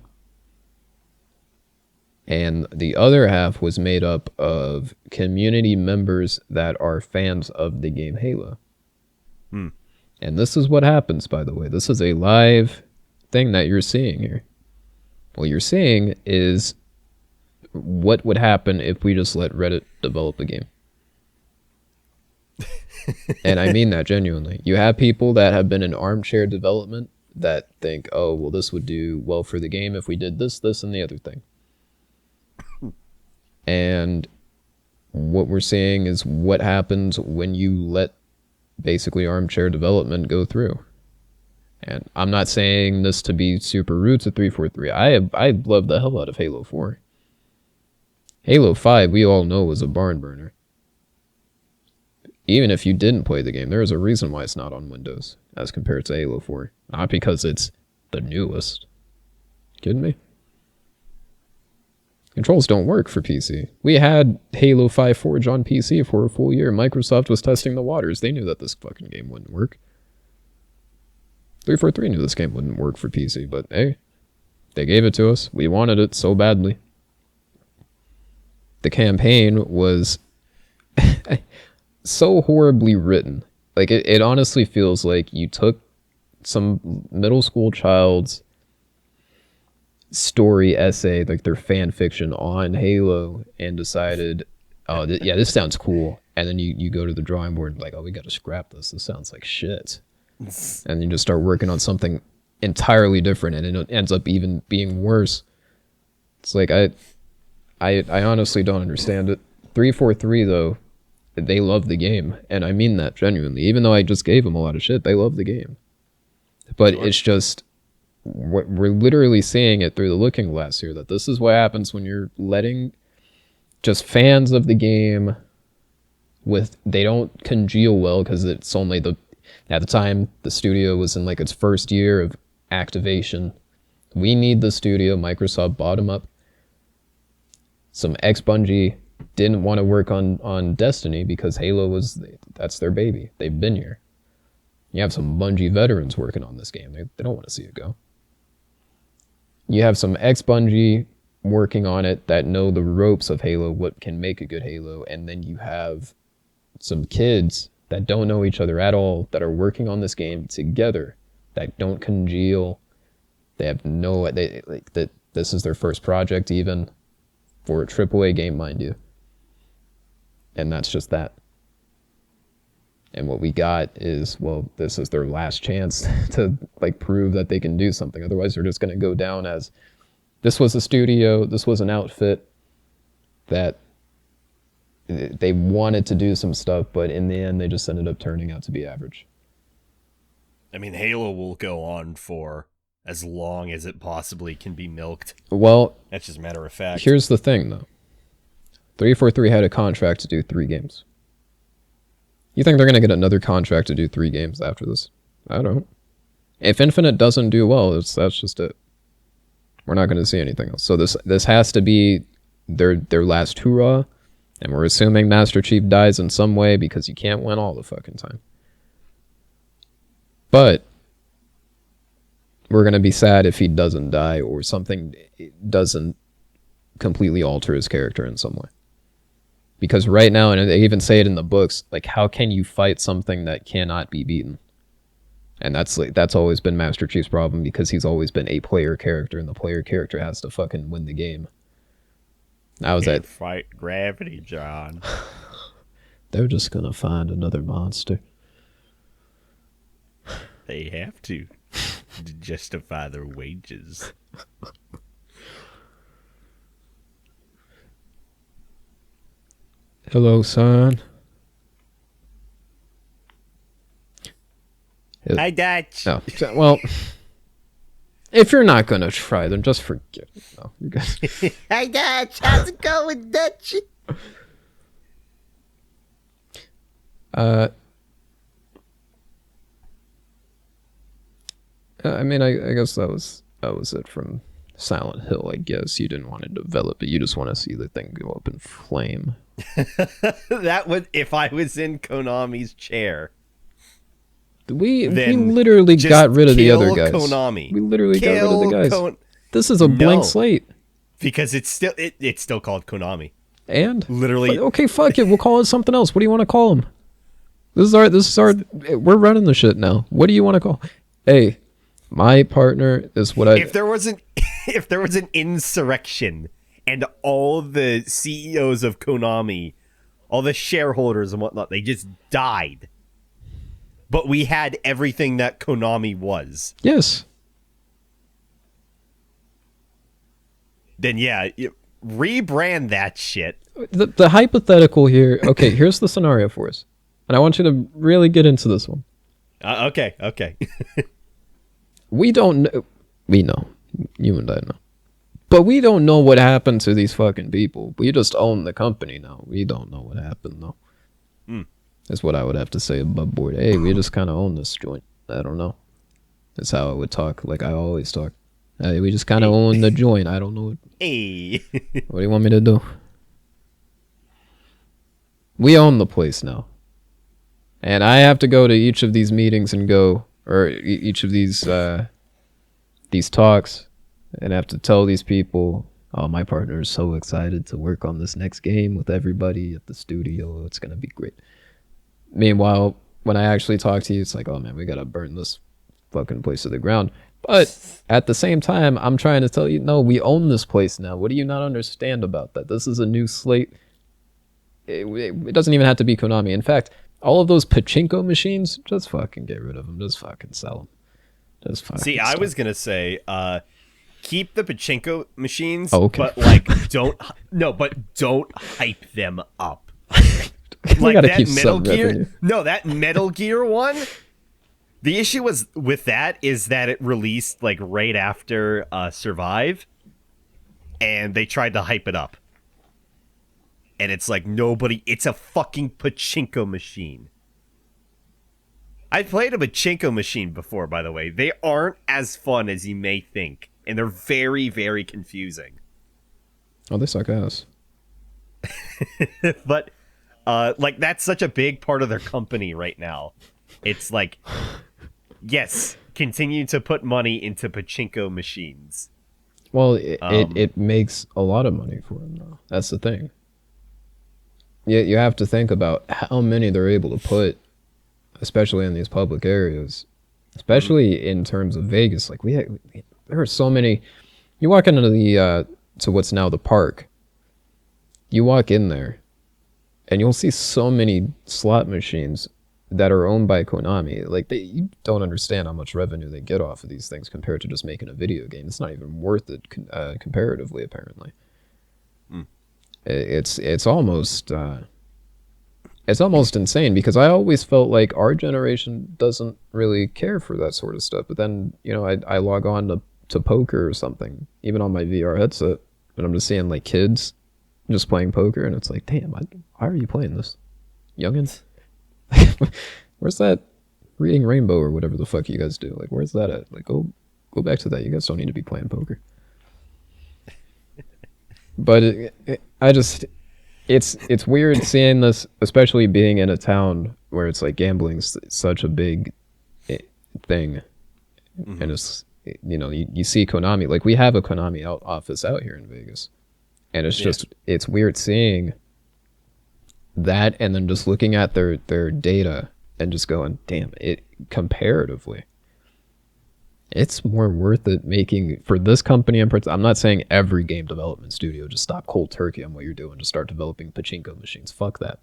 And the other half was made up of community members that are fans of the game Halo. And this is what happens, by the way. This is a live thing that you're seeing here. What you're seeing is what would happen if we just let Reddit develop the game. And I mean that genuinely. You have people that have been in armchair development that think, oh, well, this would do well for the game if we did this, and the other thing. And what we're seeing is what happens when you let basically armchair development go through. And I'm not saying this to be super rude to 343. I love the hell out of Halo 4. Halo 5, we all know, was a barn burner. Even if you didn't play the game, there's a reason why it's not on Windows as compared to Halo 4. Not because it's the newest. Kidding me? Controls don't work for PC. We had Halo 5 Forge on PC for a full year. Microsoft was testing the waters. They knew that this fucking game wouldn't work. 343 knew this game wouldn't work for PC, but hey, they gave it to us. We wanted it so badly. The campaign was so horribly written. Like, it honestly feels like you took some middle school child's story essay, like their fan fiction on Halo, and decided, oh, yeah, this sounds cool. And then you go to the drawing board like, oh, we got to scrap this. This sounds like shit. And you just start working on something entirely different, and it ends up even being worse. It's like, I honestly don't understand it. 343, though, they love the game, and I mean that genuinely. Even though I just gave them a lot of shit, they love the game. But it's just, we're literally seeing it through the looking glass here, that this is what happens when you're letting just fans of the game they don't congeal well, because it's only at the time the studio was in like its first year of activation. We need the studio. Microsoft bought them up. Some ex-Bungie didn't want to work on Destiny because Halo that's their baby. They've been here. You have some Bungie veterans working on this game. They don't want to see it go. You have some ex-Bungie working on it that know the ropes of Halo, what can make a good Halo, and then you have some kids that don't know each other at all that are working on this game together, that don't congeal. They have that this is their first project, even for a AAA game, mind you. And that's just that. And what we got is, well, this is their last chance to like prove that they can do something. Otherwise, they're just going to go down as, this was a studio, this was an outfit that they wanted to do some stuff, but in the end, they just ended up turning out to be average. I mean, Halo will go on for as long as it possibly can be milked. Well, That's just a matter of fact. here's the thing, though. 343 had a contract to do 3 games. You think they're going to get another contract to do 3 games after this? I don't. If Infinite doesn't do well, that's just it. We're not going to see anything else. So this has to be their last hurrah, and we're assuming Master Chief dies in some way because you can't win all the fucking time. But we're going to be sad if he doesn't die or something doesn't completely alter his character in some way. Because right now, and they even say it in the books, like, how can you fight something that cannot be beaten? And that's always been Master Chief's problem, because he's always been a player character, and the player character has to fucking win the game. I was at fight gravity, John. They're just gonna find another monster. They have to justify their wages. Hello, son. Hi, Dutch. Oh, well, if you're not gonna try, then just forget it. No, you guys. Hi, Dutch. How's it going, Dutch? I mean, I guess that was it from Silent Hill. I guess you didn't want to develop it. You just want to see the thing go up in flame. That would, if I was in Konami's chair. We literally got rid of the other guys. Konami. We literally got rid of the guys. This is a blank slate. Because it's still called Konami. And literally, okay, fuck it. We'll call it something else. What do you want to call them? This is our. We're running the shit now. What do you want to call? Hey, my partner is what I. If there was an insurrection and all the CEOs of Konami, all the shareholders and whatnot, they just died. But we had everything that Konami was. Yes. Then yeah, rebrand that shit. The hypothetical here. Okay, here's the scenario for us, and I want you to really get into this one. Okay. We don't know. We know. You and I know. But we don't know what happened to these fucking people. We just own the company now. We don't know what happened, though. That's what I would have to say above board. Hey, we just kind of own this joint. I don't know. That's how I would talk, like I always talk. Hey, we just kind of own the joint. I don't know. Hey. What do you want me to do? We own the place now. And I have to go to each of these meetings and each of these talks, and have to tell these people, oh, my partner is so excited to work on this next game with everybody at the studio. It's going to be great. Meanwhile, when I actually talk to you, it's like, oh man, we got to burn this fucking place to the ground. But at the same time, I'm trying to tell you, no, we own this place now. What do you not understand about that? This is a new slate. It doesn't even have to be Konami. In fact, all of those pachinko machines, just fucking get rid of them. Just fucking sell them. Just fucking See, I was gonna say, keep the pachinko machines, okay. But don't hype them up. Like that Metal Gear. Revenue. No, that Metal Gear one. The issue with that is that it released like right after Survive, and they tried to hype it up. And it's like it's a fucking pachinko machine. I played a pachinko machine before, by the way. They aren't as fun as you may think, and they're very, very confusing. Oh, they suck ass. But, like, that's such a big part of their company right now. It's like, yes, continue to put money into pachinko machines. Well, it makes a lot of money for them, though. That's the thing. You have to think about how many they're able to put, especially in these public areas, especially in terms of Vegas. Like there are so many. You walk into to what's now the park. You walk in there, and you'll see so many slot machines that are owned by Konami. Like you don't understand how much revenue they get off of these things compared to just making a video game. It's not even worth it comparatively, apparently. It's almost It's almost insane because I always felt like our generation doesn't really care for that sort of stuff. But then, I log on to poker or something, even on my VR headset, and I'm just seeing like kids just playing poker, and it's like, damn, why are you playing this, youngins? Where's that reading rainbow or whatever the fuck you guys do? Like, where's that at? Like, go back to that. You guys don't need to be playing poker. But it's weird seeing this, especially being in a town where it's like gambling's such a big thing, Mm-hmm. and it's you see Konami, like we have a Konami office out here in Vegas, and it's just it's weird seeing that, and then just looking at their data and just going, damn, it comparatively, it's more worth it making for this company. I'm not saying every game development studio just stop cold turkey on what you're doing, just start developing pachinko machines. Fuck that.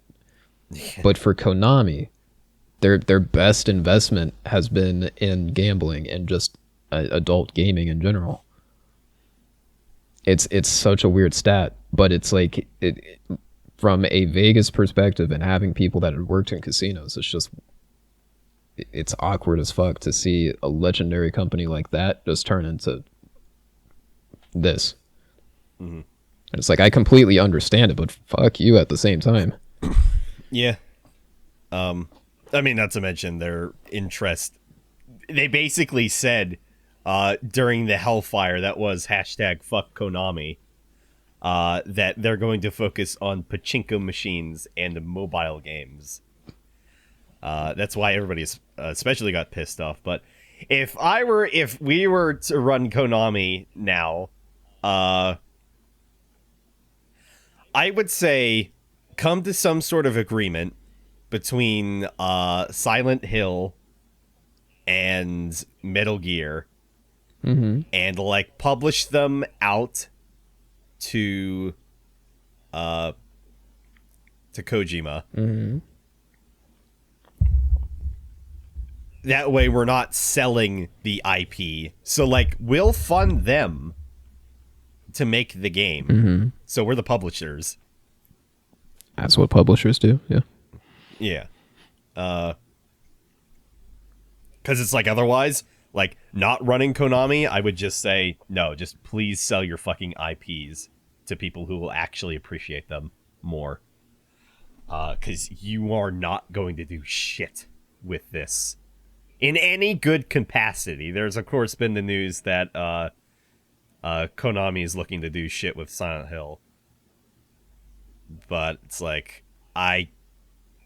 But for Konami, their best investment has been in gambling and just adult gaming in general. It's such a weird stat, but it's like from a Vegas perspective and having people that had worked in casinos, it's awkward as fuck to see a legendary company like that just turn into this. Mm-hmm. And it's like, I completely understand it, but fuck you at the same time. Yeah. I mean, not to mention their interest. They basically said during the hellfire that was hashtag fuck Konami that they're going to focus on pachinko machines and mobile games. That's why everybody's especially got pissed off. But if we were to run Konami now, I would say come to some sort of agreement between Silent Hill and Metal Gear, and like publish them out to Kojima. That way we're not selling the IP. So like we'll fund them to make the game. So we're the publishers. That's what publishers do. Yeah. Yeah. Because it's like otherwise, like not running Konami, I would just say, no, just please sell your fucking IPs to people who will actually appreciate them more. Because you are not going to do shit with this in any good capacity. There's, of course, been the news that Konami is looking to do shit with Silent Hill. But it's like, I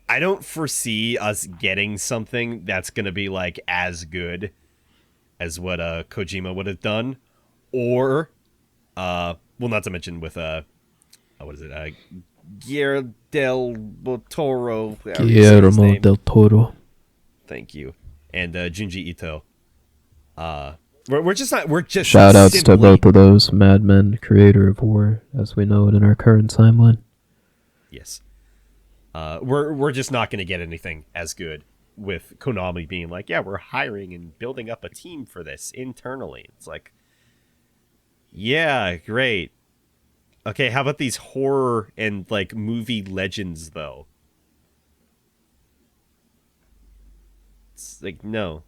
don't foresee us getting something that's going to be like as good as what Kojima would have done, or well, not to mention with what is it, Guillermo del Toro. Guillermo del Toro. Thank you, and Junji Ito. We're just not. We're just shout outs to both of those. Mad Men, creator of War, as we know it in our current timeline. Yes. We're just not going to get anything as good with Konami being like, yeah, we're hiring and building up a team for this internally. It's like, yeah, great. Okay, how about these horror and like movie legends though? It's like, no.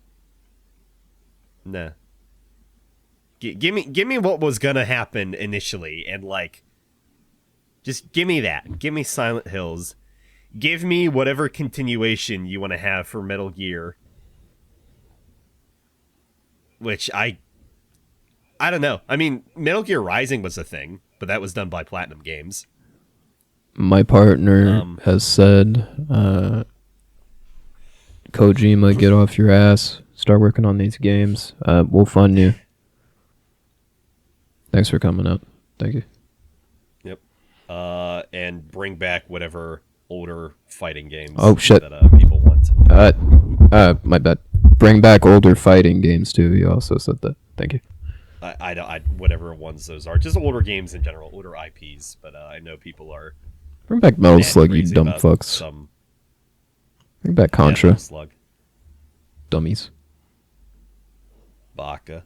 Nah. Give me what was gonna happen initially, and like, just give me that. Give me Silent Hills. Give me whatever continuation you want to have for Metal Gear. Which I don't know. I mean, Metal Gear Rising was a thing, but that was done by Platinum Games. My partner has said, Kojima, get off your ass. Start working on these games. We'll fund you. Thanks for coming out. Thank you. Yep. And bring back whatever older fighting games that people want. My bad. Bring back older fighting games too. You also said that. Thank you. I whatever ones those are, just older games in general, older IPs. But I know people are. Bring back Metal Slug, you dumb fucks. Bring back Contra. Metal Slug. Dummies. Baka.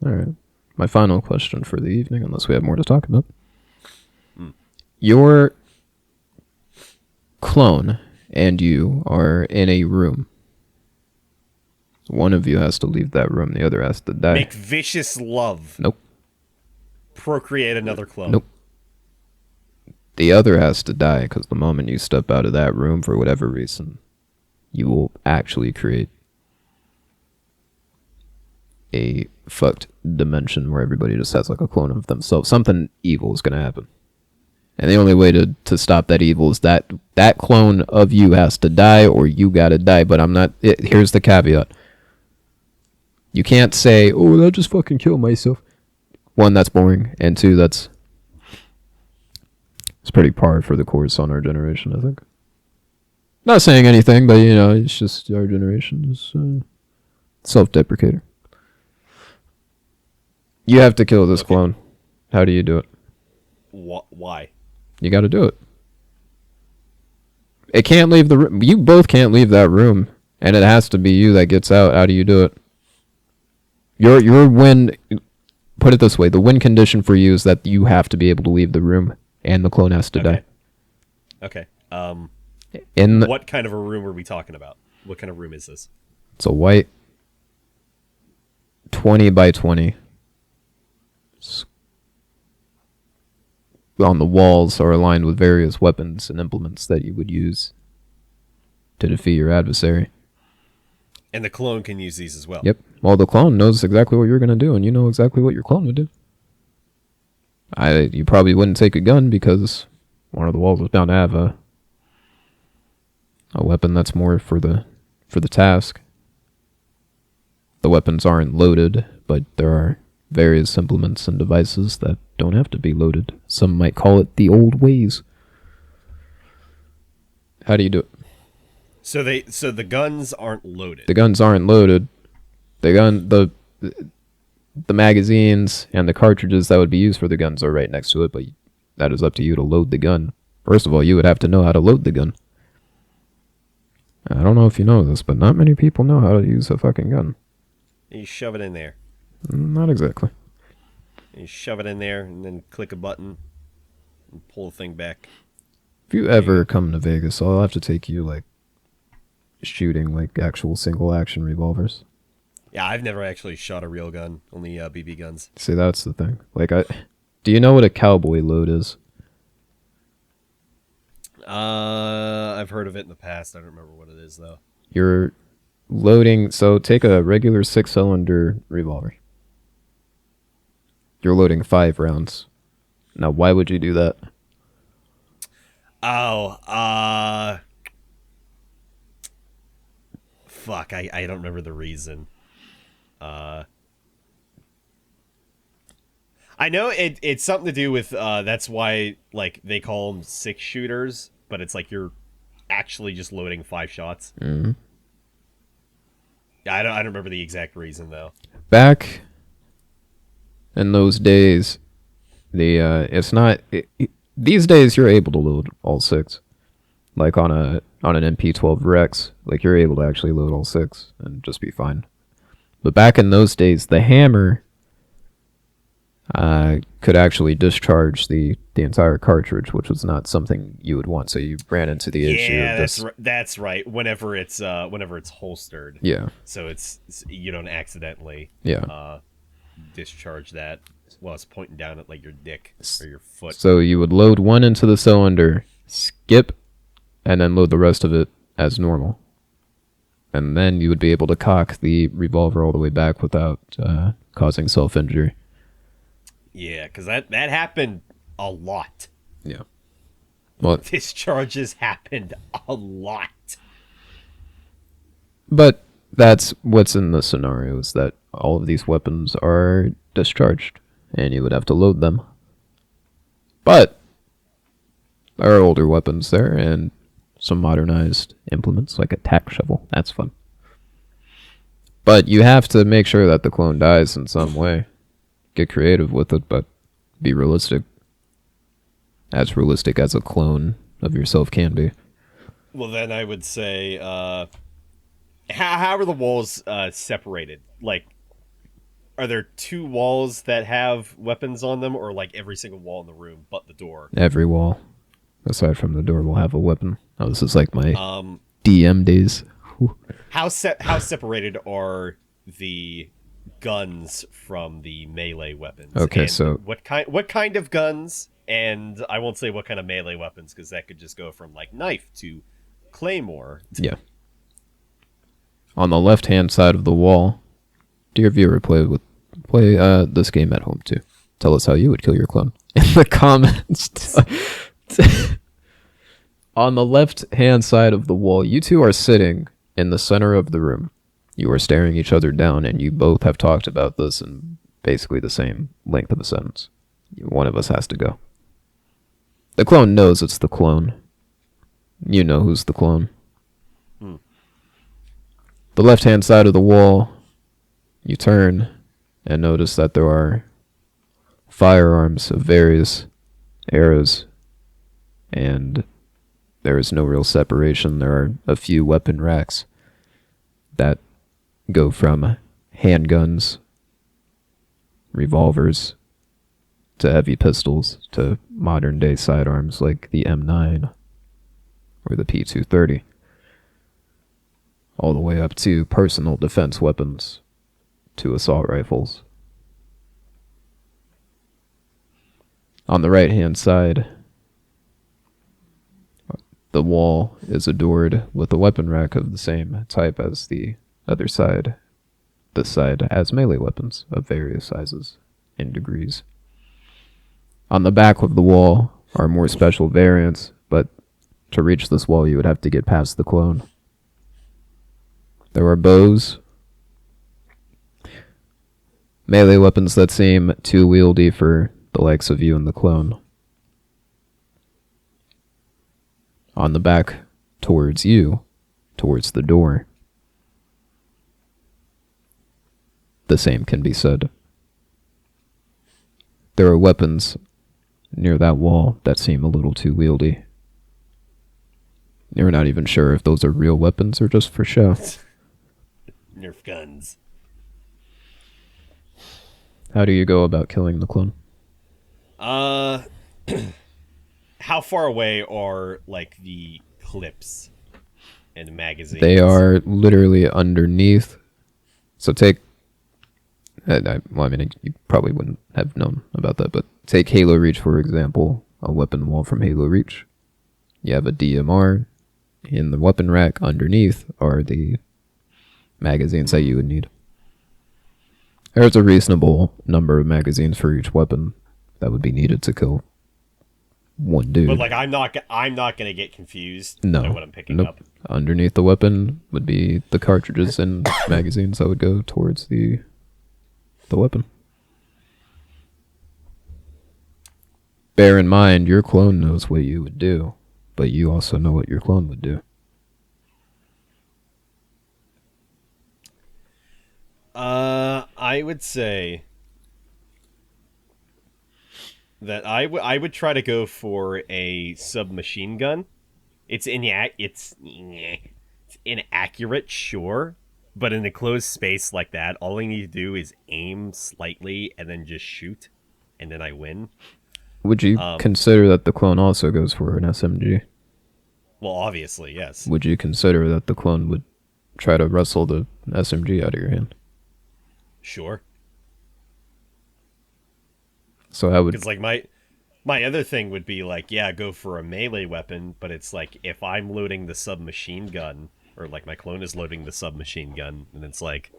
All right. My final question for the evening, unless we have more to talk about. Your clone and you are in a room. One of you has to leave that room. The other has to die. Make vicious love. Nope. Procreate another clone. Nope. The other has to die because the moment you step out of that room for whatever reason, you will actually create a fucked dimension where everybody just has like a clone of themselves. Something evil is going to happen. And the only way to stop that evil is that clone of you has to die or you got to die. But here's the caveat. You can't say, oh, I'll just fucking kill myself. One, that's boring. And two, it's pretty par for the course on our generation, I think. Not saying anything, but, it's just our generation is self-deprecator. You have to kill this clone. How do you do it? Why? You got to do it. It can't leave the room. You both can't leave that room, and it has to be you that gets out. How do you do it? Your win. Put it this way: the win condition for you is that you have to be able to leave the room, and the clone has to die. Okay. What kind of a room are we talking about? What kind of room is this? It's a white 20 by 20. On the walls are aligned with various weapons and implements that you would use to defeat your adversary. And the clone can use these as well. Yep. Well, the clone knows exactly what you're going to do, and you know exactly what your clone would do. You probably wouldn't take a gun because one of the walls is bound to have a weapon that's more for the task. The weapons aren't loaded, but there are various implements and devices that don't have to be loaded. Some might call it the old ways. How do you do it? So the guns aren't loaded. The guns aren't loaded. The magazines and the cartridges that would be used for the guns are right next to it, but that is up to you to load the gun. First of all, you would have to know how to load the gun. I don't know if you know this, but not many people know how to use a fucking gun. You shove it in there. Not exactly. You shove it in there and then click a button and pull the thing back. If you ever come to Vegas, I'll have to take you shooting actual single action revolvers. Yeah, I've never actually shot a real gun, only BB guns. See, that's the thing. Do you know what a cowboy load is? I've heard of it in the past. I don't remember what it is though. You're loading. So take a regular 6-cylinder revolver. You're loading 5 rounds. Now, why would you do that? Oh, fuck, I don't remember the reason. I know it's something to do with, that's why, they call them 6-shooters, but it's you're actually just loading 5 shots. Mm-hmm. I don't remember the exact reason, though. Back in those days, it's not... these days, you're able to load all 6. On an MP12 Rex, you're able to actually load all 6 and just be fine. But back in those days, the hammer could actually discharge the entire cartridge, which was not something you would want. So you ran into the issue. Yeah, that's right. Whenever it's holstered. Yeah. So you don't accidentally. Yeah. Discharge that while it's pointing down at your dick or your foot. So you would load 1 into the cylinder, skip, and then load the rest of it as normal. And then you would be able to cock the revolver all the way back without causing self-injury. Yeah, because that happened a lot. Yeah. Well, discharges happened a lot. But that's what's in the scenario, is that all of these weapons are discharged, and you would have to load them. But there are older weapons there, and some modernized implements, like a tack shovel. That's fun. But you have to make sure that the clone dies in some way. Get creative with it, but be realistic. As realistic as a clone of yourself can be. Well, then I would say, how are the walls separated? are there two walls that have weapons on them, or like every single wall in the room but the door? Every wall, aside from the door, will have a weapon. Oh, this is like my Um, DM days. Whew. how separated are the guns from the melee weapons? Okay, and so what kind of guns? And I won't say what kind of melee weapons because that could just go from like knife to claymore. yeah, on the left-hand side of the wall, dear viewer, play this game at home too. Tell us how you would kill your clone in the comments. On the left-hand side of the wall, you two are sitting in the center of the room. You are staring each other down, and you both have talked about this in basically the same length of a sentence. One of us has to go. The clone knows it's the clone. You know who's the clone. The left-hand side of the wall, you turn and notice that there are firearms of various eras, and there is no real separation. There are a few weapon racks that go from handguns, revolvers, to heavy pistols, to modern day sidearms like the M9 or the P230, all the way up to personal defense weapons, to assault rifles. On the right hand side, the wall is adored with a weapon rack of the same type as the other side. This side has melee weapons of various sizes and degrees. On the back of the wall are more special variants, but to reach this wall you would have to get past the clone. There are bows, melee weapons that seem too wieldy for the likes of you and the clone. On the back, towards you, towards the door, the same can be said. There are weapons near that wall that seem a little too wieldy. You're not even sure if those are real weapons or just for show. Nerf guns. How do you go about killing the clone? How far away are like the clips and magazines? They are literally underneath. So take... well, I mean, you probably wouldn't have known about that, but take Halo Reach, for example. A weapon wall from Halo Reach. You have a DMR. In the weapon rack underneath are the magazines that you would need. There's a reasonable number of magazines for each weapon that would be needed to kill one dude. But like, I'm not gonna get confused. No, by what I'm picking nope. up. Underneath the weapon would be the cartridges and magazines that would go towards the weapon. Bear in mind, your clone knows what you would do, but you also know what your clone would do. I would say that I would try to go for a submachine gun. It's inaccurate, sure, but in a closed space like that, all I need to do is aim slightly and then just shoot, and then I win. Would you consider that the clone also goes for an SMG? Well, obviously, yes. Would you consider that the clone would try to wrestle the SMG out of your hand? Sure. So I would... Because like my other thing would be like, yeah, go for a melee weapon, but it's like if I'm loading the submachine gun, or like my clone is loading the submachine gun, and it's like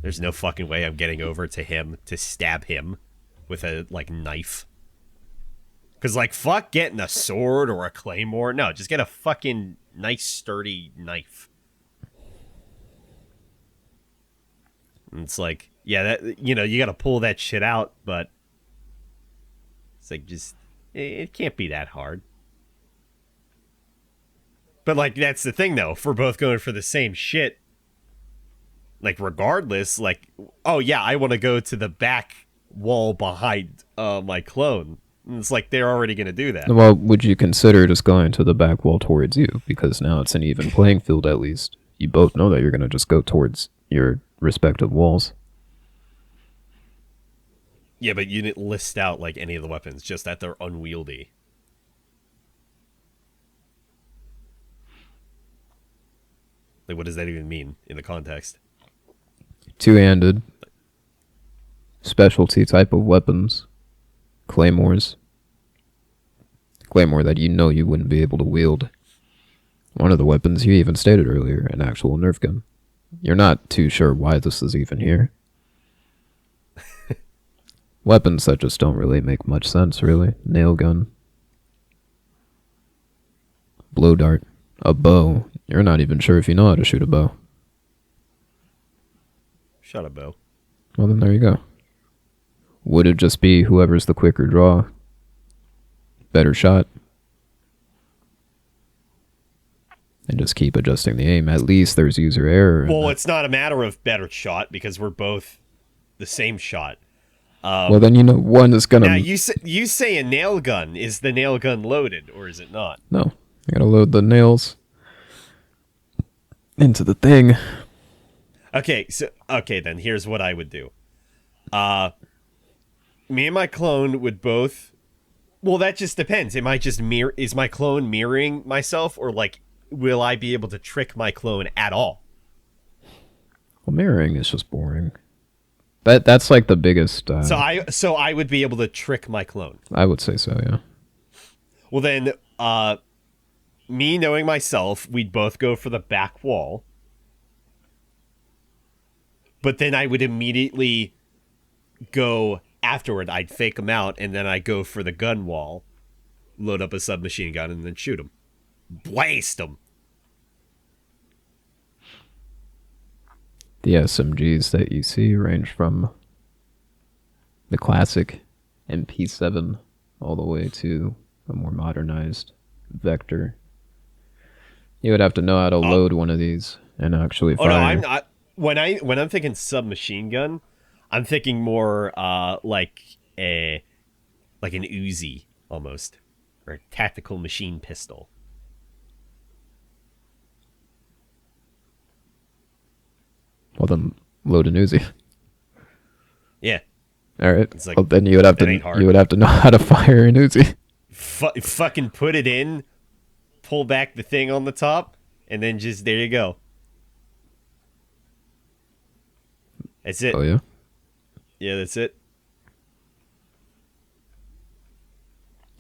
there's no fucking way I'm getting over to him to stab him with a like knife. Because like fuck getting a sword or a claymore, no, just get a fucking nice sturdy knife. And it's like, yeah, that, you know, you got to pull that shit out, but it's like just it can't be that hard. But like that's the thing though, if we're both going for the same shit, like regardless, like, oh yeah, I want to go to the back wall behind my clone. And it's like they're already going to do that. Well, would you consider just going to the back wall towards you? Because now it's an even playing field at least. You both know that you're going to just go towards your respective walls. Yeah, but you didn't list out like any of the weapons, just that they're unwieldy. Like, what does that even mean in the context? Two-handed, specialty type of weapons, claymores. Claymore that you know you wouldn't be able to wield. One of the weapons you even stated earlier, an actual Nerf gun. You're not too sure why this is even here. Weapons that just don't really make much sense, really. Nail gun. Blow dart. A bow. You're not even sure if you know how to shoot a bow. Shut up, Bo. Well, then there you go. Would it just be whoever's the quicker draw? Better shot? And just keep adjusting the aim. At least there's user error. Well, it's not a matter of better shot because we're both the same shot. Well, then you know one is gonna. Now you say a nail gun. Is the nail gun loaded or is it not? No, you gotta load the nails into the thing. Okay, then here's what I would do. Me and my clone would both. Well, that just depends. Is my clone mirroring myself, or like, will I be able to trick my clone at all? Well, mirroring is just boring. That's like the biggest. So I would be able to trick my clone. I would say so, yeah. Well, then, me knowing myself, we'd both go for the back wall. But then I would immediately go afterward. I'd fake them out, and then I'd go for the gun wall, load up a submachine gun, and then shoot them. Blast them. The SMGs that you see range from the classic MP7 all the way to a more modernized Vector. You would have to know how to load one of these and actually fire. Oh no, I'm not. When I'm thinking submachine gun, I'm thinking more like an Uzi almost, or a tactical machine pistol. Well, then load an Uzi. Yeah. All right. It's like, well, then you would have to know how to fire an Uzi. Fucking put it in, pull back the thing on the top, and then just there you go. That's it. Oh yeah. Yeah, that's it.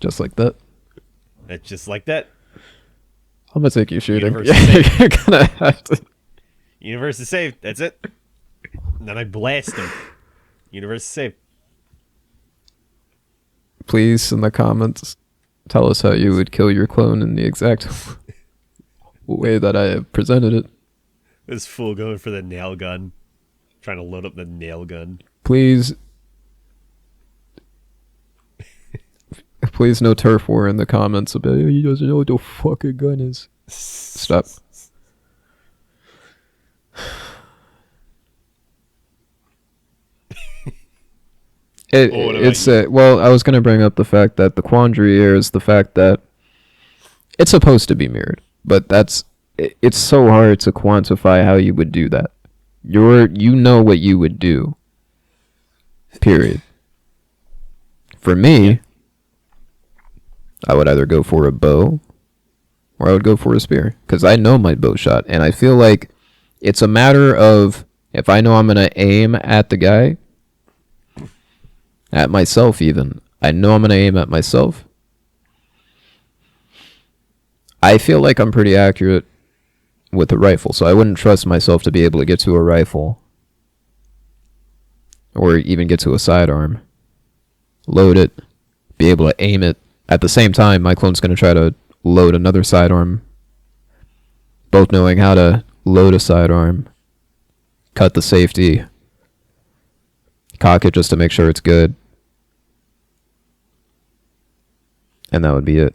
Just like that. That's just like that. I'm gonna take you shooting. Universe Yeah, you're gonna have to. Universe is saved. That's it. And then I blast him. Universe is saved. Please, in the comments, tell us how you would kill your clone in the exact way that I have presented it. This fool going for the nail gun. Trying to load up the nail gun. Please no turf war in the comments about he doesn't know what the fucking gun is. Stop. Well, I was going to bring up the fact that the quandary here is the fact that it's supposed to be mirrored, but it's so hard to quantify how you would do that. You know what you would do. Period. For me, I would either go for a bow or I would go for a spear because I know my bow shot, and I feel like it's a matter of if I know I'm going to aim at the guy, at myself even. I know I'm going to aim at myself. I feel like I'm pretty accurate with a rifle, so I wouldn't trust myself to be able to get to a rifle or even get to a sidearm, load it, be able to aim it. At the same time, my clone's going to try to load another sidearm, both knowing how to load a sidearm, cut the safety, cock it just to make sure it's good, and that would be it.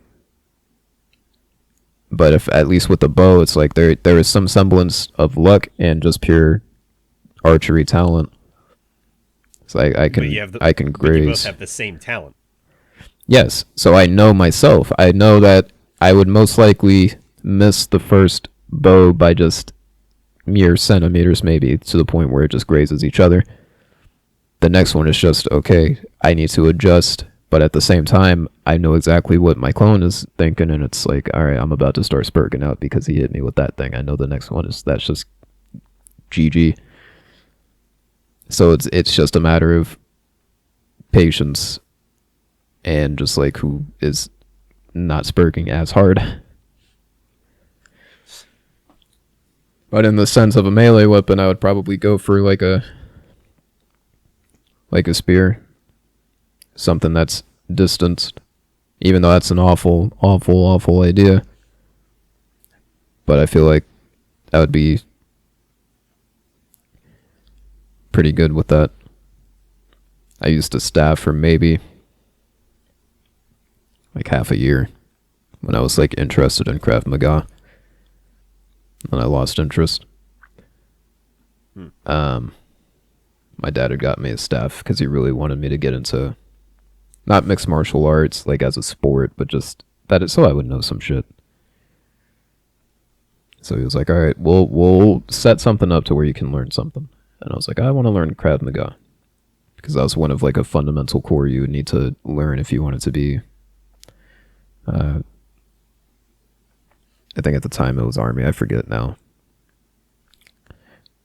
But if at least with the bow, it's like there is some semblance of luck and just pure archery talent. So I can But you both have the same talent. Yes, so I know myself. I know that I would most likely miss the first bow by just mere centimeters, maybe to the point where it just grazes each other. The next one is just okay. I need to adjust, but at the same time, I know exactly what my clone is thinking, and it's like, all right, I'm about to start spurting out because he hit me with that thing. I know the next one is that's just GG. So it's just a matter of patience and just like who is not spurting as hard. But in the sense of a melee weapon, I would probably go for like a spear, something that's distanced. Even though that's an awful, awful, awful idea, but I feel like I would be pretty good with that. I used a staff for maybe like half a year when I was like interested in Krav Maga, and I lost interest. My dad had got me a staff because he really wanted me to get into not mixed martial arts like as a sport, but just that so I would know some shit. So he was like, "All right, we'll set something up to where you can learn something." And I was like, "I want to learn Krav Maga," because that was one of like a fundamental core you would need to learn if you wanted to be. I think at the time it was Army. I forget now,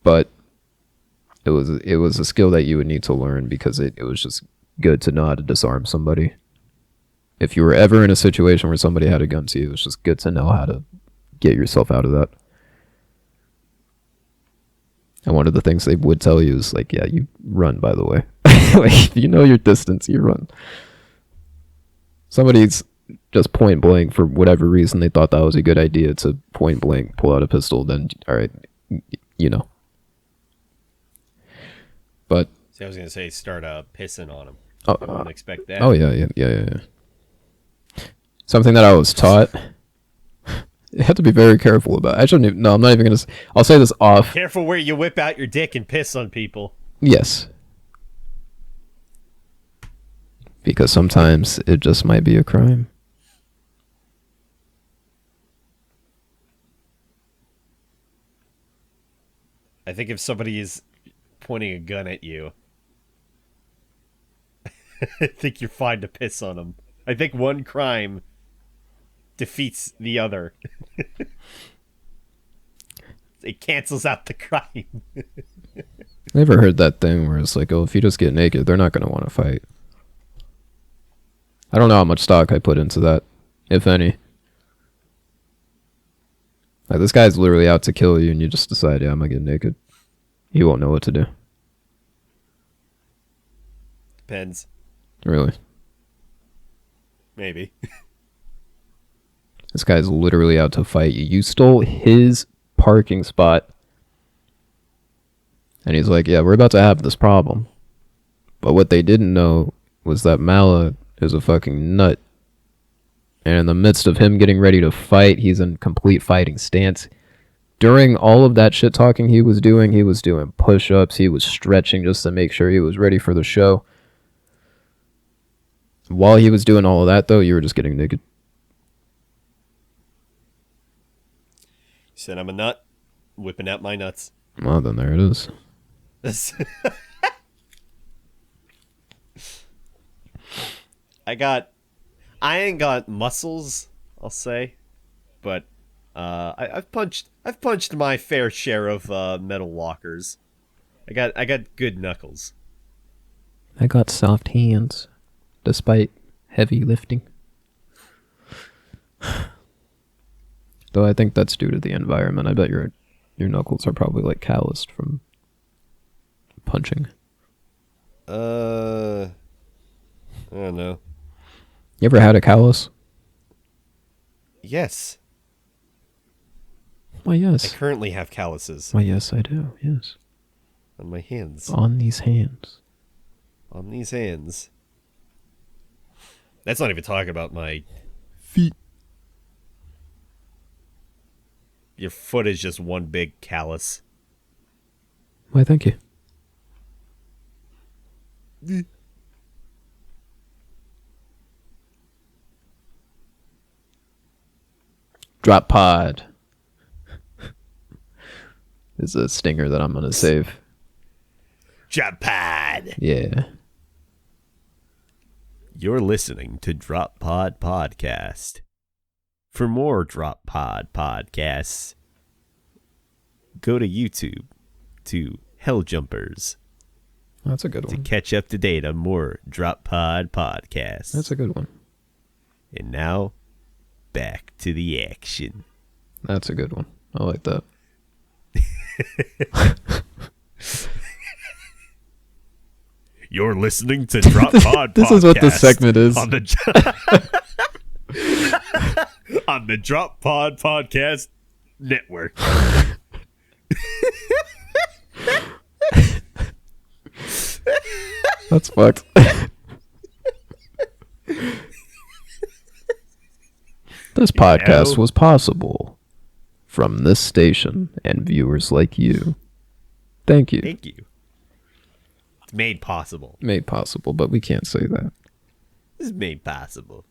but it was a skill that you would need to learn because it was just good to know how to disarm somebody. If you were ever in a situation where somebody had a gun to you, it was just good to know how to get yourself out of that. And one of the things they would tell you is like, yeah, you run, by the way. Like, if you know your distance, you run. Somebody's just point blank for whatever reason they thought that was a good idea to point blank pull out a pistol, then all right, you know. But See, I was gonna say start pissing on him. oh, I wouldn't expect that. oh yeah. Something that I was taught. You have to be very careful about. I shouldn't even. No, I'm not even gonna. I'll say this off. Careful where you whip out your dick and piss on people. Yes. Because sometimes it just might be a crime. I think if somebody is pointing a gun at you, I think you're fine to piss on them. I think one crime defeats the other. It cancels out the crime. Never heard that thing where it's like, oh, if you just get naked, they're not going to want to fight. I don't know how much stock I put into that, if any. Like, this guy's literally out to kill you, and you just decide, yeah, I'm going to get naked. He won't know what to do. Depends. Really. Maybe. This guy's literally out to fight you. You stole his parking spot. And he's like, yeah, we're about to have this problem. But what they didn't know was that Mala is a fucking nut. And in the midst of him getting ready to fight, he's in complete fighting stance. During all of that shit talking he was doing push-ups, he was stretching just to make sure he was ready for the show. While he was doing all of that, though, you were just getting naked. You said I'm a nut, whipping out my nuts. Well, then there it is. I ain't got muscles, I'll say, but I've punched my fair share of metal lockers. I got good knuckles. I got soft hands, despite heavy lifting. Though I think that's due to the environment. I bet your knuckles are probably like calloused from punching. I don't know. You ever had a callus? Yes. Why, yes. I currently have calluses Why, yes, I do. Yes. on my hands. On these hands. On these hands. That's not even talking about my Feet. Your foot is just one big callus. Why, thank you. Drop pod is a stinger that I'm gonna save. Drop pad. Yeah. You're listening to Drop Pod Podcast. For more Drop Pod Podcasts, go to YouTube to Hell Jumpers That's a good to one. catch up to date on more Drop Pod Podcasts. That's a good one. And now, back to the action. That's a good one. I like that. You're listening to Drop Pod This Podcast. is what this segment is. On the, on the Drop Pod Podcast Network. That's fucked. This podcast was possible from this station and viewers like you. Thank you. Thank you. It's made possible. Made possible, but we can't say that. This is made possible.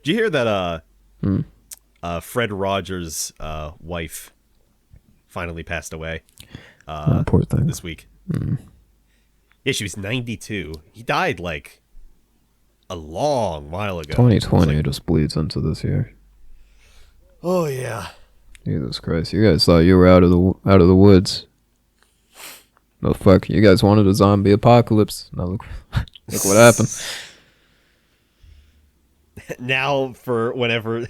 Did you hear that Fred Rogers' wife finally passed away Poor thing. this week? Yeah, she was 92. He died like a long while ago. 2020 just bleeds into this year. Oh yeah. Jesus Christ! You guys thought you were out of the woods. No fuck. You guys wanted a zombie apocalypse. Now look what happened. Now for whenever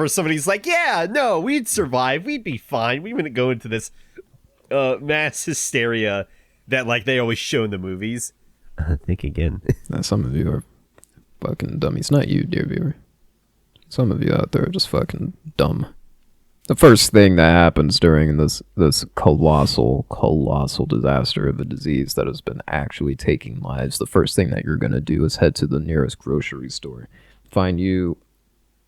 somebody's like, yeah, no, we'd survive, we'd be fine, we wouldn't go into this mass hysteria that like they always show in the movies. Think again. Now, some of you are fucking dummies. Not you, dear viewer. Some of you out there are just fucking dumb. The first thing that happens during this colossal disaster of a disease that has been actually taking lives, the first thing that you're going to do is head to the nearest grocery store. Find you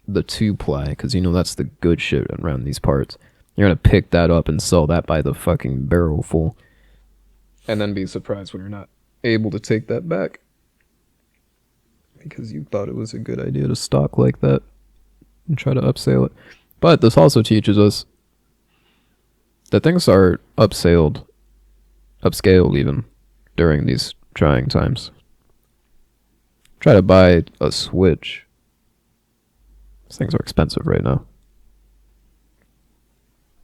the 2-ply, because you know that's the good shit around these parts. You're going to pick that up and sell that by the fucking barrel full. And then be surprised when you're not able to take that back. Because you thought it was a good idea to stock like that and try to upsell it. But this also teaches us that things are upscaled even, during these trying times. Try to buy a Switch. These things are expensive right now.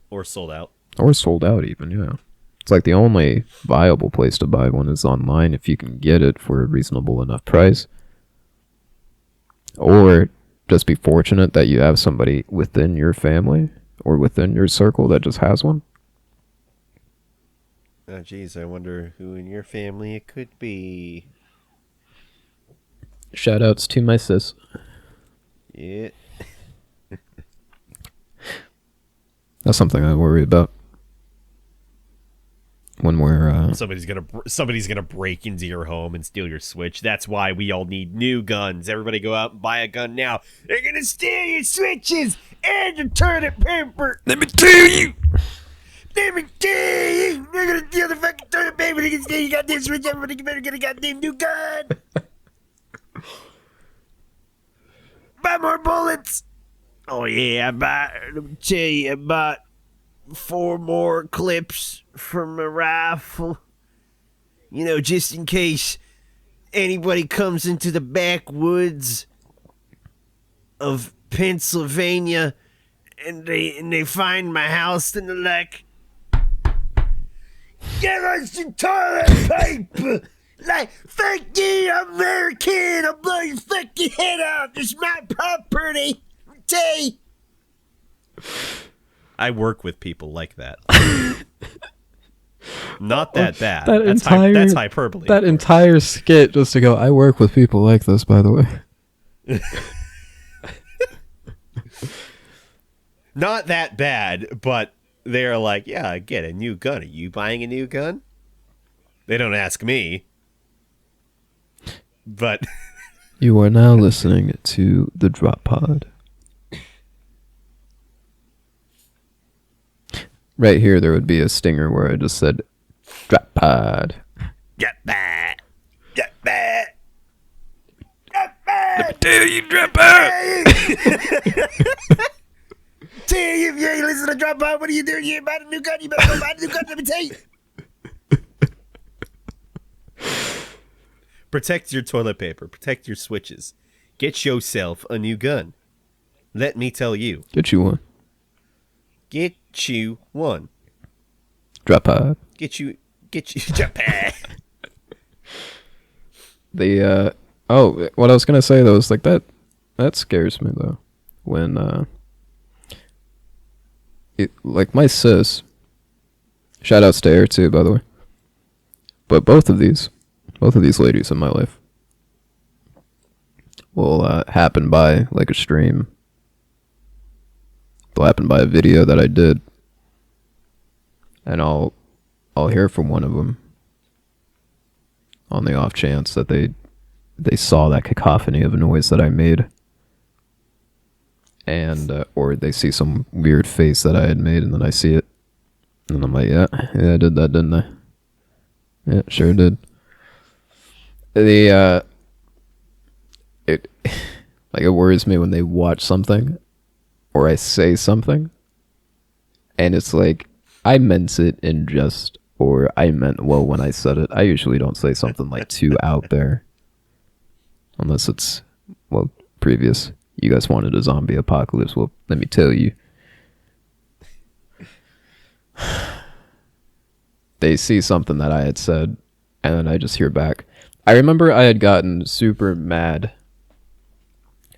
Or sold out. Or sold out even, yeah. It's like the only viable place to buy one is online if you can get it for a reasonable enough price. Or just be fortunate that you have somebody within your family or within your circle that just has one. Oh, geez, I wonder who in your family it could be. Shout outs to my sis. Yeah. That's something I worry about. When we're Somebody's gonna break into your home and steal your Switch. That's why we all need new guns. Everybody go out and buy a gun now. They're gonna steal your Switches and your toilet paper. let me tell you. They're gonna steal the fucking toilet paper. They're gonna steal your goddamn Switch. Everybody better get a goddamn new gun. Buy more bullets. Oh yeah, let me tell you, I bought 4 more clips from a rifle. You know, just in case anybody comes into the backwoods of Pennsylvania and they find my house and they're like, give us some toilet paper. Like, fuck you, American. I'll blow your fucking head off. It's my property. Tell you. I work with people like that. Not that bad. That's hyperbole. That entire skit just to go, I work with people like this, by the way. Not that bad, but they're like, yeah, get a new gun. Are you buying a new gun? They don't ask me. But You are now listening to the Drop Pod. Right here, there would be a stinger where I just said, Drop Pod. get that. Get that. Get that. Let me tell you, Drop Pod. Tell you, if you ain't listen to Drop Pod, what are you doing? You ain't buying a new gun. You better go buy a new gun. Let me tell you. Protect your toilet paper. Protect your switches. Get yourself a new gun. Let me tell you. Get you one. Get you one. Drop pod. Get you Japan. The oh, what I was gonna say though is like that scares me though. When like my sis, shout outs to Air too, by the way. But both of these ladies in my life will happen by like a stream. They'll happen by a video that I did, and I'll hear from one of them on the off chance that they saw that cacophony of noise that I made, and or they see some weird face that I had made, and then I see it, and I'm like, yeah, I did that, didn't I? Yeah, sure did. The it like it worries me when they watch something or I say something and it's like I meant it in jest, or I meant well when I said it. I usually don't say something like too out there unless it's well previous. You guys wanted a zombie apocalypse. Well, let me tell you. They see something that I had said, and then I just hear back. I remember I had gotten super mad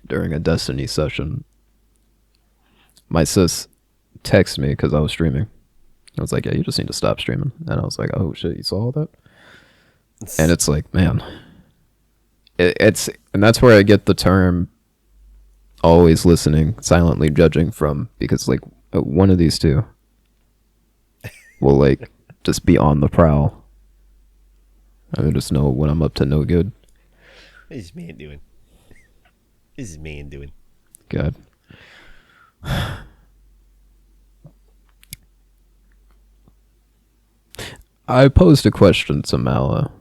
during a Destiny session. My sis texted me because I was streaming. I was like, yeah, you just need to stop streaming. And I was like, oh shit, you saw all that? And it's like, man, it's, and that's where I get the term always listening, silently judging from, because like one of these two will like just be on the prowl. I just know when I'm up to no good. What is this man doing? This is man doing. God. I posed a question to Mala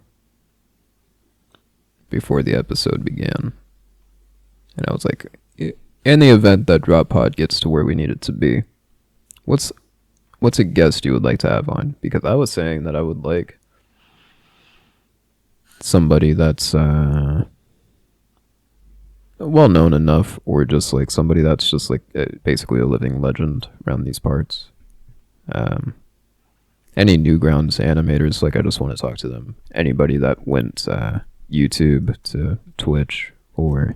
before the episode began. And I was like, in the event that Drop Pod gets to where we need it to be, what's a guest you would like to have on? Because I was saying that I would like somebody that's well known enough, or just like somebody that's just like basically a living legend around these parts. Any Newgrounds animators, like I just want to talk to them. Anybody that went YouTube to Twitch, or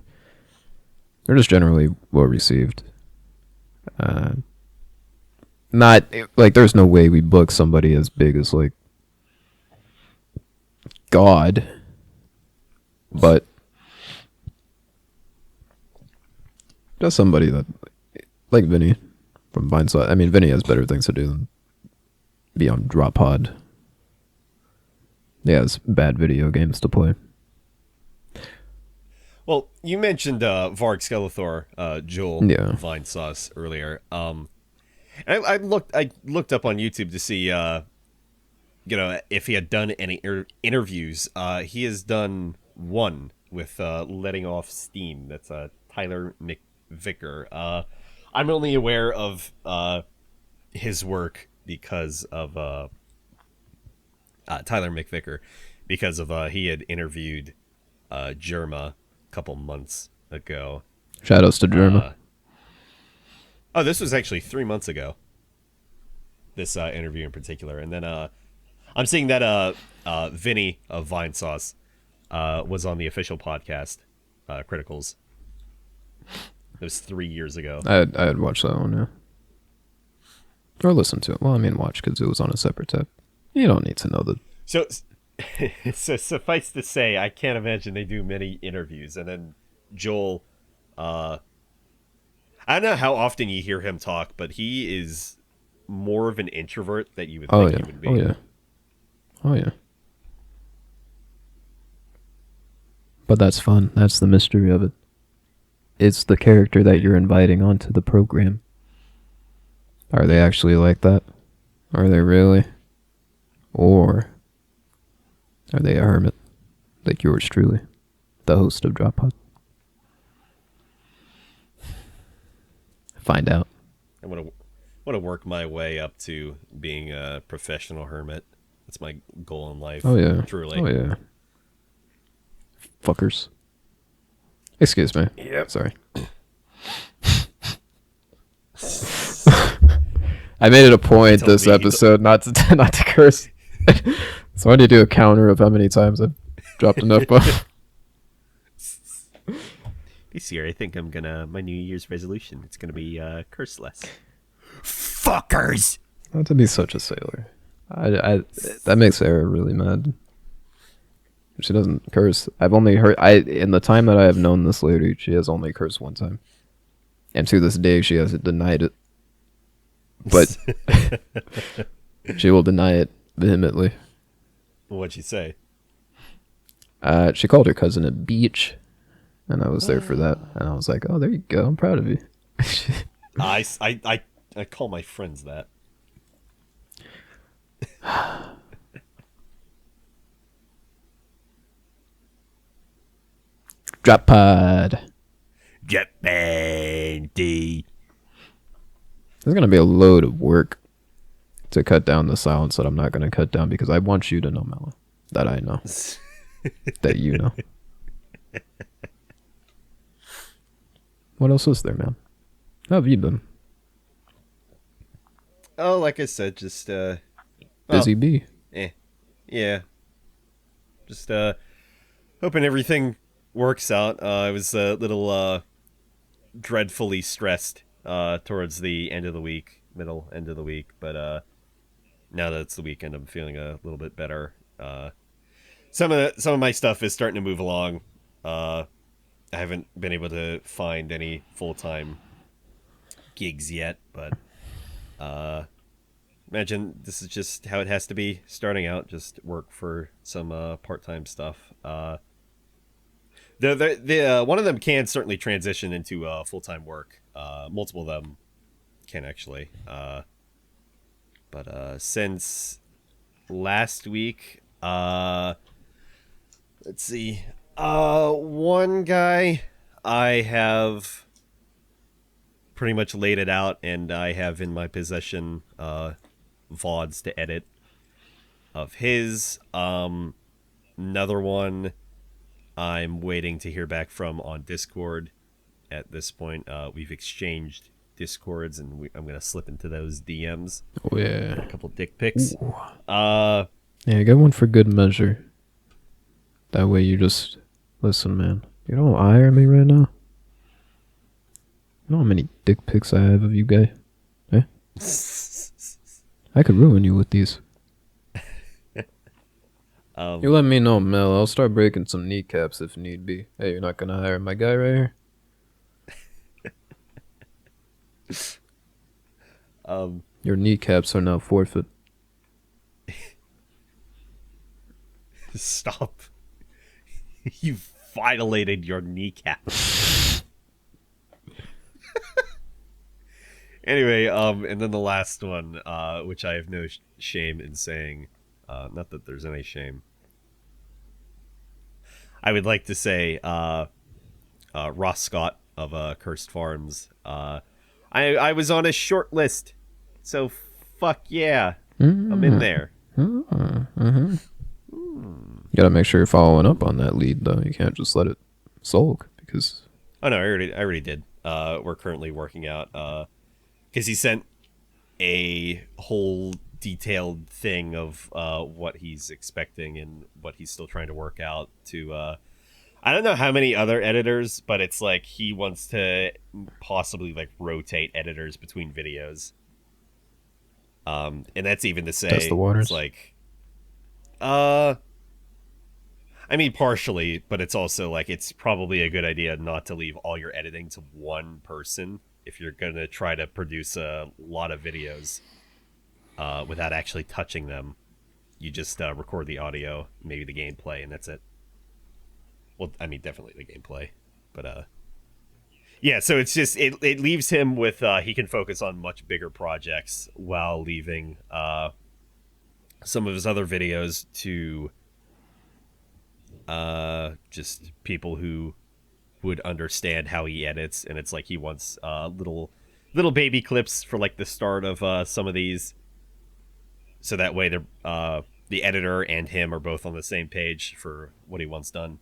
they're just generally well received. Not like there's no way we book somebody as big as like God, but just somebody that like Vinny from Vineside. I mean, Vinny has better things to do than be on Drop Pod. He has bad video games to play. Well, you mentioned Varg Skeletor, Joel Vine Sauce earlier. I looked up on YouTube to see if he had done any interviews. He has done one with Letting Off Steam. That's Tyler McVicker. I'm only aware of his work because of Tyler McVicker, because of he had interviewed Germa a couple months ago. Shoutouts to Germa. This was actually 3 months ago. This interview in particular, and then I'm seeing that Vinny of Vine Sauce was on the official podcast, Criticals. It was 3 years ago. I had watched that one, yeah. Or listened to it. Well, I mean, watch because it was on a separate tab. You don't need to know the. So suffice to say, I can't imagine they do many interviews. And then Joel, I don't know how often you hear him talk, but he is more of an introvert that you would think he would be. Oh yeah. Oh yeah. But that's fun. That's the mystery of it. It's the character that you're inviting onto the program. Are they actually like that? Are they really? Or are they a hermit? Like yours truly, the host of Drop Pod? Find out. I want to work my way up to being a professional hermit. That's my goal in life. Oh yeah. Truly. Oh yeah. Fuckers. Excuse me. Yep. Sorry. I made it a point told this me he to- episode not to not to curse. So I need to do a counter of how many times I've dropped an F bomb. This year, I think I'm gonna my New Year's resolution. It's gonna be curse less. Fuckers. Not to be such a sailor. I that makes Sarah really mad. She doesn't curse. I've only heard in the time that I have known this lady, she has only cursed one time, and to this day she hasn't denied it. But she will deny it vehemently. What'd she say? She called her cousin a beach, and I was there for that. And I was like, "Oh, there you go. I'm proud of you." I call my friends that. Drop pod. Japan D. There's gonna be a load of work to cut down the silence that I'm not gonna cut down because I want you to know, Mello, that I know, that you know. What else is there, man? How have you been? Oh, like I said, just Busy bee. yeah. Just hoping everything works out. I was a little dreadfully stressed towards the end of the week, middle end of the week, but now that it's the weekend, I'm feeling a little bit better. Some of my stuff is starting to move along. I haven't been able to find any full-time gigs yet, but imagine this is just how it has to be starting out. Just work for some part-time stuff. The one of them can certainly transition into full-time work. Multiple of them can actually. But since last week, let's see. One guy I have pretty much laid it out, and I have in my possession VODs to edit of his. Another one I'm waiting to hear back from on Discord. At this point, we've exchanged Discords, and I'm gonna slip into those DMs. Oh yeah. A couple dick pics. Ooh. Yeah, get one for good measure. That way you just listen, man. You don't hire me right now. You know how many dick pics I have of you, guy? Eh? I could ruin you with these. You let me know, Mel. I'll start breaking some kneecaps if need be. Hey, you're not gonna hire my guy right here? Your kneecaps are now forfeit. Stop. You violated your kneecap. Anyway, and then the last one, which I have no shame in saying, not that there's any shame. I would like to say, Ross Scott of Cursed Farms. I was on a short list, so fuck yeah, I'm in there. Mm-hmm. You gotta make sure you're following up on that lead, though. You can't just let it sulk because. Oh no, I already did. We're currently working out because he sent a whole detailed thing of what he's expecting and what he's still trying to work out to. I don't know how many other editors, but it's like he wants to possibly like rotate editors between videos. And that's even to say Test the waters. it's like, I mean, partially, but it's also like it's probably a good idea not to leave all your editing to one person if you're gonna try to produce a lot of videos without actually touching them. You just record the audio, maybe the gameplay, and that's it. Well, I mean, definitely the gameplay, but yeah. So it's just it leaves him with he can focus on much bigger projects while leaving some of his other videos to just people who would understand how he edits. And it's like he wants little baby clips for like the start of some of these, so that way they're the editor and him are both on the same page for what he wants done.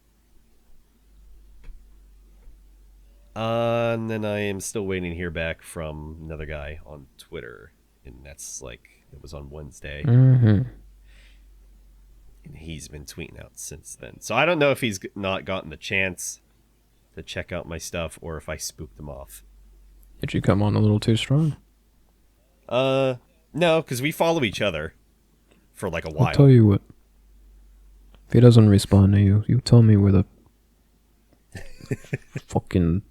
And then I am still waiting to hear back from another guy on Twitter, and that's like it was on Wednesday, Mm-hmm. and he's been tweeting out since then. So I don't know if he's not gotten the chance to check out my stuff or if I spooked him off. Did you come on a little too strong? No, because we follow each other for like a I'll tell while. you what. If he doesn't respond to you, you tell me where the fucking.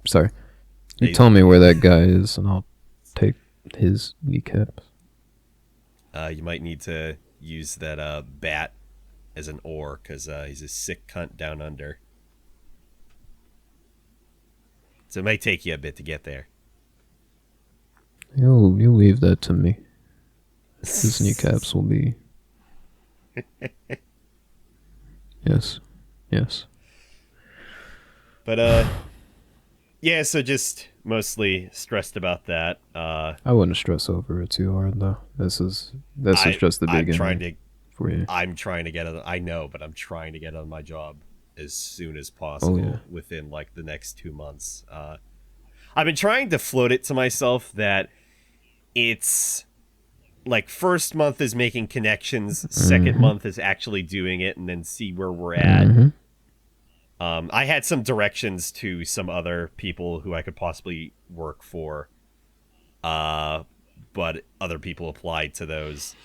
Sorry. You tell me where that guy is, and I'll take his kneecaps. You might need to use that bat as an oar because he's a sick cunt down under. So it might take you a bit to get there. You leave that to me. His kneecaps will be. Yes. But yeah. So just mostly stressed about that. I wouldn't stress over it too hard though. This is just the beginning for you. I'm trying to get it. I know, but I'm trying to get on my job as soon as Oh, possible yeah. within like the next 2 months. I've been trying to float it to myself that it's like first month is making connections, second month is actually doing it, and then see where we're at. I had some directions to some other people who I could possibly work for, but other people applied to those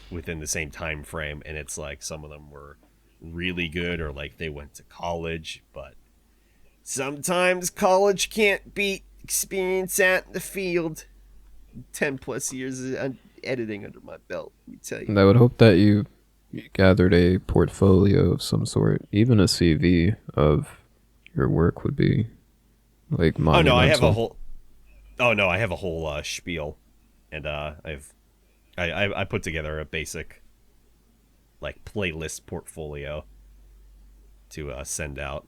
within the same time frame, and it's like some of them were really good or like they went to college, but sometimes college can't beat experience out in the field. 10 plus years of editing under my belt, let me tell you. And I would hope that you gathered a portfolio of some sort. Even a CV of your work would be like monumental. I have a whole spiel, and I put together a basic like playlist portfolio to send out.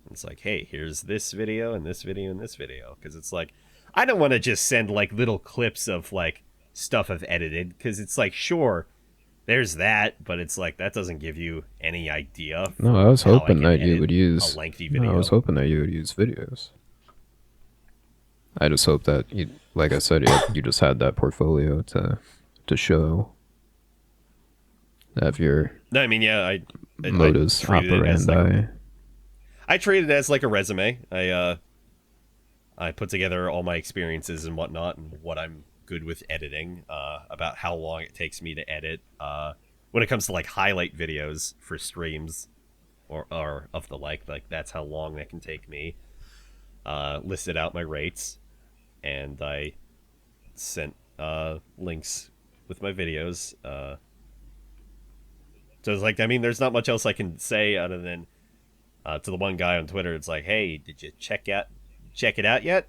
It's like, hey, here's this video and this video and this video, because it's like I don't want to just send like little clips of like stuff I've edited, because it's like, sure, there's that, but it's like that doesn't give you any idea. No, I was hoping that you would a use lengthy video. I was hoping that you would use videos. I just hope that you, like I said, you just had that portfolio to show of your No, I mean, yeah, modus operandi. I treat it as like a resume. I put together all my experiences and whatnot, and what I'm good with editing, about how long it takes me to edit. When it comes to like highlight videos for streams or of the like that's how long that can take me. Listed out my rates, and I sent links with my videos. So it's like, I mean, there's not much else I can say other than to the one guy on Twitter, it's like, hey, did you check it out yet?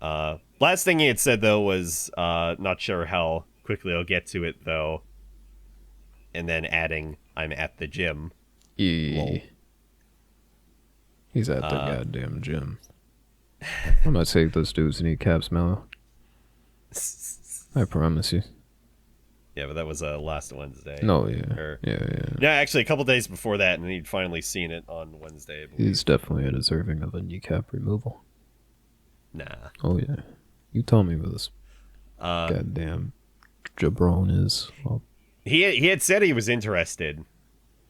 Last thing he had said though was not sure how quickly I'll get to it though, and then adding, I'm at the gym. Lol. He's at the goddamn gym. I'm gonna take those dudes kneecaps, Mellow. I promise you. Yeah, but that was last Wednesday. No, yeah. Yeah, actually, a couple days before that, and he'd finally seen it on Wednesday. He's definitely deserving of a kneecap removal. Nah. Oh, yeah. You tell me where this goddamn jabron is. He had said he was interested.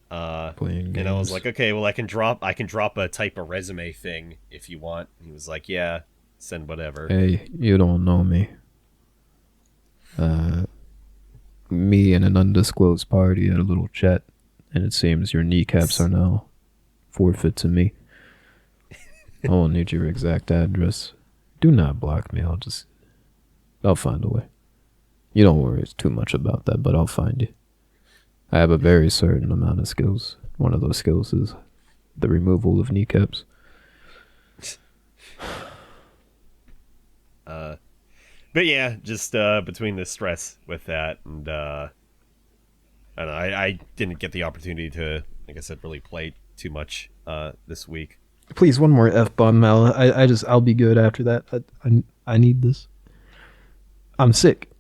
Playing games. And I was like, okay, well, I can drop a type of resume thing if you want. He was like, yeah, send whatever. Hey, you don't know me. Me and an undisclosed party had a little chat, and it seems your kneecaps are now forfeit to me. I won't need your exact address. Do not block me. I'll find a way. You don't worry too much about that, but I'll find you. I have a very certain amount of skills. One of those skills is the removal of kneecaps. But yeah, just between the stress with that, and I didn't get the opportunity to, like I said, really play too much this week. Please, one more F-bomb, Mal. I'll be good after that. I need this. I'm sick.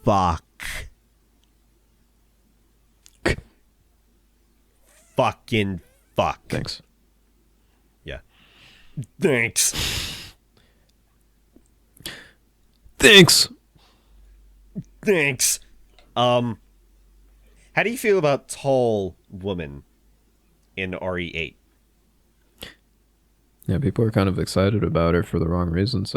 Fuck. fucking fuck. Thanks. Yeah. Thanks. Thanks. Thanks. How do you feel about tall woman in RE8? Yeah, people are kind of excited about it for the wrong reasons.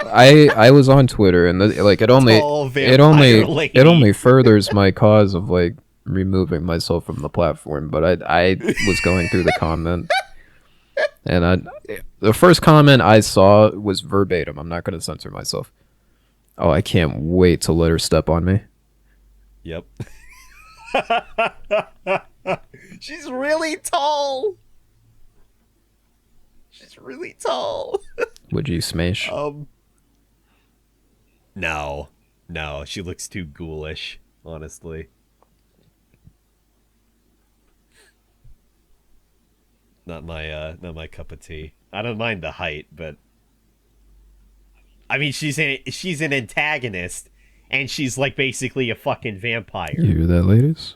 I was on Twitter, and like it only furthers my cause of like removing myself from the platform. But I was going through the comment, and the first comment I saw was verbatim. I'm not going to censor myself. Oh, I can't wait to let her step on me. Yep. She's really tall. She's really tall. Would you smash? No. No, she looks too ghoulish, honestly. Not my cup of tea. I don't mind the height, but I mean she's an antagonist and she's like basically a fucking vampire. You hear that, ladies?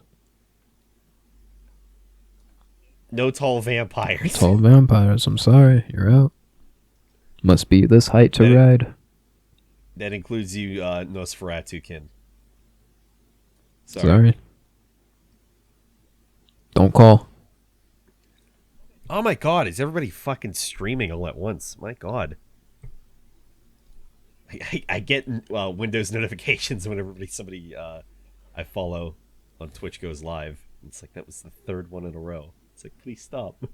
No tall vampires. Tall vampires, I'm sorry, you're out. Must be this height to ride. That includes you, Nosferatu-kin. Sorry. Don't call. Oh my god, is everybody fucking streaming all at once? My god. I get Windows notifications whenever somebody I follow on Twitch goes live. It's like, that was the third one in a row. It's like, please stop.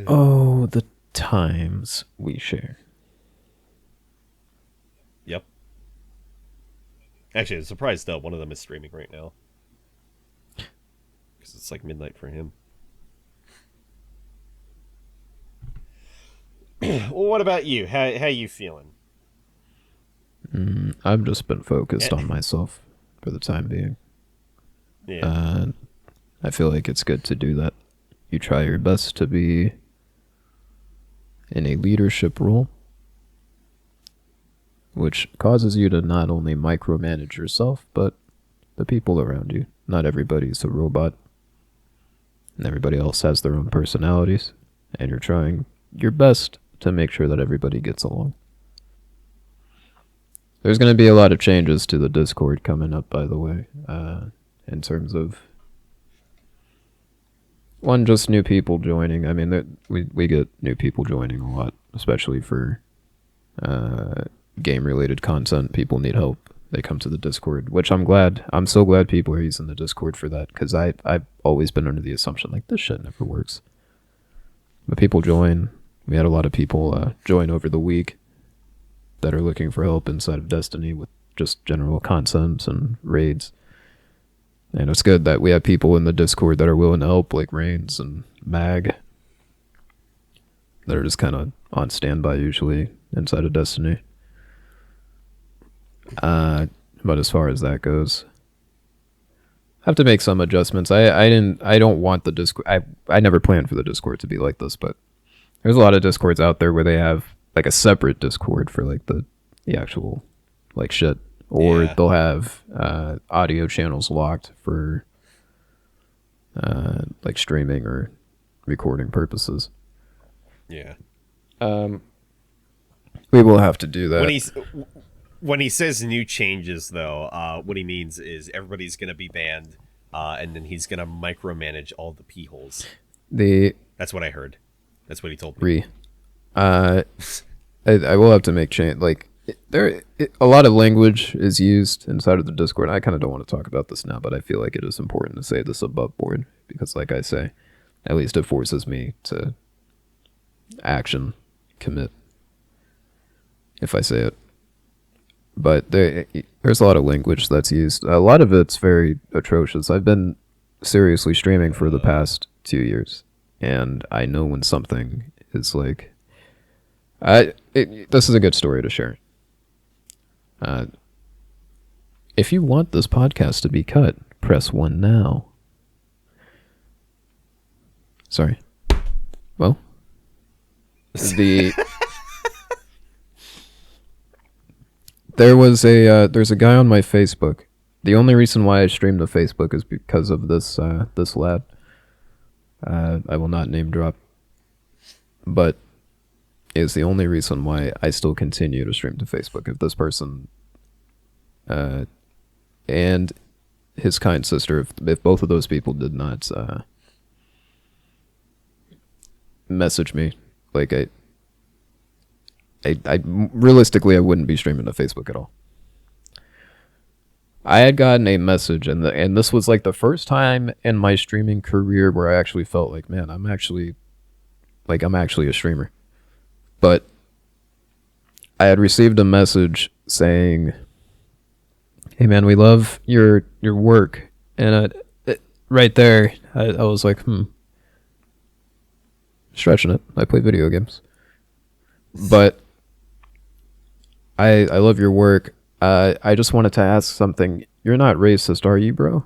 Oh, the times we share. Yep. Actually, I'm surprised one of them is streaming right now. Because it's like midnight for him. Well, what about you? How you feeling? I've just been focused on myself for the time being. Yeah. I feel like it's good to do that. You try your best to be in a leadership role, which causes you to not only micromanage yourself, but the people around you. Not everybody's a robot, and everybody else has their own personalities, and you're trying your best to make sure that everybody gets along. There's going to be a lot of changes to the Discord coming up, by the way, in terms of one, just new people joining. I mean, we get new people joining a lot, especially for game-related content. People need help. They come to the Discord, which I'm glad. I'm so glad people are using the Discord for that, because I've always been under the assumption, like, this shit never works. But people join. We had a lot of people join over the week that are looking for help inside of Destiny with just general content and raids. And it's good that we have people in the Discord that are willing to help, like Reigns and Mag, that are just kind of on standby usually inside of Destiny. But as far as that goes, I have to make some adjustments. I don't want the Discord. I never planned for the Discord to be like this, but there's a lot of Discords out there where they have like a separate Discord for like the actual like shit. Or they'll have audio channels locked for like streaming or recording purposes. Yeah. We will have to do that. When he says new changes, though, what he means is everybody's going to be banned, and then he's going to micromanage all the pee holes. That's what I heard. That's what he told me. I will have to make change. Like, a lot of language is used inside of the Discord. I kind of don't want to talk about this now, but I feel like it is important to say this above board because, like I say, at least it forces me to commit if I say it. But there's a lot of language that's used. A lot of it's very atrocious. I've been seriously streaming for the past 2 years, and I know when something is like... this is a good story to share. If you want this podcast to be cut, press 1 now. Sorry. Well, there's a guy on my Facebook The only reason why I stream to Facebook is because of this lad. I will not name drop, but is the only reason why I still continue to stream to Facebook. If this person and his kind sister, if both of those people did not message me, like I realistically I wouldn't be streaming to Facebook at all. I had gotten a message, and this was like the first time in my streaming career where I actually felt like, man, I'm actually a streamer. But I had received a message saying, "Hey, man, we love your work," and right there, I was like, stretching it. I play video games, but I love your work. I just wanted to ask something. You're not racist, are you, bro?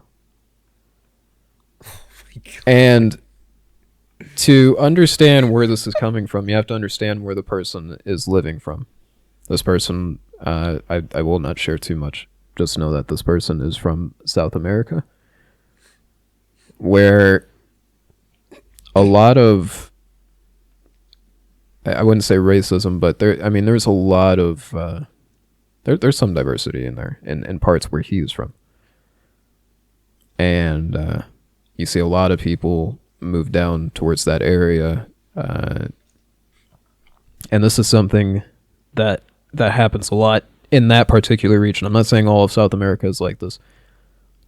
And to understand where this is coming from, you have to understand where the person is living from. This person, I will not share too much. Just know that this person is from South America, where a lot of, I wouldn't say racism, but there's a lot of, there's some diversity in there, in parts where he's from. And you see a lot of people move down towards that area. And this is something that happens a lot in that particular region. I'm not saying all of South America is like this,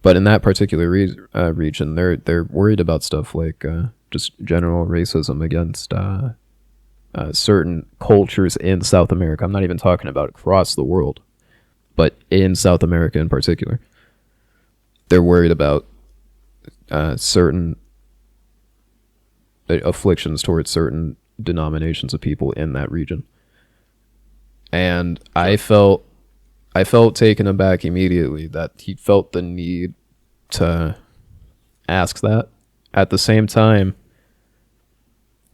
but in that particular region, they're worried about stuff like just general racism against certain cultures in South America. I'm not even talking about across the world, but in South America in particular. They're worried about certain afflictions towards certain denominations of people in that region. And I felt taken aback immediately that he felt the need to ask that. At the same time,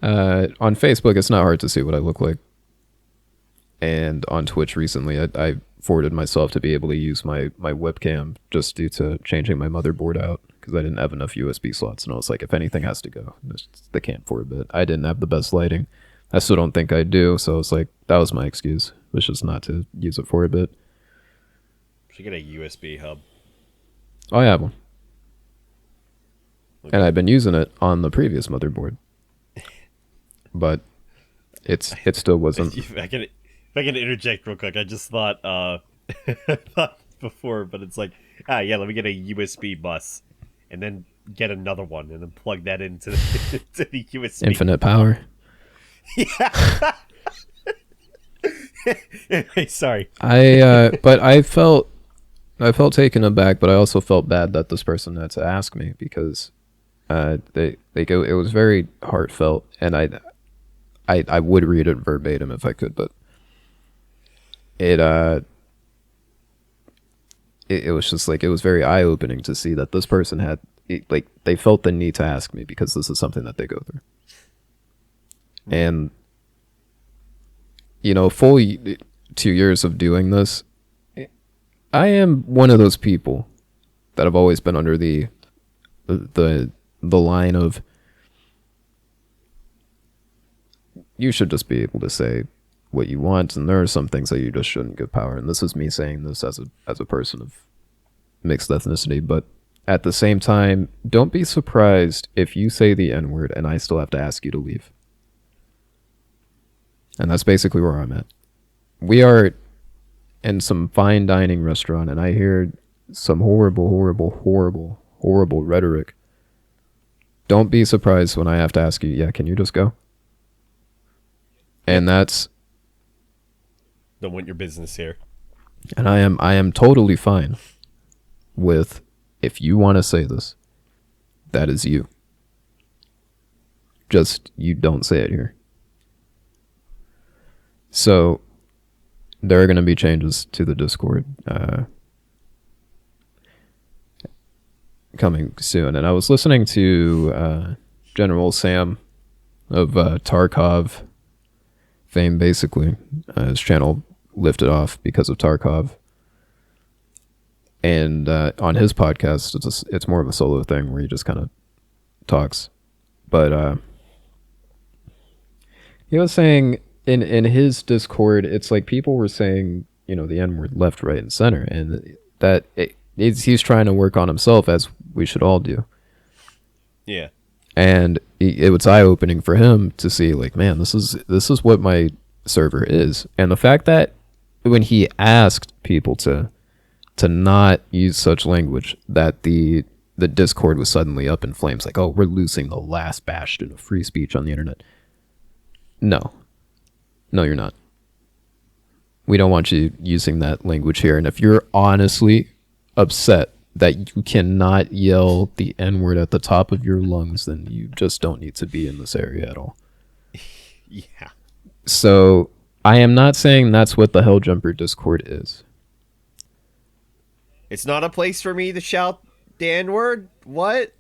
on Facebook, it's not hard to see what I look like. And on Twitch recently, I forwarded myself to be able to use my webcam just due to changing my motherboard out because I didn't have enough USB slots. And I was like, if anything has to go, they can't for a bit. I didn't have the best lighting. I still don't think I do. So it's like, that was my excuse, was just not to use it for a bit. Should get a USB hub. Oh, I have one. Okay. And I've been using it on the previous motherboard. But it still wasn't. If I can interject real quick, I just thought before, but it's like, yeah, let me get a USB bus and then get another one and then plug that into the, to the USB. Infinite power. Yeah. Anyway, sorry. But I felt taken aback, but I also felt bad that this person had to ask me because it was very heartfelt, and I would read it verbatim if I could, but it was just like, it was very eye-opening to see that this person had, like, they felt the need to ask me because this is something that they go through. And, you know, full 2 years of doing this, I am one of those people that have always been under the line of, you should just be able to say what you want, and there are some things that you just shouldn't give power. And this is me saying this as a person of mixed ethnicity, but at the same time, don't be surprised if you say the N-word and I still have to ask you to leave. And that's basically where I'm at. We are in some fine dining restaurant, and I hear some horrible rhetoric. Don't be surprised when I have to ask you, yeah, can you just go? And that's, don't want your business here. And I am totally fine with, if you want to say this, that is you. Just, you don't say it here. So there are going to be changes to the Discord coming soon. And I was listening to General Sam of Tarkov fame, basically. His channel lifted off because of Tarkov. And on his podcast, it's more of a solo thing where he just kind of talks. But he was saying in his Discord, it's like people were saying, you know, the N word left, right, and center, and that he's trying to work on himself, as we should all do. Yeah. And it was eye opening for him to see, like, man, this is what my server is, and the fact that when he asked people to not use such language, that the Discord was suddenly up in flames, like, oh, we're losing the last bastion of free speech on the internet. No, you're not. We don't want you using that language here. And if you're honestly upset that you cannot yell the N-word at the top of your lungs, then you just don't need to be in this area at all. Yeah. So I am not saying that's what the Helljumper Discord is. It's not a place for me to shout the N-word? What?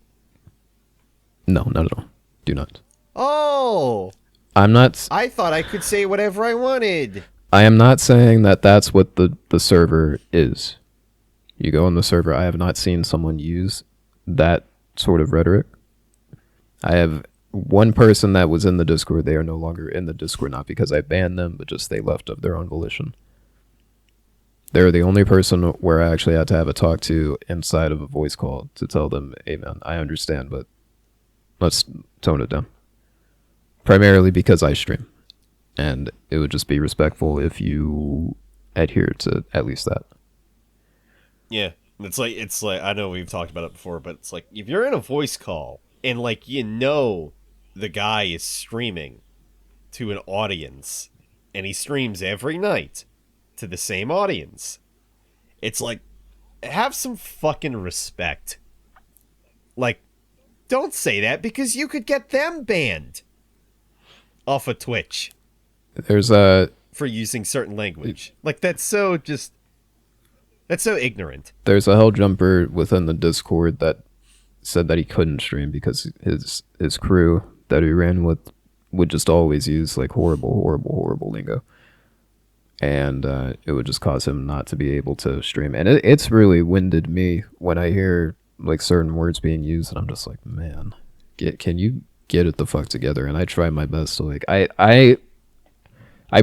No, not at all. Do not. Oh! I'm not... I thought I could say whatever I wanted. I am not saying that that's what the server is. You go on the server, I have not seen someone use that sort of rhetoric. I have one person that was in the Discord. They are no longer in the Discord, not because I banned them, but just they left of their own volition. They're the only person where I actually had to have a talk to inside of a voice call to tell them, hey man, I understand, but let's tone it down. Primarily because I stream. And it would just be respectful if you adhere to at least that. Yeah. It's like I know we've talked about it before, but it's like if you're in a voice call and like you know the guy is streaming to an audience and he streams every night to the same audience, it's like, have some fucking respect. Like, don't say that because you could get them banned off of Twitch. There's a... for using certain language. Like, that's so ignorant. There's a Helljumper within the Discord that said that he couldn't stream because his crew that he ran with would just always use like horrible lingo. And it would just cause him not to be able to stream. And it's really winded me when I hear like certain words being used, and I'm just like, man, can you get it the fuck together? And I try my best to like, I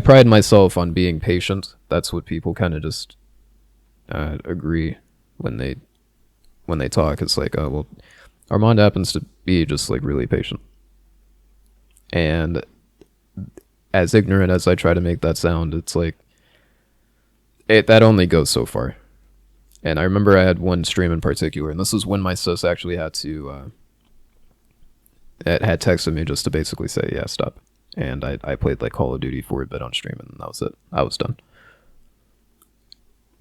pride myself on being patient. That's what people kind of just agree when they talk. It's like, oh well, Armand happens to be just like really patient. And as ignorant as I try to make that sound, it's like that only goes so far. And I remember I had one stream in particular, and this is when my sis actually had texted me just to basically say, yeah, stop. And I played like Call of Duty for a bit on stream, and that was it. I was done.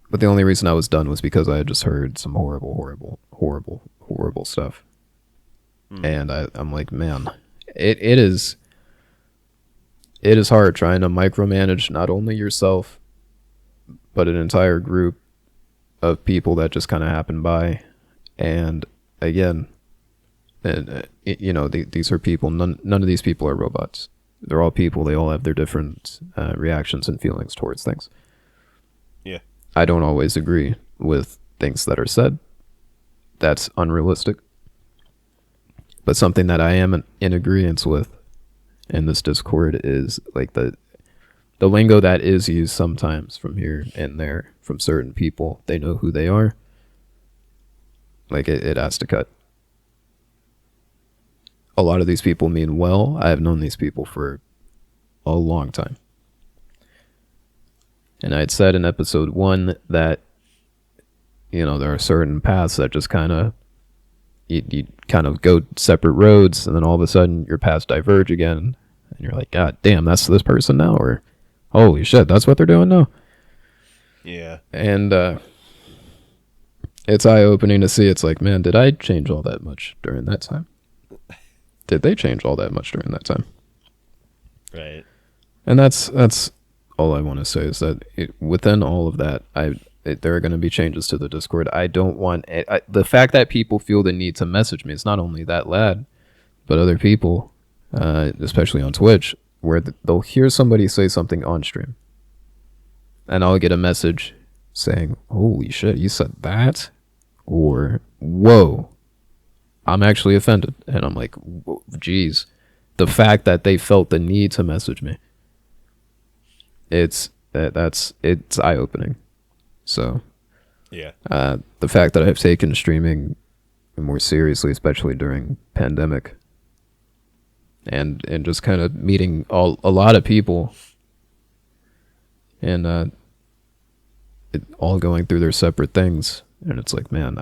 But the only reason I was done was because I had just heard some horrible stuff. And I'm like, man, it is hard trying to micromanage not only yourself, but an entire group of people that just kind of happen by. And again, these are people. None of these people are robots. They're all people. They all have their different reactions and feelings towards things. Yeah. I don't always agree with things that are said. That's unrealistic. But something that I am in agreement with in this Discord is like the lingo that is used sometimes from here and there from certain people. They know who they are. Like it has to cut. A lot of these people mean well. I have known these people for a long time. And I had said in episode 1 that, there are certain paths that just kind of, you kind of go separate roads, and then all of a sudden your paths diverge again, and you're like, God damn, that's this person now, or holy shit, that's what they're doing now. Yeah. And it's eye-opening to see. It's like, man, did I change all that much during that time? Did they change all that much during that time? Right. And that's all I want to say is that within all of that, there are going to be changes to the Discord. I don't want the fact that people feel the need to message me. It's not only that lad, but other people, especially on Twitch, where they'll hear somebody say something on stream, and I'll get a message saying, "Holy shit, you said that," or "Whoa, I'm actually offended," and I'm like, "Geez." The fact that they felt the need to message me, it's eye opening. So Yeah. the fact that I've taken streaming more seriously, especially during pandemic, and just kind of meeting a lot of people, and all going through their separate things, and it's like, man,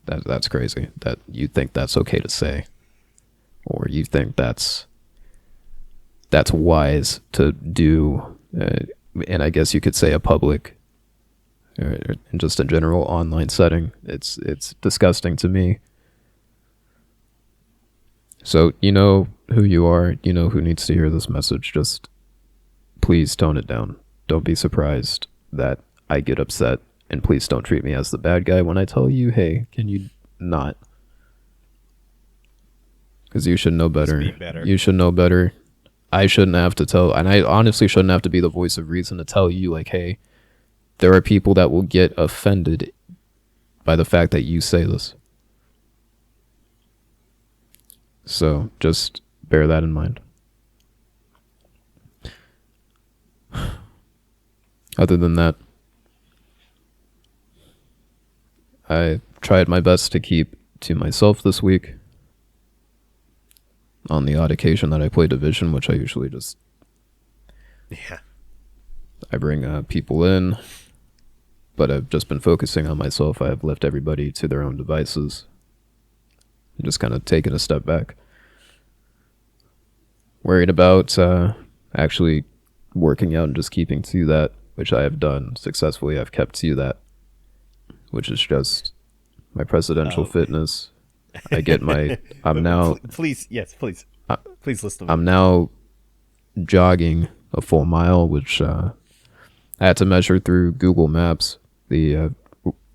that's crazy that you think that's okay to say, or you think that's wise to do, and I guess you could say a public, or in just a general online setting. It's disgusting to me. So you know who you are, you know who needs to hear this message. Just please tone it down. Don't be surprised that I get upset, and please don't treat me as the bad guy when I tell you, hey, can you not? Because you should know Just better. be better. You should know better. I shouldn't have to tell, and I honestly shouldn't have to be the voice of reason to tell you, like, hey, there are people that will get offended by the fact that you say this. So just bear that in mind. Other than that, I tried my best to keep to myself this week. On the odd occasion that I play Division, which I usually just Yeah. I bring people in, but I've just been focusing on myself. I have left everybody to their own devices and just kind of taken a step back. Worried about actually working out and just keeping to that, which I have done successfully. I've kept to that, which is just my presidential fitness. I get my. I'm now. Please, yes, please. Please list them. I'm now jogging a full mile, which I had to measure through Google Maps. The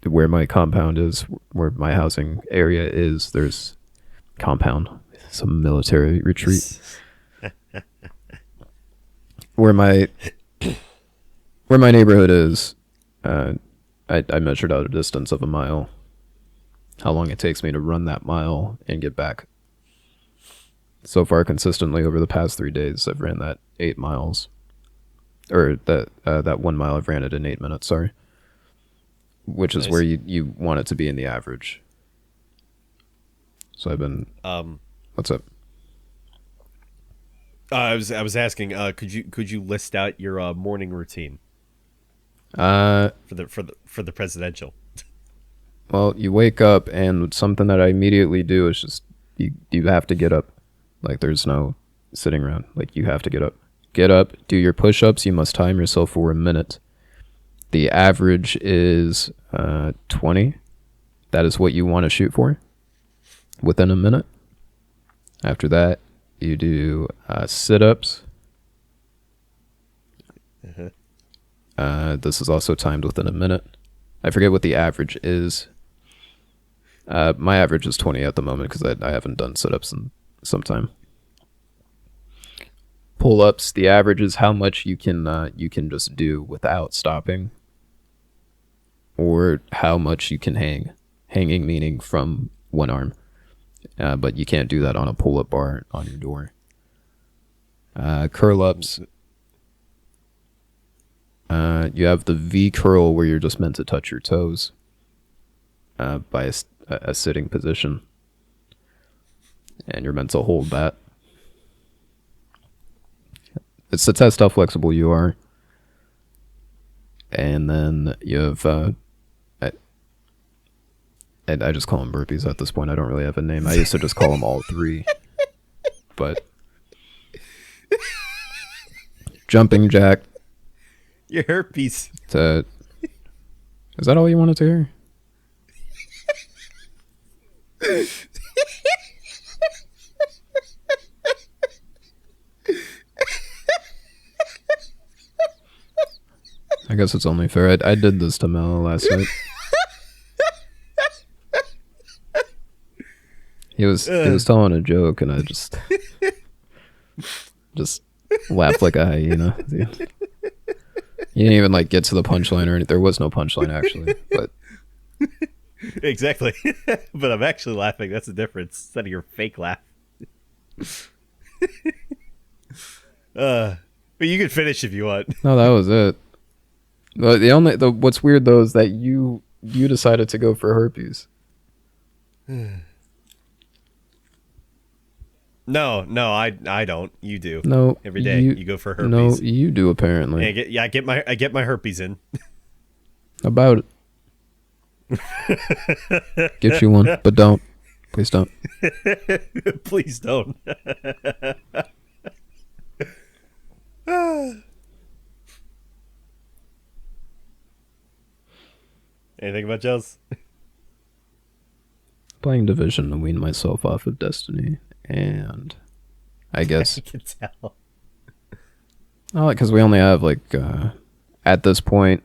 where my compound is, where my housing area is. There's compound, some military retreat. where my neighborhood is, I measured out a distance of a mile. How long it takes me to run that mile and get back. So far, consistently over the past 3 days, I've ran that 8 miles, or that 1 mile I've ran it in 8 minutes. Sorry, which is Nice. where you want it to be in the average. So I've been. What's up? I was asking. Could you list out your morning routine Uh, for the presidential? well, you wake up, and something that I immediately do is just you have to get up. Like, there's no sitting around. Like, you have to get up. Get up, do your push-ups. You must time yourself for a minute. The average is 20. That is what you want to shoot for within a minute. After that, you do sit-ups. This is also timed within a minute. I forget what the average is. My average is 20 at the moment because I haven't done sit-ups in some time. Pull-ups, the average is how much you can just do without stopping, or how much you can hang. Hanging meaning from one arm, but you can't do that on a pull-up bar on your door. Curl-ups, you have the V curl where you're just meant to touch your toes by a sitting position, and you're meant to hold that. It's to test how flexible you are. And then you have I just call them burpees at this point. I don't really have a name. I used to just call them all three. But jumping jack. Your herpes. Is that all you wanted to hear? I guess it's only fair. I did this to Mel last night. He was telling a joke, and I just laughed like a hyena. You didn't even like get to the punchline or anything. There was no punchline actually, but Exactly. But I'm actually laughing. That's the difference. Instead of your fake laugh. But you can finish if you want. no, that was it. The what's weird though is that you decided to go for herpes. No, I don't. You do. No, Every day you go for no, herpes. you do Yeah, apparently. I get my herpes in. About it. Get you one, but don't. Please don't. Please don't. Anything about Joe's? Playing Division to wean myself off of Destiny, and I guess I can tell. because we only have like at this point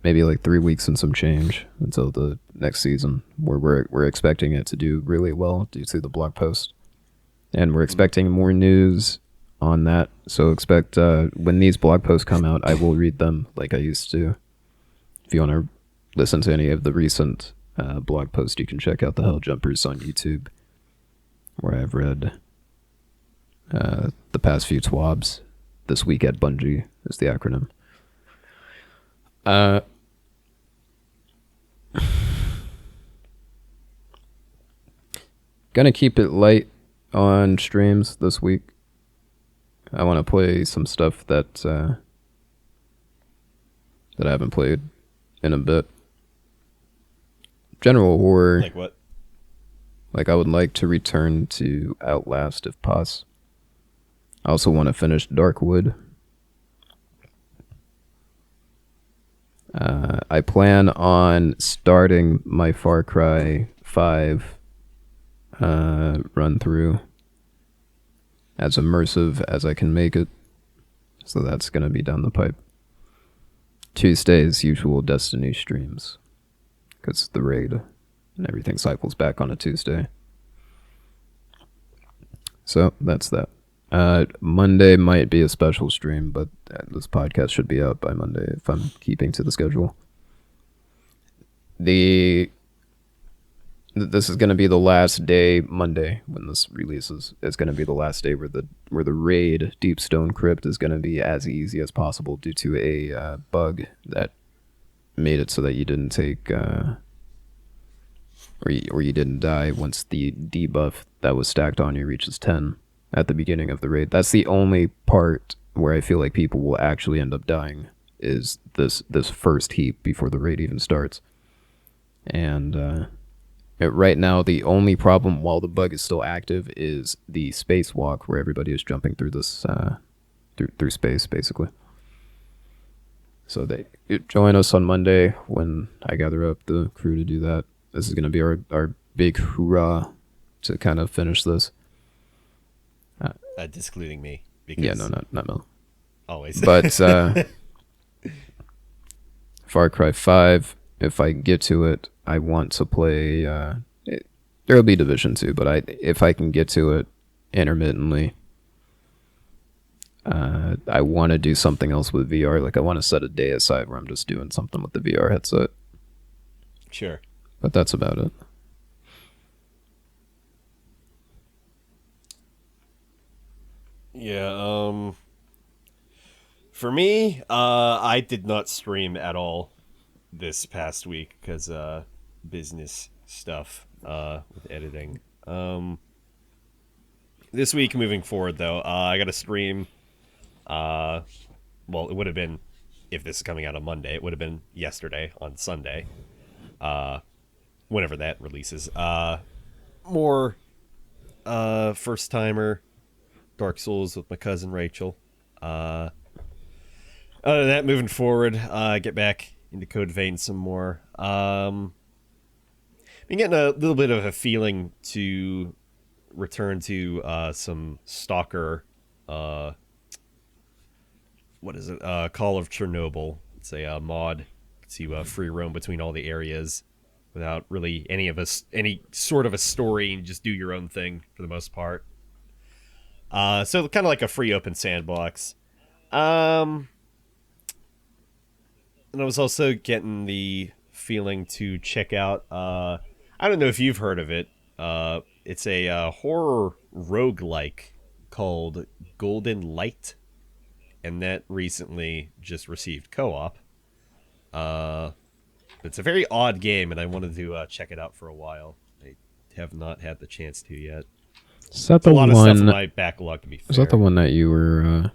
maybe like 3 weeks and some change until the next season, where we're expecting it to do really well due to the blog post, and we're expecting more news on that. So expect when these blog posts come out, I will read them like I used to. If you want to listen to any of the recent blog posts, you can check out the Hell Jumpers on YouTube, where I've read the past few twabs. This week at Bungie is the acronym. Gonna keep it light on streams this week. I want to play some stuff that I haven't played in a bit. General horror. Like what? Like I would like to return to Outlast if possible. I also want to finish Darkwood. I plan on starting my Far Cry 5 run through as immersive as I can make it. So that's going to be down the pipe. Tuesday's usual Destiny streams, because the raid and everything cycles back on a Tuesday. So that's that. Monday might be a special stream, but this podcast should be out by Monday if I'm keeping to the schedule. This is going to be the last day, Monday, when this releases. It's going to be the last day where the raid Deep Stone Crypt is going to be as easy as possible due to a bug that made it so that you didn't take or you didn't die once the debuff that was stacked on you reaches 10 at the beginning of the raid. That's the only part where I feel like people will actually end up dying, is this first heap before the raid even starts. And right now, the only problem while the bug is still active is the spacewalk, where everybody is jumping through this through space, basically. So they join us on Monday when I gather up the crew to do that. This is going to be our big hoorah to kind of finish this. Discluding me. Because Yeah, no, not Mel. always. But Far Cry 5, if I get to it, I want to play. There'll be Division 2, but if I can get to it intermittently, I want to do something else with VR. Like I want to set a day aside where I'm just doing something with the VR headset. Sure. But that's about it. Yeah, for me, I did not stream at all this past week because business stuff with editing. This week moving forward though, I got to stream. Well, it would have been, if this is coming out on Monday, it would have been yesterday on Sunday. Whenever that releases. More first timer Dark Souls with my cousin Rachel. Other than that, moving forward, get back into Code Vein some more. Been getting a little bit of a feeling to return to some Stalker. What is it? Call of Chernobyl. It's a mod to free roam between all the areas without really any sort of a story, and just do your own thing for the most part. So kind of like a free open sandbox. and I was also getting the feeling to check out. I don't know if you've heard of it. It's a horror roguelike called Golden Light, and that recently just received co-op. Uh, it's a very odd game, and I wanted to check it out for a while. I have not had the chance to yet. Is that It's a the lot of stuff in one? my backlog, to be fair. Is that the one that you were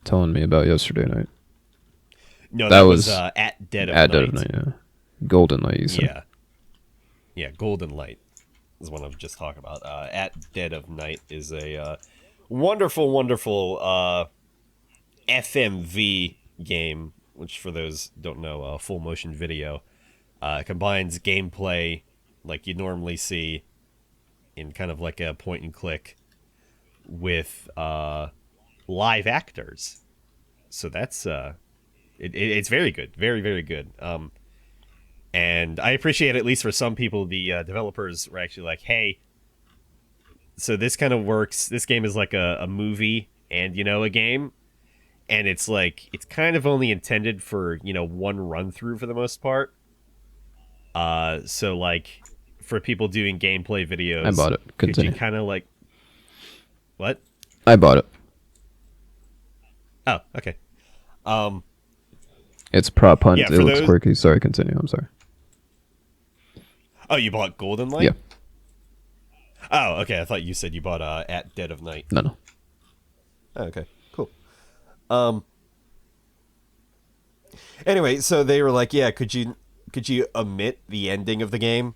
telling me about yesterday night? No, that that was was at Dead of At Night. Dead of Night, yeah. Golden Light, you said. Yeah. Yeah, Golden Light is what I was just talking about. At Dead of Night is a wonderful, wonderful FMV game, which for those who don't know, full motion video. Combines gameplay like you normally see in kind of like a point and click with live actors. So that's it's very good, very very good. And I appreciate, at least for some people, the developers were actually like, "Hey, so this kind of works. This game is like a movie and a game, and it's like it's kind of only intended for one run through for the most part. So like for people doing gameplay videos, I bought it. could you Continue. kind of like what? I bought it. Oh, okay. It's prop hunt. Yeah, It for looks those- quirky. Sorry, continue. I'm sorry. Oh, you bought Golden Light? Yeah. Oh, okay. I thought you said you bought At Dead of Night. No. Oh, okay, cool. Anyway, so they were like, "Yeah, could you omit the ending of the game,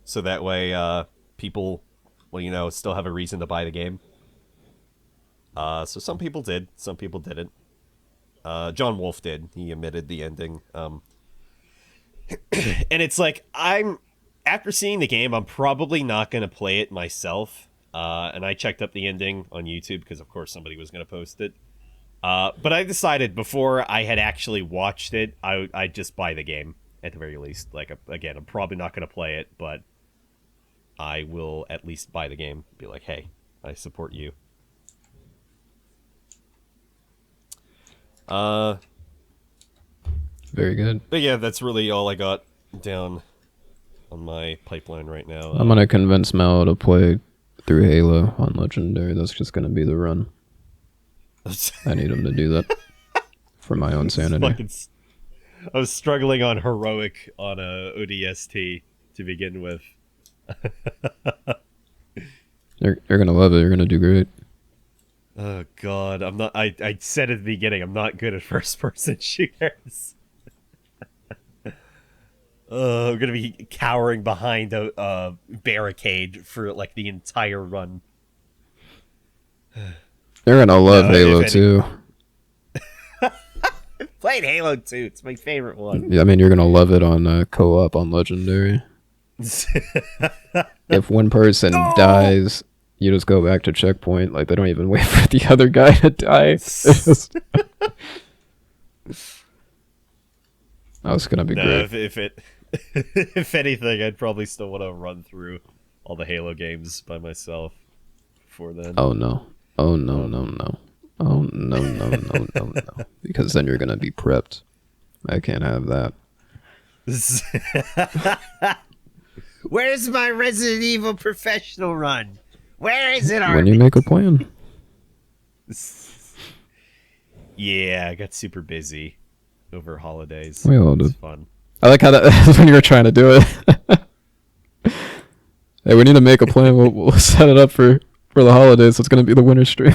so that way people, well, still have a reason to buy the game." So some people did, some people didn't. John Wolfe did. He omitted the ending. And it's like after seeing the game, I'm probably not going to play it myself. And I checked up the ending on YouTube because, of course, somebody was going to post it. But I decided before I had actually watched it, I'd just buy the game at the very least. Like, again, I'm probably not going to play it, but I will at least buy the game. Be like, hey, I support you. Very good. But yeah, that's really all I got down on my pipeline right now. I'm gonna convince Mel to play through Halo on Legendary. That's just gonna be the run. I need him to do that for my own sanity. I was struggling on heroic on a ODST to begin with. You're gonna love it. You're gonna do great. Oh God, I'm not. I said at the beginning, I'm not good at first-person shooters. I'm gonna be cowering behind a barricade for like the entire run. You're gonna love Halo if any- 2. Played Halo 2. It's my favorite one. Yeah, I mean, you're gonna love it on co-op on Legendary. If one person dies, you just go back to checkpoint. Like, they don't even wait for the other guy to die. It's just... Oh, it's gonna be great. If anything, I'd probably still want to run through all the Halo games by myself before then. Oh no! Oh no! No! No! Oh no! No! No! No! No! Because then you're gonna be prepped. I can't have that. Where's my Resident Evil professional run? Where is it? When you make a plan. Yeah, I got super busy over holidays. We all It was did. fun. I like how that's when you were trying to do it. Hey, we need to make a plan. We'll set it up for the holidays. So it's gonna be the winter stream.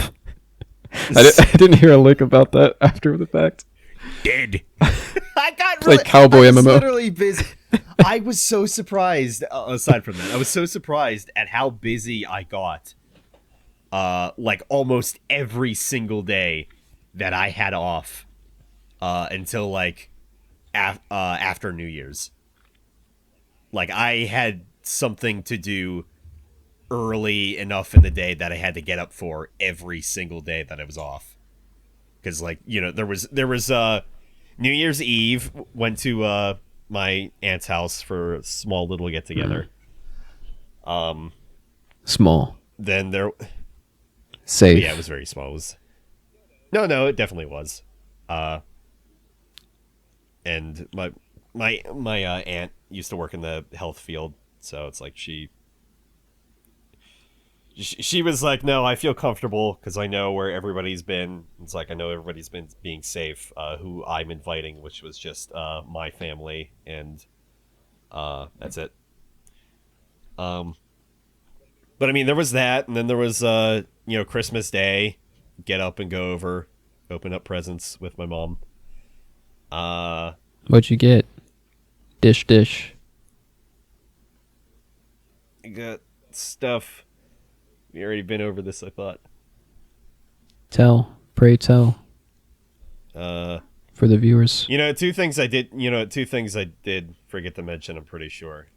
I didn't hear a lick about that after the fact. Dead. I got Like cowboy I was MMO. literally busy. I was so surprised. Aside from that, I was so surprised at how busy I got. Like almost every single day that I had off, until like after New Year's. Like I had something to do early enough in the day that I had to get up for every single day that I was off. Because like there was New Year's Eve, went to my aunt's house for a small little get together. Small. Then there, Safe. yeah, it was very small. It was no, it definitely was. and my aunt used to work in the health field, so it's like she was like, no, I feel comfortable because I know where everybody's been. It's like I know everybody's been being safe. Who I'm inviting, which was just my family, and that's it. Um, but I mean, there was that, and then there was Christmas Day, get up and go over, open up presents with my mom. Uh, What'd you get? Dish. I got stuff. We already been over this, I thought. Pray tell Uh, for the viewers. two things I did. Two things I did forget to mention. I'm pretty sure.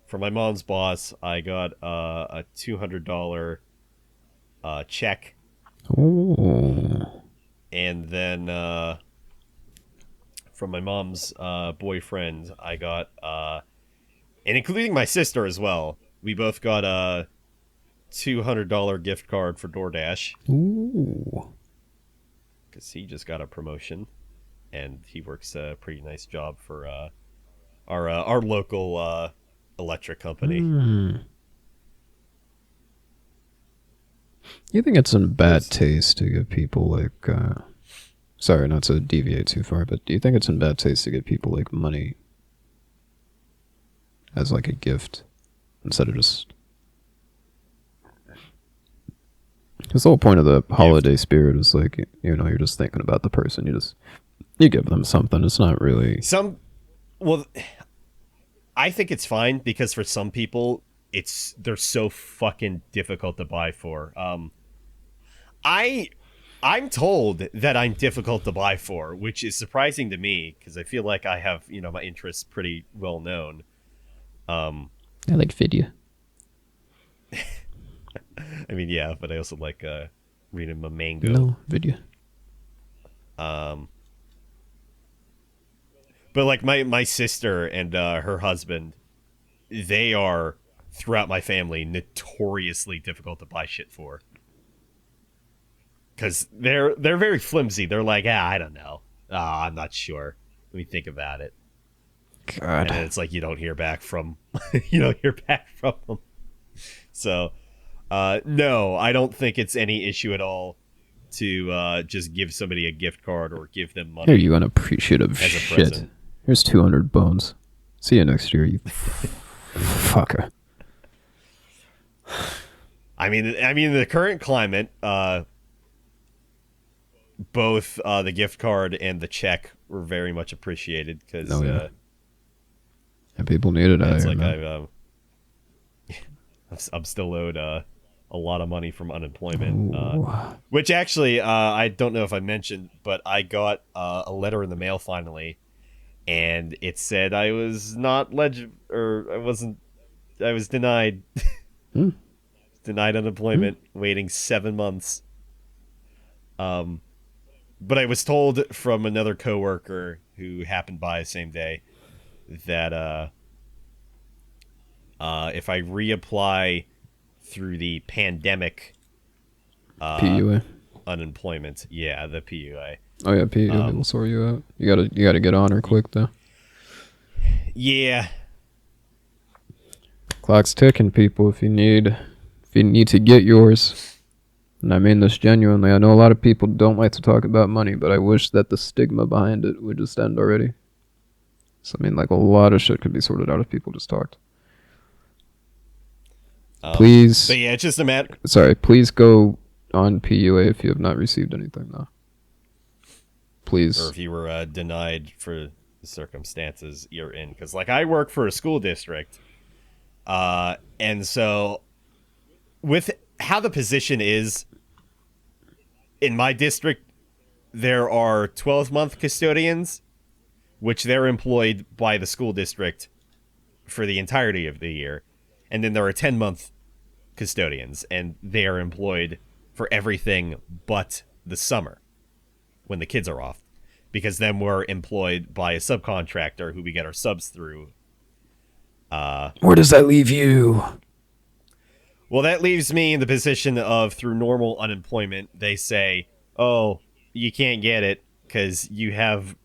For my mom's boss, I got a $200 check, Oh. and then from my mom's boyfriend, I got and including my sister as well. We both got a $200 gift card for DoorDash Ooh. because he just got a promotion, and he works a pretty nice job for our local electric company. You think it's in bad taste to give people like sorry, not to deviate too far, but do you think it's in bad taste to give people like money as like a gift instead of just? Because the whole point of the holiday spirit is like, you're just thinking about the person. You give them something. It's not really Well, I think it's fine because for some people, they're so fucking difficult to buy for. I'm told that I'm difficult to buy for, which is surprising to me because I feel like I have my interests pretty well known. I like Vidya. I mean, yeah, but I also like reading my mango. No, Vidya. But like my sister and her husband, they are throughout my family notoriously difficult to buy shit for. Because they're very flimsy. They're like, I don't know. I'm not sure. Let me think about it. God. And then it's like you don't hear back from them. So, no, I don't think it's any issue at all to just give somebody a gift card or give them money. Here, you unappreciative as a shit. present. Here's 200 bones. See you next year, you fucker. I mean, the current climate, both the gift card and the check were very much appreciated because and people need it out it's here, like man. I'm still owed a lot of money from unemployment, Ooh. which actually I don't know if I mentioned, but I got a letter in the mail finally, and it said I was not I was denied. Denied unemployment, waiting 7 months. But I was told from another coworker who happened by the same day that if I reapply through the pandemic PUA. unemployment, the PUA. Oh yeah, PUA will sort you out. You gotta get on her quick though. Yeah. Clock's ticking, people. If you need to get yours. And I mean this genuinely. I know a lot of people don't like to talk about money, but I wish that the stigma behind it would just end already. So I mean, like, a lot of shit could be sorted out if people just talked. Please. But yeah, it's just a matter. Sorry, please go on PUA if you have not received anything, though. Please. Or if you were denied for the circumstances you're in. Because, like, I work for a school district. And so, with how the position is, in my district, there are 12-month custodians, which they're employed by the school district for the entirety of the year. And then there are 10-month custodians, and they are employed for everything but the summer when the kids are off. Because then we're employed by a subcontractor who we get our subs through. Where does that leave you? Well, that leaves me in the position of, through normal unemployment, they say, oh, you can't get it because you have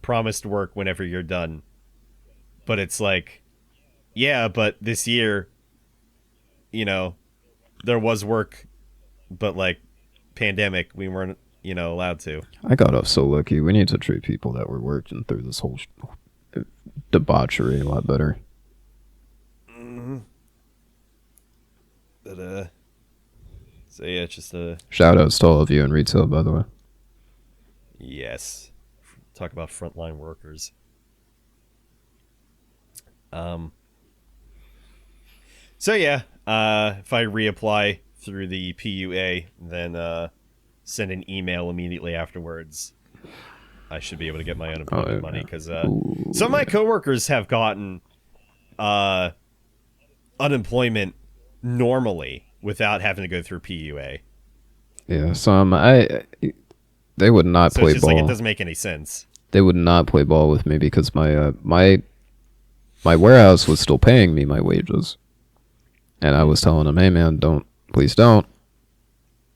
promised work whenever you're done. But it's like, yeah, but this year, there was work, but like pandemic, we weren't, allowed to. I got off so lucky. We need to treat people that were working through this whole debauchery a lot better. Mm-hmm. But so yeah, it's just a shout outs to all of you in retail, by the way. Yes, talk about frontline workers. So yeah, if I reapply through the PUA, then send an email immediately afterwards, I should be able to get my unemployment money, because some of my coworkers have gotten unemployment normally without having to go through PUA. Yeah, some they would not so play it's just ball. Like, it doesn't make any sense. They would not play ball with me because my warehouse was still paying me my wages, and I was telling them, "Hey man, please don't.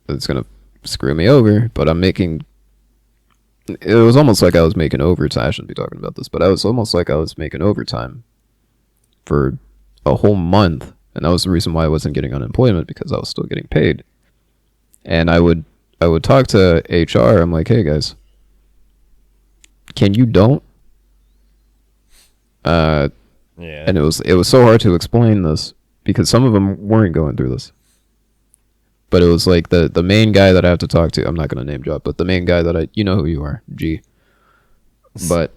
It's gonna screw me over." But I'm making. It was almost like I was making overtime. I shouldn't be talking about this, but I was almost like I was making overtime for a whole month, and that was the reason why I wasn't getting unemployment, because I was still getting paid. And I would talk to HR. I'm like, "Hey guys, can you don't?" Yeah. And it was so hard to explain this because some of them weren't going through this. But it was like the main guy that I have to talk to. I'm not going to name drop, but the main guy that you know who you are, G. But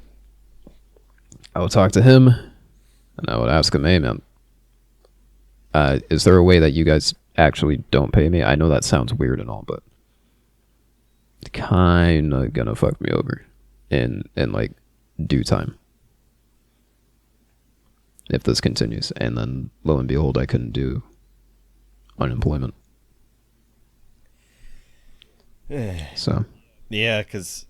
I would talk to him, and I would ask him, "Hey man, is there a way that you guys actually don't pay me? I know that sounds weird and all, but it's kind of gonna fuck me over in like due time if this continues." And then lo and behold, I couldn't do unemployment. So yeah, because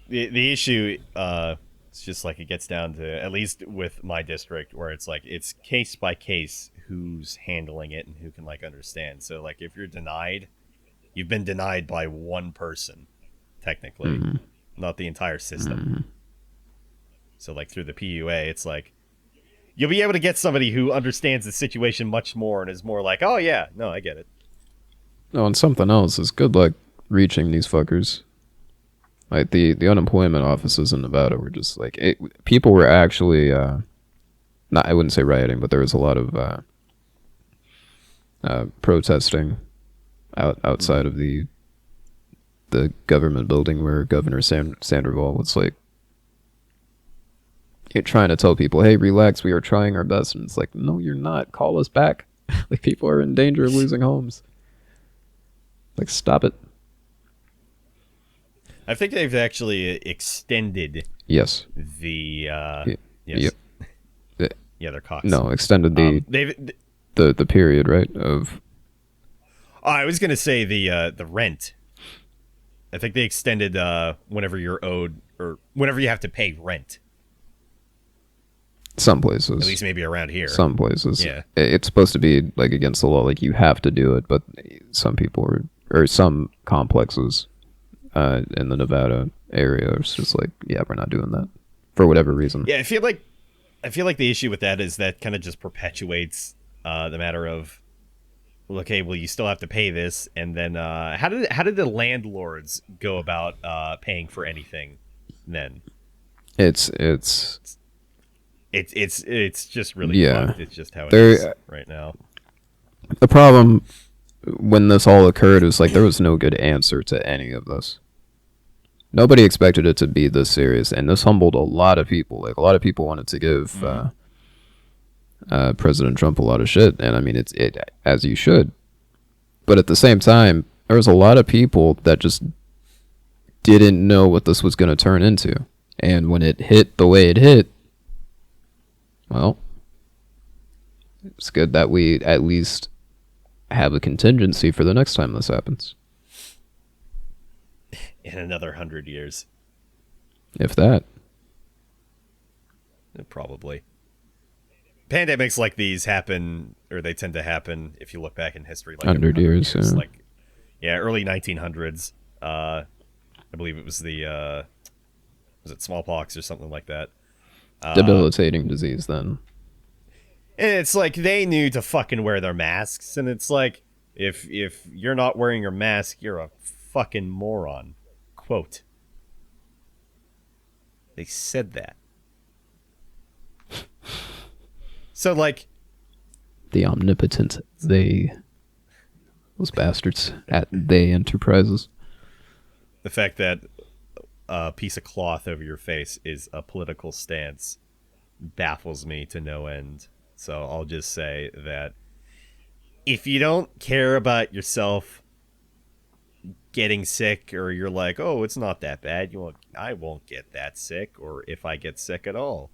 the issue it's just like it gets down to, at least with my district, where it's like it's case by case who's handling it and who can like understand. So like if you're denied, you've been denied by one person technically, not the entire system. So like through the PUA, it's like you'll be able to get somebody who understands the situation much more and is more like, "Oh yeah, no, I get it." no, and something else is good luck reaching these fuckers. Like the unemployment offices in Nevada were just like people were actually not, I wouldn't say rioting, but there was a lot of protesting outside of the government building where Governor Sandoval was like trying to tell people, "Hey, relax, we are trying our best." And it's like, "No, you're not. Call us back." Like, people are in danger of losing homes. Like, stop it. I think they've actually extended Yes. the Yep. yeah, they're caught. No, extended the period, right? Of I was gonna say the rent. I think they extended whenever you're owed, or whenever you have to pay rent. some places. At least maybe around here. Some places. Yeah. It's supposed to be like against the law, like you have to do it, but some people or some complexes in the Nevada area it's just like, yeah, we're not doing that for whatever reason. Yeah, I feel like the issue with that is that kind of just perpetuates the matter of, well, okay, well, you still have to pay this, and then how did the landlords go about paying for anything then? It's just really fucked. It's just how it There, is right now. The problem when this all occurred was like there was no good answer to any of this. Nobody expected it to be this serious, and this humbled a lot of people. Like, a lot of people wanted to give President Trump a lot of shit, and I mean, it as you should. But at the same time, there was a lot of people that just didn't know what this was going to turn into, and when it hit the way it hit, well, it's good that we at least have a contingency for the next time this happens. In another 100 years. If that. Probably. Pandemics like these happen, or they tend to happen, if you look back in history, like 100 years. Yeah. Like, yeah, early 1900s. I believe it was the was it smallpox or something like that. Debilitating disease, then. And it's like they knew to fucking wear their masks, and it's like if you're not wearing your mask, you're a fucking moron. Quote. They said that. So like The omnipotent they. Those bastards at They Enterprises. the fact that a piece of cloth over your face is a political stance baffles me to no end. So I'll just say that if you don't care about yourself getting sick, or you're like, oh, it's not that bad, I won't get that sick, or if I get sick at all,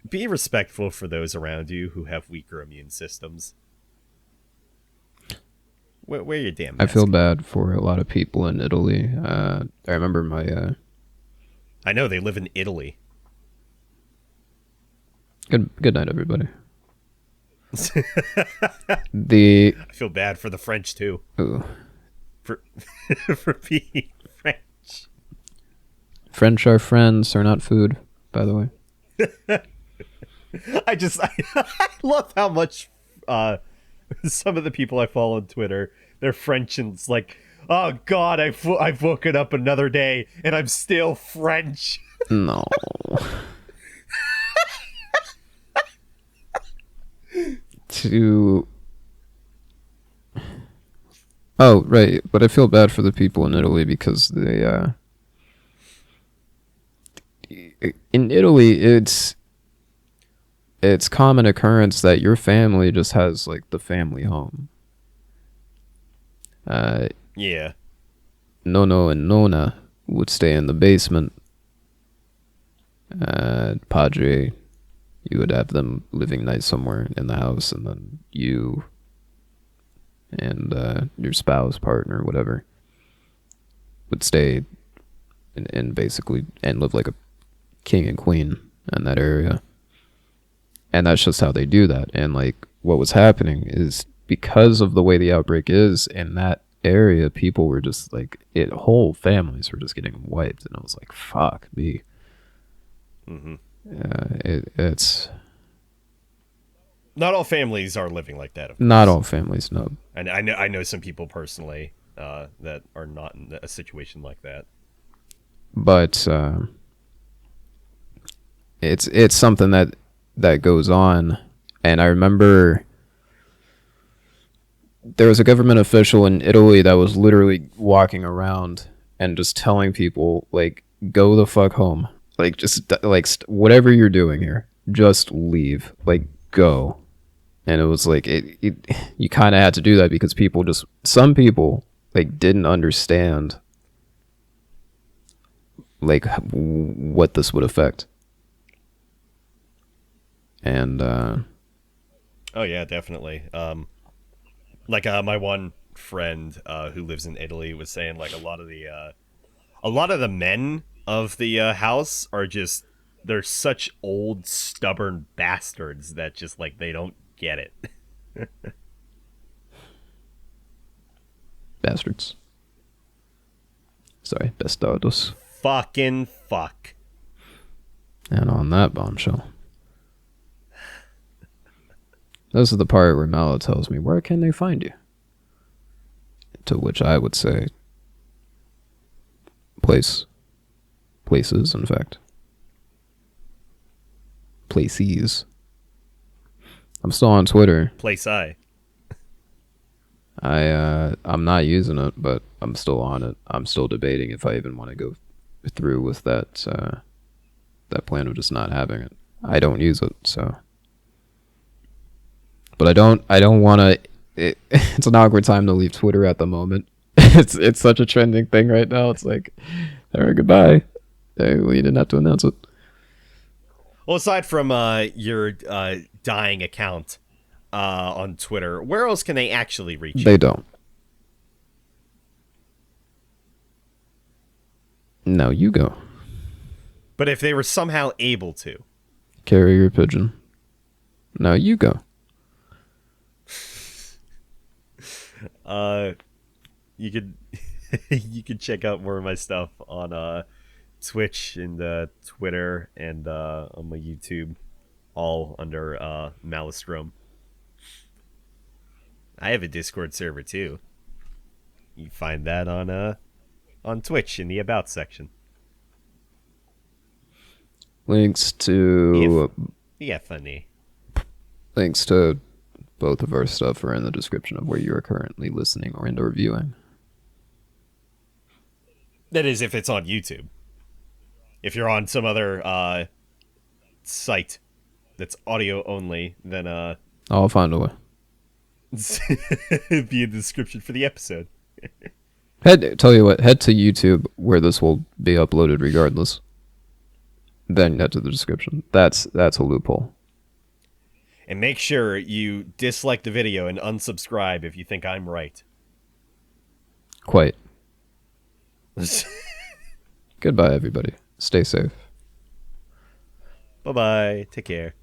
be respectful for those around you who have weaker immune systems. Wear your damn I mask. feel bad for a lot of people in Italy. I remember my I know they live in Italy. good night, everybody. The I feel bad for the French too. ooh, For for being French. French are friends, are not food. By the way, I love how much some of the people I follow on Twitter, they're French, and it's like, oh God, I've woken up another day and I'm still French. no. To oh right, but I feel bad for the people in Italy because they in Italy it's common occurrence that your family just has like the family home. Yeah. Nono and Nona would stay in the basement. Padre, you would have them living nice somewhere in the house, and then you and your spouse, partner, whatever, would stay and basically and live like a king and queen in that area. And that's just how they do that. And like what was happening is because of the way the outbreak is in that area, people were just like whole families were just getting wiped, and I was like, fuck me. Mm-hmm. It's Not all families are living like that. Of course. not all families, no. And I know some people personally that are not in a situation like that. But it's something that goes on. And I remember there was a government official in Italy that was literally walking around and just telling people, like, go the fuck home. Like, just like whatever you're doing here, just leave. Like, go. And it was like you kind of had to do that because some people like didn't understand like what this would affect. And Oh yeah, definitely. Like my one friend who lives in Italy was saying, like, a lot of the men of the house are just, they're such old stubborn bastards that just like they don't get it. bastards. Sorry, bastardos. Fucking fuck. And on that bombshell. This is the part where Mallow tells me, where can they find you? To which I would say, places, in fact. Places. I'm still on Twitter. Place I. I'm not using it, but I'm still on it. I'm still debating if I even want to go through with that plan of just not having it. I don't use it, so. But I don't want to. It's an awkward time to leave Twitter at the moment. It's such a trending thing right now. It's like, all right, goodbye. We didn't have to announce it. Well, aside from your dying account on Twitter, where else can they actually reach you? They don't. No, you go. But if they were somehow able to. Carry your pigeon. No, you go. You could You can check out more of my stuff on Twitch and Twitter and on my YouTube, all under Malistrom. I have a Discord server too. You can find that on Twitch in the About section. Links Yeah, to yeah, funny. links to both of our stuff are in the description of where you are currently listening or viewing. That is, if it's on YouTube. If you're on some other site that's audio only, then I'll find a way. it'd be in the description for the episode. Tell you what, head to YouTube where this will be uploaded regardless. Then head to the description. That's a loophole. And make sure you dislike the video and unsubscribe if you think I'm right. Quite. Goodbye, everybody. Stay safe. Bye-bye. Take care.